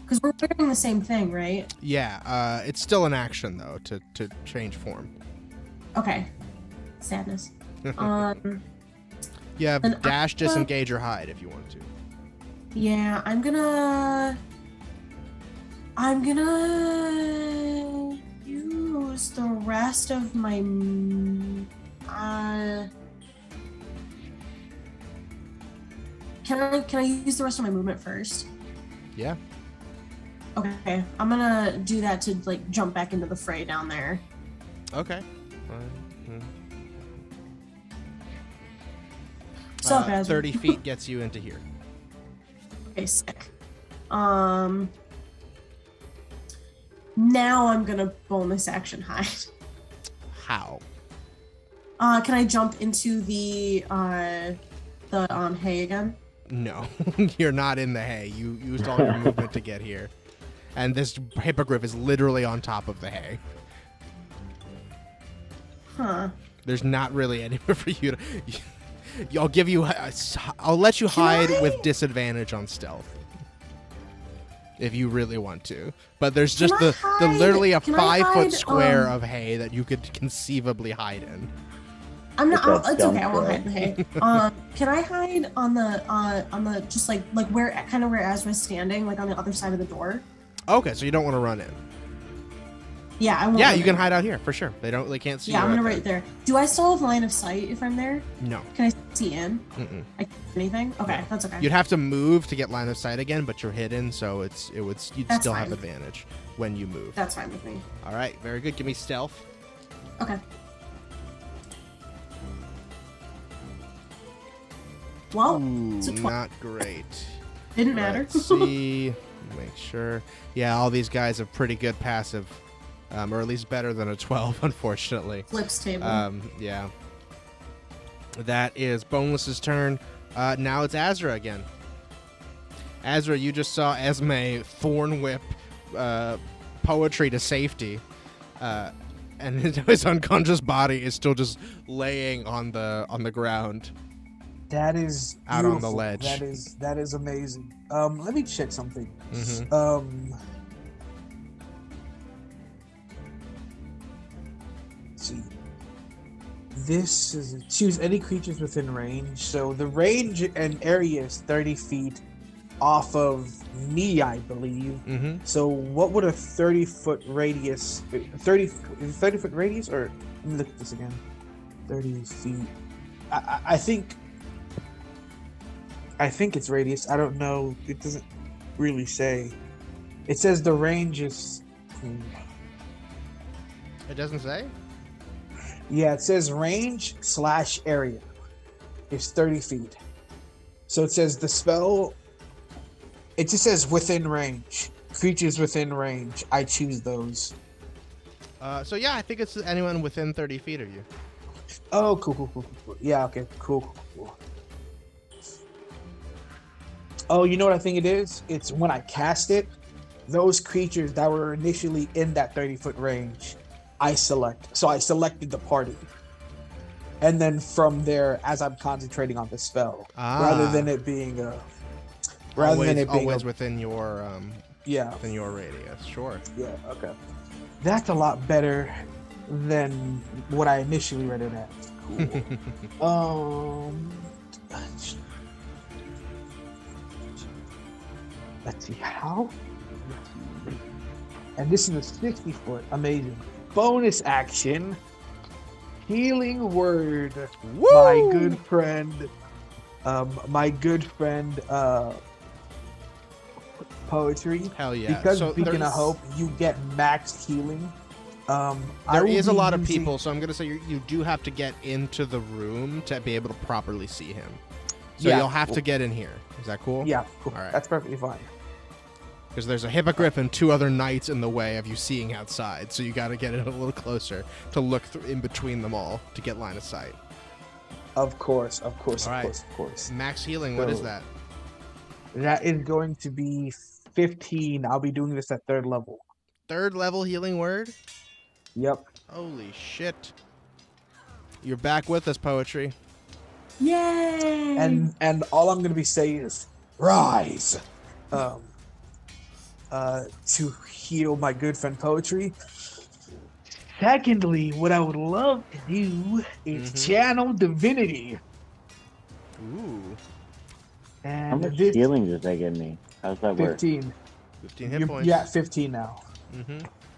Because we're wearing the same thing, right? Yeah. It's still an action though to change form. Okay. Sadness. You have Then dash, I- disengage, or hide if you want to. Yeah, I'm gonna use the rest of my Can I use the rest of my movement first? Yeah. Okay, I'm gonna do that to like jump back into the fray down there. Okay. What's up, Asra? 30 feet gets you into here. Okay, sick. Now I'm gonna bonus action hide. How? Can I jump into the hay again? No, you're not in the hay. You used all your movement to get here. And this hippogriff is literally on top of the hay. Huh. There's not really anywhere for you to... I'll give you... I'll let you hide with disadvantage on stealth. If you really want to. But there's just Can I literally a hide- can I 5-foot hide, square of hay that you could conceivably hide in. I'm not. With that It's okay. I dump won't throw. hide in the hay. Can I hide on the just like where kind of where Asra's standing, like on the other side of the door? Okay, so you don't want to run in. Yeah, I won't. Yeah, run you can in. hide out here, for sure. They can't see Yeah, you I'm gonna out right there. Do I still have line of sight if I'm there? No. Can I see in? Mm-mm. I can't see anything? Okay, that's okay. You'd have to move to get line of sight again, but you're hidden, so you'd That's still have fine. advantage when you move. That's fine with me. All right, very good. Give me stealth. Okay. Well, Ooh, it's a 20. not great. Didn't matter. Let's see. Make sure. Yeah, all these guys have pretty good passive or at least better than a 12, unfortunately. Flips table. Yeah. That is Boneless's turn. Now it's Asra again. Asra, you just saw Esme thorn whip poetry to safety, and his unconscious body is still just laying on the ground. That is out on the beautiful. ledge. That is amazing. Let me check something. Mm-hmm. Let's see. This is choose any creatures within range. So the range and area is 30 feet off of me, I believe. Mm-hmm. So what would a 30-foot radius? 30-foot radius, or let me look at this again. 30 feet. I think it's radius. I don't know. It doesn't really say. It says the range is. It doesn't say? Yeah, it says range / area is 30 feet. So it says the spell. It just says within range. Creatures within range. I choose those. So yeah, I think it's anyone within 30 feet of you. Oh, cool. Yeah, okay, cool. Oh, you know what I think it is? It's when I cast it, those creatures that were initially in that 30-foot range, I select. So I selected the party. And then from there, as I'm concentrating on the spell, rather than it being always within your yeah, within your radius. Sure. Yeah, okay. That's a lot better than what I initially read it at. Cool. Let's see how. And this is a 60-foot. Amazing. Bonus action. Healing word. Woo! My good friend. Poetry. Hell yeah. Because so Beacon of Hope, you get max healing. There is a lot of people, so I'm going to say you do have to get into the room to be able to properly see him. So you'll have to get in here. Is that cool? Yeah, cool. All right. That's perfectly fine. Because there's a hippogriff and 2 other knights in the way of you seeing outside, so you got to get in a little closer to look in between them all to get line of sight. Of course. Max healing, what is that? That is going to be 15. I'll be doing this at 3rd level. 3rd level healing word? Yep. Holy shit. You're back with us, Poetry. Yay! And all I'm going to be saying is, rise! To heal my good friend Poetry. Secondly, what I would love to do is channel divinity. Ooh. And how much healing does that give me? How's that work? 15. 15 hit points. Yeah, 15 now.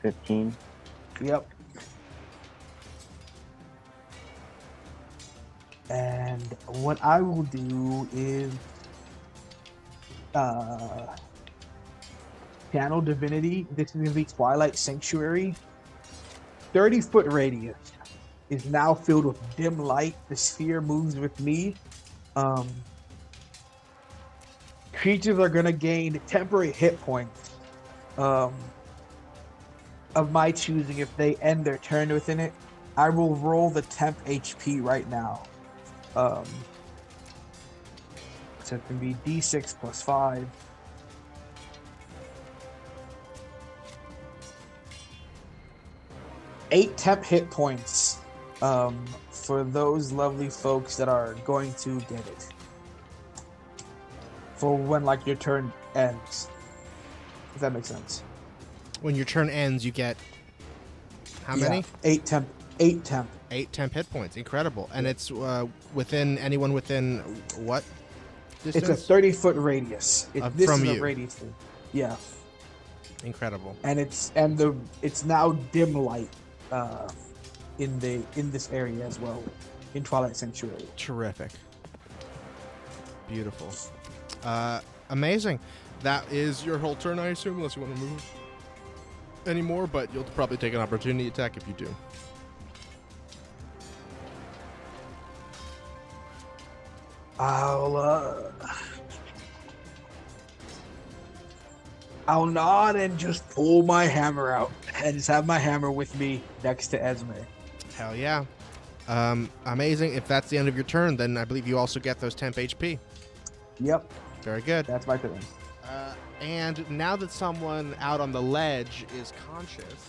15? Yep. And what I will do is channel divinity. This is going to be Twilight Sanctuary. 30-foot radius is now filled with dim light. The sphere moves with me. Creatures are going to gain temporary hit points of my choosing if they end their turn within it. I will roll the temp HP right now. So it can be D6 plus 5. Eight temp hit points for those lovely folks that are going to get it. For when like your turn ends. If that makes sense. When your turn ends, you get how many? 8 temp. 8 temp hit points. Incredible. And it's within anyone within what distance? It's a 30-foot radius. This from is you. a radius thing. Yeah. Incredible. And it's now dim light in this area as well in Twilight Sanctuary. Terrific. Beautiful. Amazing. That is your whole turn, I assume, unless you want to move anymore, but you'll probably take an opportunity attack if you do. I'll nod and just pull my hammer out and just have my hammer with me next to Esme. Hell yeah. Amazing. If that's the end of your turn, then I believe you also get those temp HP. Yep, Very good. that's my turn. And now that someone out on the ledge is conscious,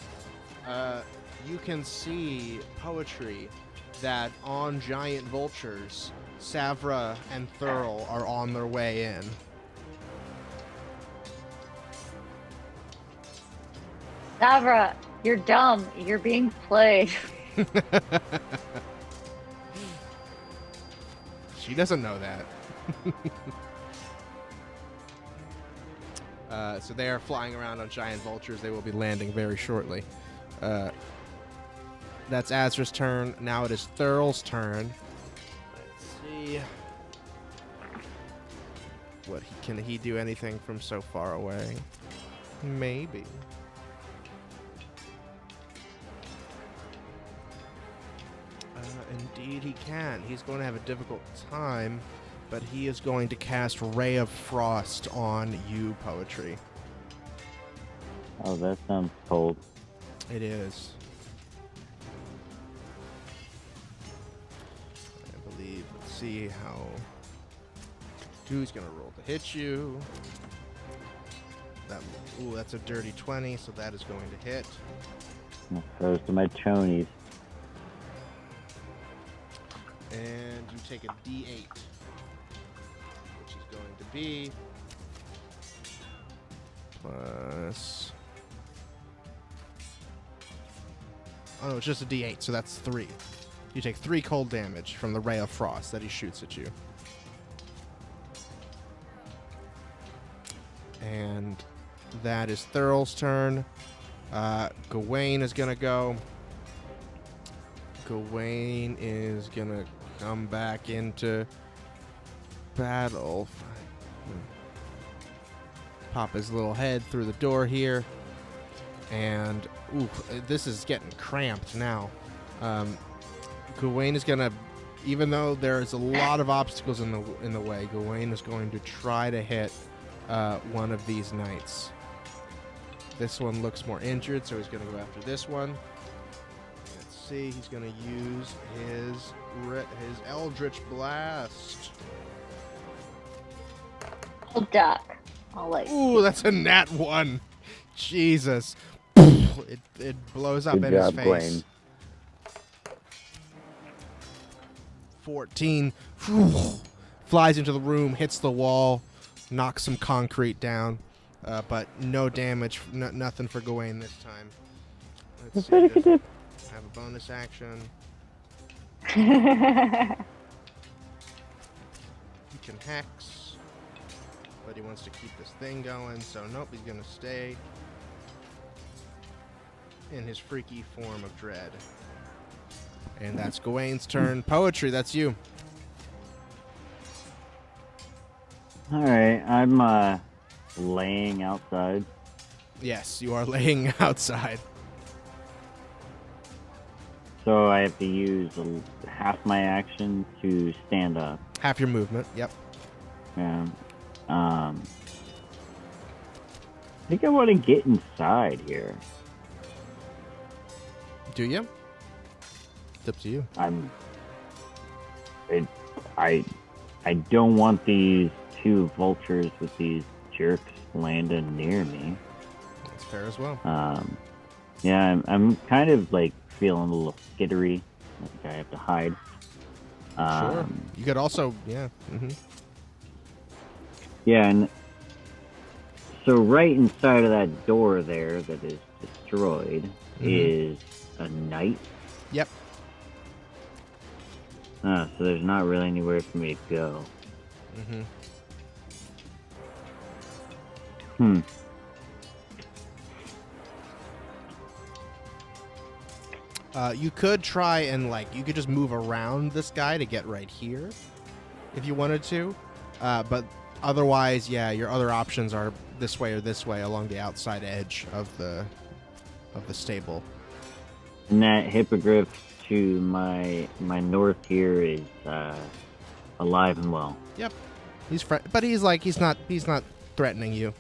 you can see poetry that on giant vultures, Savra and Thurl are on their way in. Savra, you're dumb. You're being played. She doesn't know that. So they are flying around on giant vultures. They will be landing very shortly. That's Asra's turn. Now it is Thurl's turn. Let's see. Can he do anything from so far away? Maybe. Indeed he can. He's going to have a difficult time, but he is going to cast Ray of Frost on you, Poetry. Oh, that sounds cold. It is. I believe. Let's see how. Who's going to roll to hit you? Ooh, that's a dirty 20, so that is going to hit. Those to my chonies. And you take a D8, which is going to be plus. Oh no, it's just a D8, so that's 3. You take 3 cold damage from the Ray of Frost that he shoots at you. And that is Thurl's turn. Gewayne is gonna go. Gewayne is gonna come back into battle. Pop his little head through the door here. And, ooh, this is getting cramped now. Gewayne is gonna, even though there's a lot of obstacles in the way, Gewayne is going to try to hit one of these knights. This one looks more injured, so he's gonna go after this one. He's going to use his Eldritch Blast. I'll duck. I'll let you. Ooh, that's a nat 1. Jesus. It blows up Good in job, his face. Gwayne. 14. Flies into the room, hits the wall, knocks some concrete down, but no damage, nothing for Gewayne this time. Let's see. Have a bonus action. He can hex, but he wants to keep this thing going, so nope, he's gonna stay in his freaky form of dread. And that's Gewayne's turn. Poetry, that's you. Alright, I'm laying outside. Yes, you are laying outside. So I have to use half my action to stand up. Half your movement, yep. Yeah. I think I want to get inside here. Do you? It's up to you. I don't want these 2 vultures with these jerks landing near me. That's fair as well. Yeah, I'm kind of like feeling a little skittery. I think I have to hide. Sure. You could also, yeah. Mm-hmm. Yeah, and so right inside of that door there that is destroyed is a knight. Yep. So there's not really anywhere for me to go. You could try and, you could just move around this guy to get right here if you wanted to. But otherwise, yeah, your other options are this way or this way along the outside edge of the stable. And that hippogriff to my north here is alive and well. Yep. But he's not threatening you.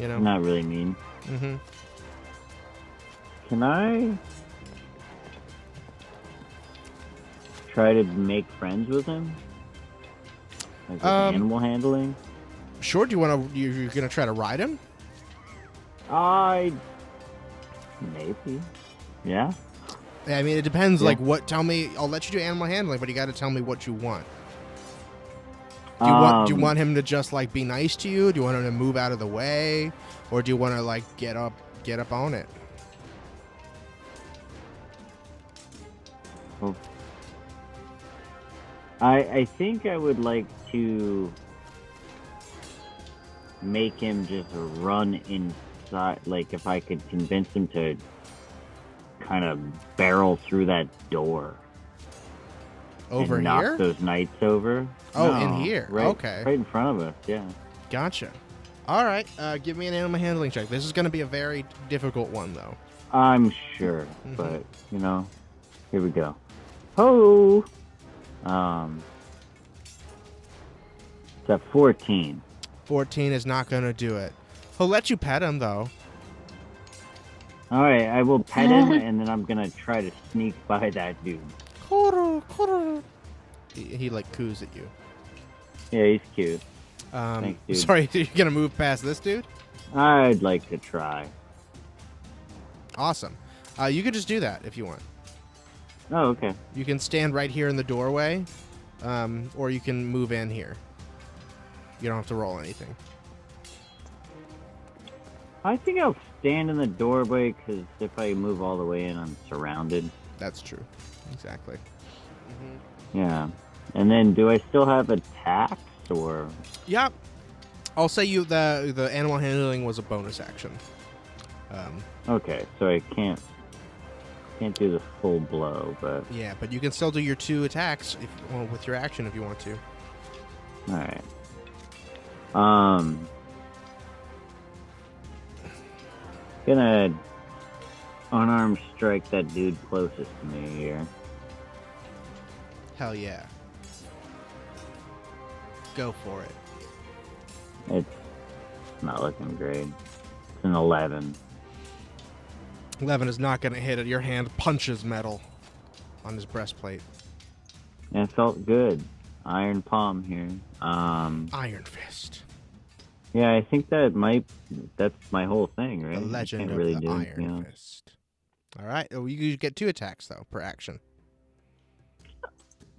You know. Not really mean. Mm-hmm. Can I try to make friends with him? Like with animal handling? Sure. Do you want to? You're gonna try to ride him? Maybe. Yeah. I mean, it depends. Yeah. Like, what? Tell me. I'll let you do animal handling, but you got to tell me what you want. Do you want him to just like be nice to you? Do you want him to move out of the way, or do you want to like get up on it? Well, I think I would like to make him just run inside. Like, if I could convince him to kind of barrel through that door. Over and here? knock those knights over. Oh, No, in here. Right, Okay. Right in front of us, yeah. Gotcha. All right. Give me an animal handling check. This is going to be a very difficult one, though. I'm sure, but, here we go. Ho! It's at 14. 14 is not going to do it. He'll let you pet him, though. All right, I will pet him, and then I'm going to try to sneak by that dude. He like coos at you. Yeah, he's cute. Thanks, dude. Sorry, you're going to move past this dude? I'd like to try. Awesome. You could just do that if you want. Oh, okay. You can stand right here in the doorway, or you can move in here. You don't have to roll anything. I think I'll stand in the doorway, because if I move all the way in, I'm surrounded. That's true. Exactly. Yeah. And then, do I still have attacks, or... Yep. I'll say the animal handling was a bonus action. Okay, so I can't do the full blow, but... Yeah, but you can still do your 2 attacks with your action if you want to. Alright. Gonna unarmed strike that dude closest to me here. Hell yeah. Go for it. It's not looking great. It's an 11. 11 is not going to hit it. Your hand punches metal on his breastplate. It felt good. Iron palm here. Iron fist. Yeah, I think that's my whole thing, right? The legend of the Iron Fist. All right. Oh, you get 2 attacks, though, per action.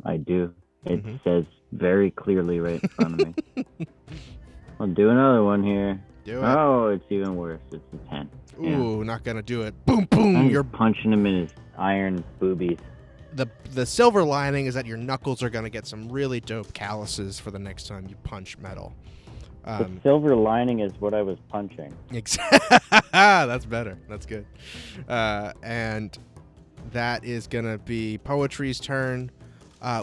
I do. It says very clearly right in front of me. I'll do another one here. Do it. Oh, it's even worse. It's a 10. Ooh, not going to do it. Boom, boom. I'm You're punching him in his iron boobies. The silver lining is that your knuckles are going to get some really dope calluses for the next time you punch metal. The silver lining is what I was punching. That's better. That's good. And that is going to be Poetry's turn,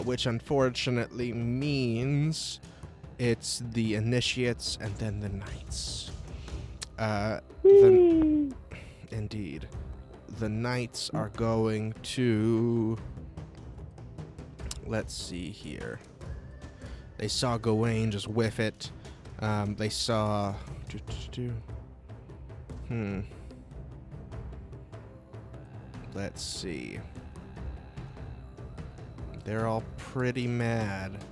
which unfortunately means it's the Initiates and then the Knights. Indeed. The Knights are going to... Let's see here. They saw Gewayne just whiff it. They saw... Let's see. They're all pretty mad.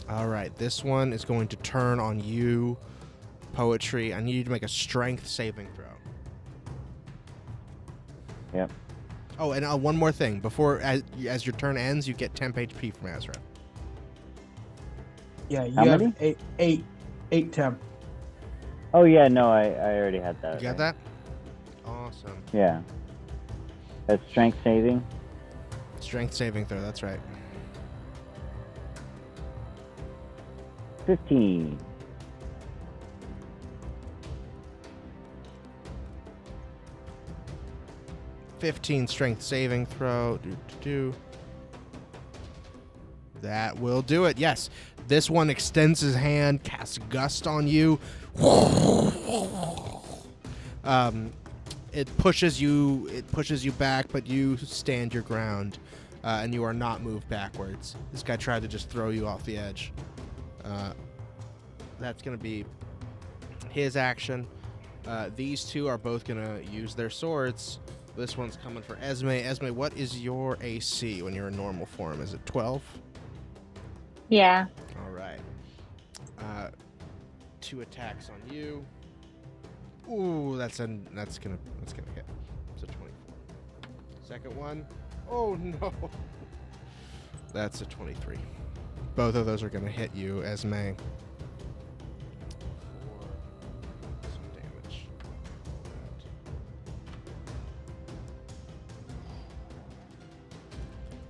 All right, this one is going to turn on you, Poetry. I need you to make a strength saving throw. Yep. Oh, and one more thing. Before, as your turn ends, you get temp HP from Asra. Yeah, you How have many? eight temp. Oh, yeah, no, I already had that. You got that? Awesome. Yeah. That's strength saving? Strength saving throw, that's right. 15. Strength saving throw. That will do it. Yes. This one extends his hand, casts Gust on you. It pushes you back, but you stand your ground, and you are not moved backwards. This guy tried to just throw you off the edge. That's going to be his action. These two are both going to use their swords. This one's coming for Esme. Esme, what is your AC when you're in normal form? Is it 12? Yeah. All right. 2 attacks on you. Ooh, that's gonna hit. It's a 24. Second one. Oh no. That's a 23. Both of those are gonna hit you, Esme. For some damage.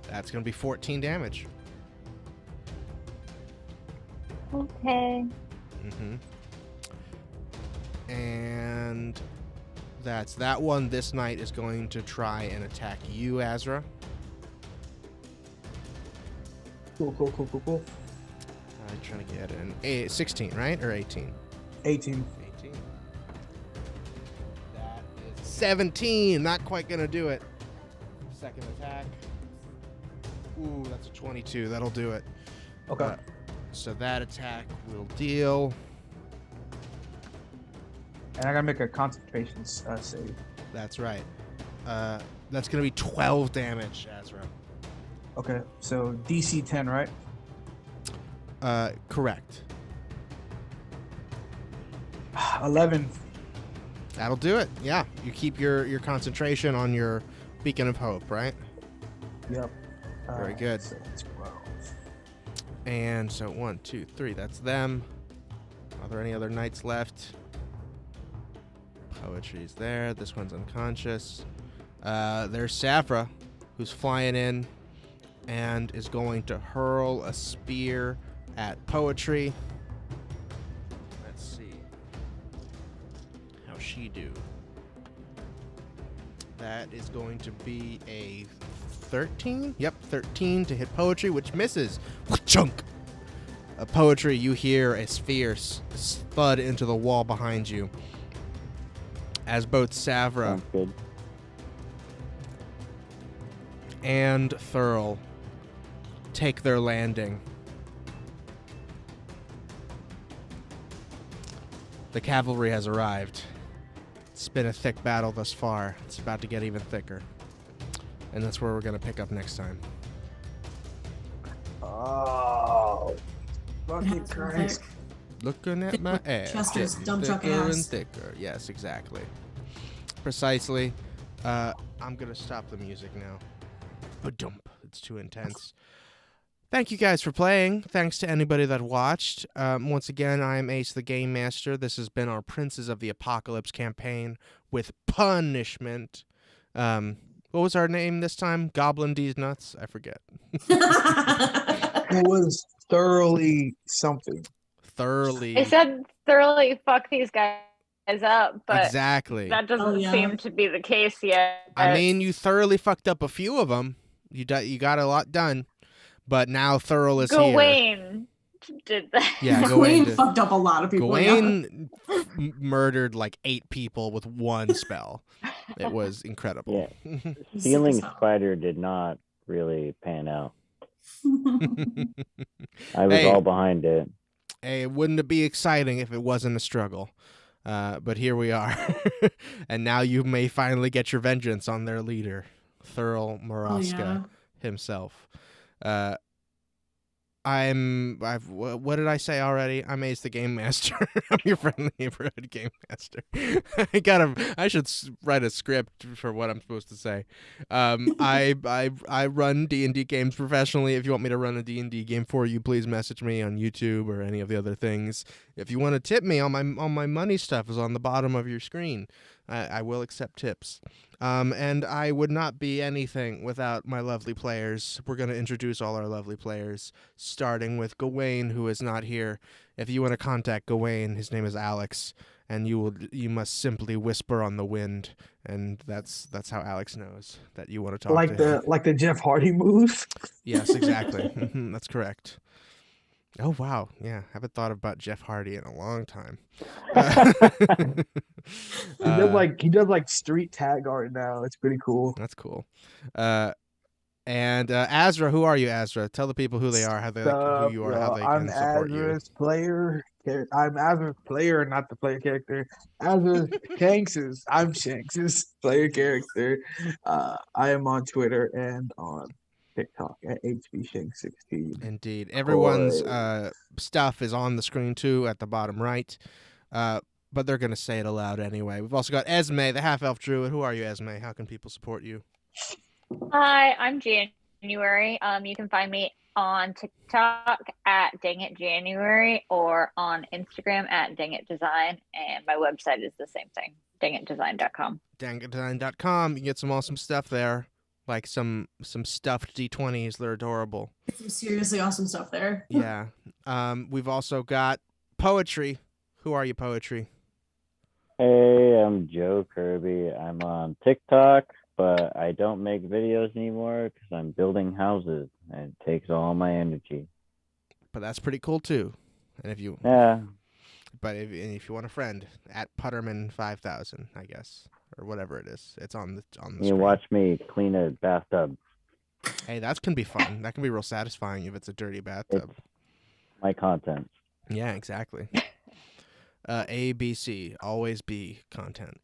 That's gonna be 14 damage. Okay. Mm-hmm. And that's that one. This knight is going to try and attack you, Asra. Cool. I'm trying to get an 16, right? Or 18? 18. 18. That is 17. Not quite going to do it. Second attack. Ooh, that's a 22. That'll do it. Okay. So that attack will deal. And I gotta make a concentration save. That's right. That's going to be 12 damage, Asra. Okay, so DC 10, right? Correct. 11. That'll do it. Yeah. You keep your concentration on your beacon of hope, right? Yep. Very good. So it's 12. And so 1, 2, 3. That's them. Are there any other knights left? Poetry's there. This one's unconscious. There's Safra, who's flying in and is going to hurl a spear at Poetry. Let's see how she do. That is going to be a 13. Yep, 13 to hit Poetry, which misses. Chunk. Poetry, you hear a spear thud into the wall behind you. As both Savra and Thurl take their landing. The cavalry has arrived. It's been a thick battle thus far. It's about to get even thicker. And that's where we're going to pick up next time. Oh. Fucking That's Christ. perfect. Looking at my ass. Chester's getting dump truck thicker and ass. thicker. Yes, exactly. Precisely. I'm going to stop the music now. Ba-dump. It's too intense. Thank you guys for playing. Thanks to anybody that watched. Once again, I'm Ace the Game Master. This has been our Princes of the Apocalypse campaign with punishment. What was our name this time? Goblin D's Nuts? I forget. It was thoroughly something. Thurl-y. They said thoroughly fuck these guys up, but Exactly. that doesn't Oh, yeah. seem to be the case yet. I mean, you thoroughly fucked up a few of them. You got a lot done. But now Thurl is here. Gewayne did that. Yeah, Gewayne Gewayne fucked up a lot of people. Gewayne murdered like 8 people with one spell. It was incredible. Yeah. Stealing Spider did not really pan out. I was Hey. all behind it. Hey, wouldn't it be exciting if it wasn't a struggle? But here we are. And now you may finally get your vengeance on their leader, Thurl Maraska himself. What did I say already? I'm Ace the Game Master. I'm your friendly neighborhood game master. I should write a script for what I'm supposed to say. I run D&D games professionally. If you want me to run a D&D game for you, please message me on YouTube or any of the other things. If you want to tip me, all my money stuff is on the bottom of your screen. I will accept tips. And I would not be anything without my lovely players. We're going to introduce all our lovely players, starting with Gewayne, who is not here. If you want to contact Gewayne, his name is Alex, and you must simply whisper on the wind, and that's how Alex knows that you want to talk to him. Like the Jeff Hardy move. Yes, exactly. That's correct. Oh, wow. Yeah, haven't thought about Jeff Hardy in a long time. He does like street tag art now. It's pretty cool. That's cool. And Asra, who are you, Asra? Tell the people who they are, who you are, how they I'm can support you. Asra's player character. I'm Asra's player, not the player character. Asra's Shanks's. I'm Shanks's player character. I am on Twitter and on TikTok at HBShanks16. Indeed. Everyone's Boy. stuff is on the screen too at the bottom right. But they're going to say it aloud anyway. We've also got Esme, the half-elf druid. Who are you, Esme? How can people support you? Hi, I'm January. You can find me on TikTok at DangItJanuary or on Instagram at DangItDesign, and my website is the same thing, dangitdesign.com. Dangitdesign.com. You can get some awesome stuff there, like some stuffed D20s that are adorable. Some seriously awesome stuff there. Yeah. We've also got Poetry. Who are you, Poetry? Hey, I'm Joe Kirby. I'm on TikTok, but I don't make videos anymore because I'm building houses, and it takes all my energy. But that's pretty cool too. And if you if you want a friend, at Putterman5000, I guess, or whatever it is, it's on the You screen. watch me clean a bathtub. Hey, that can be fun. That can be real satisfying if it's a dirty bathtub. It's my content. Yeah, exactly. ABC, always be content.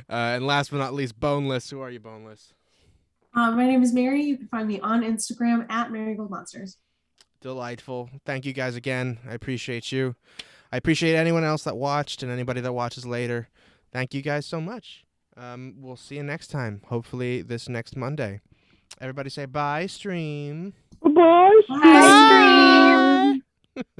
And last but not least, Boneless. Who are you, Boneless? My name is Mary. You can find me on Instagram at Marigold Monsters. Delightful. Thank you guys again. I appreciate you. I appreciate anyone else that watched and anybody that watches later. Thank you guys so much. We'll see you next time. Hopefully this next Monday. Everybody say bye, stream. Bye, Bye, stream.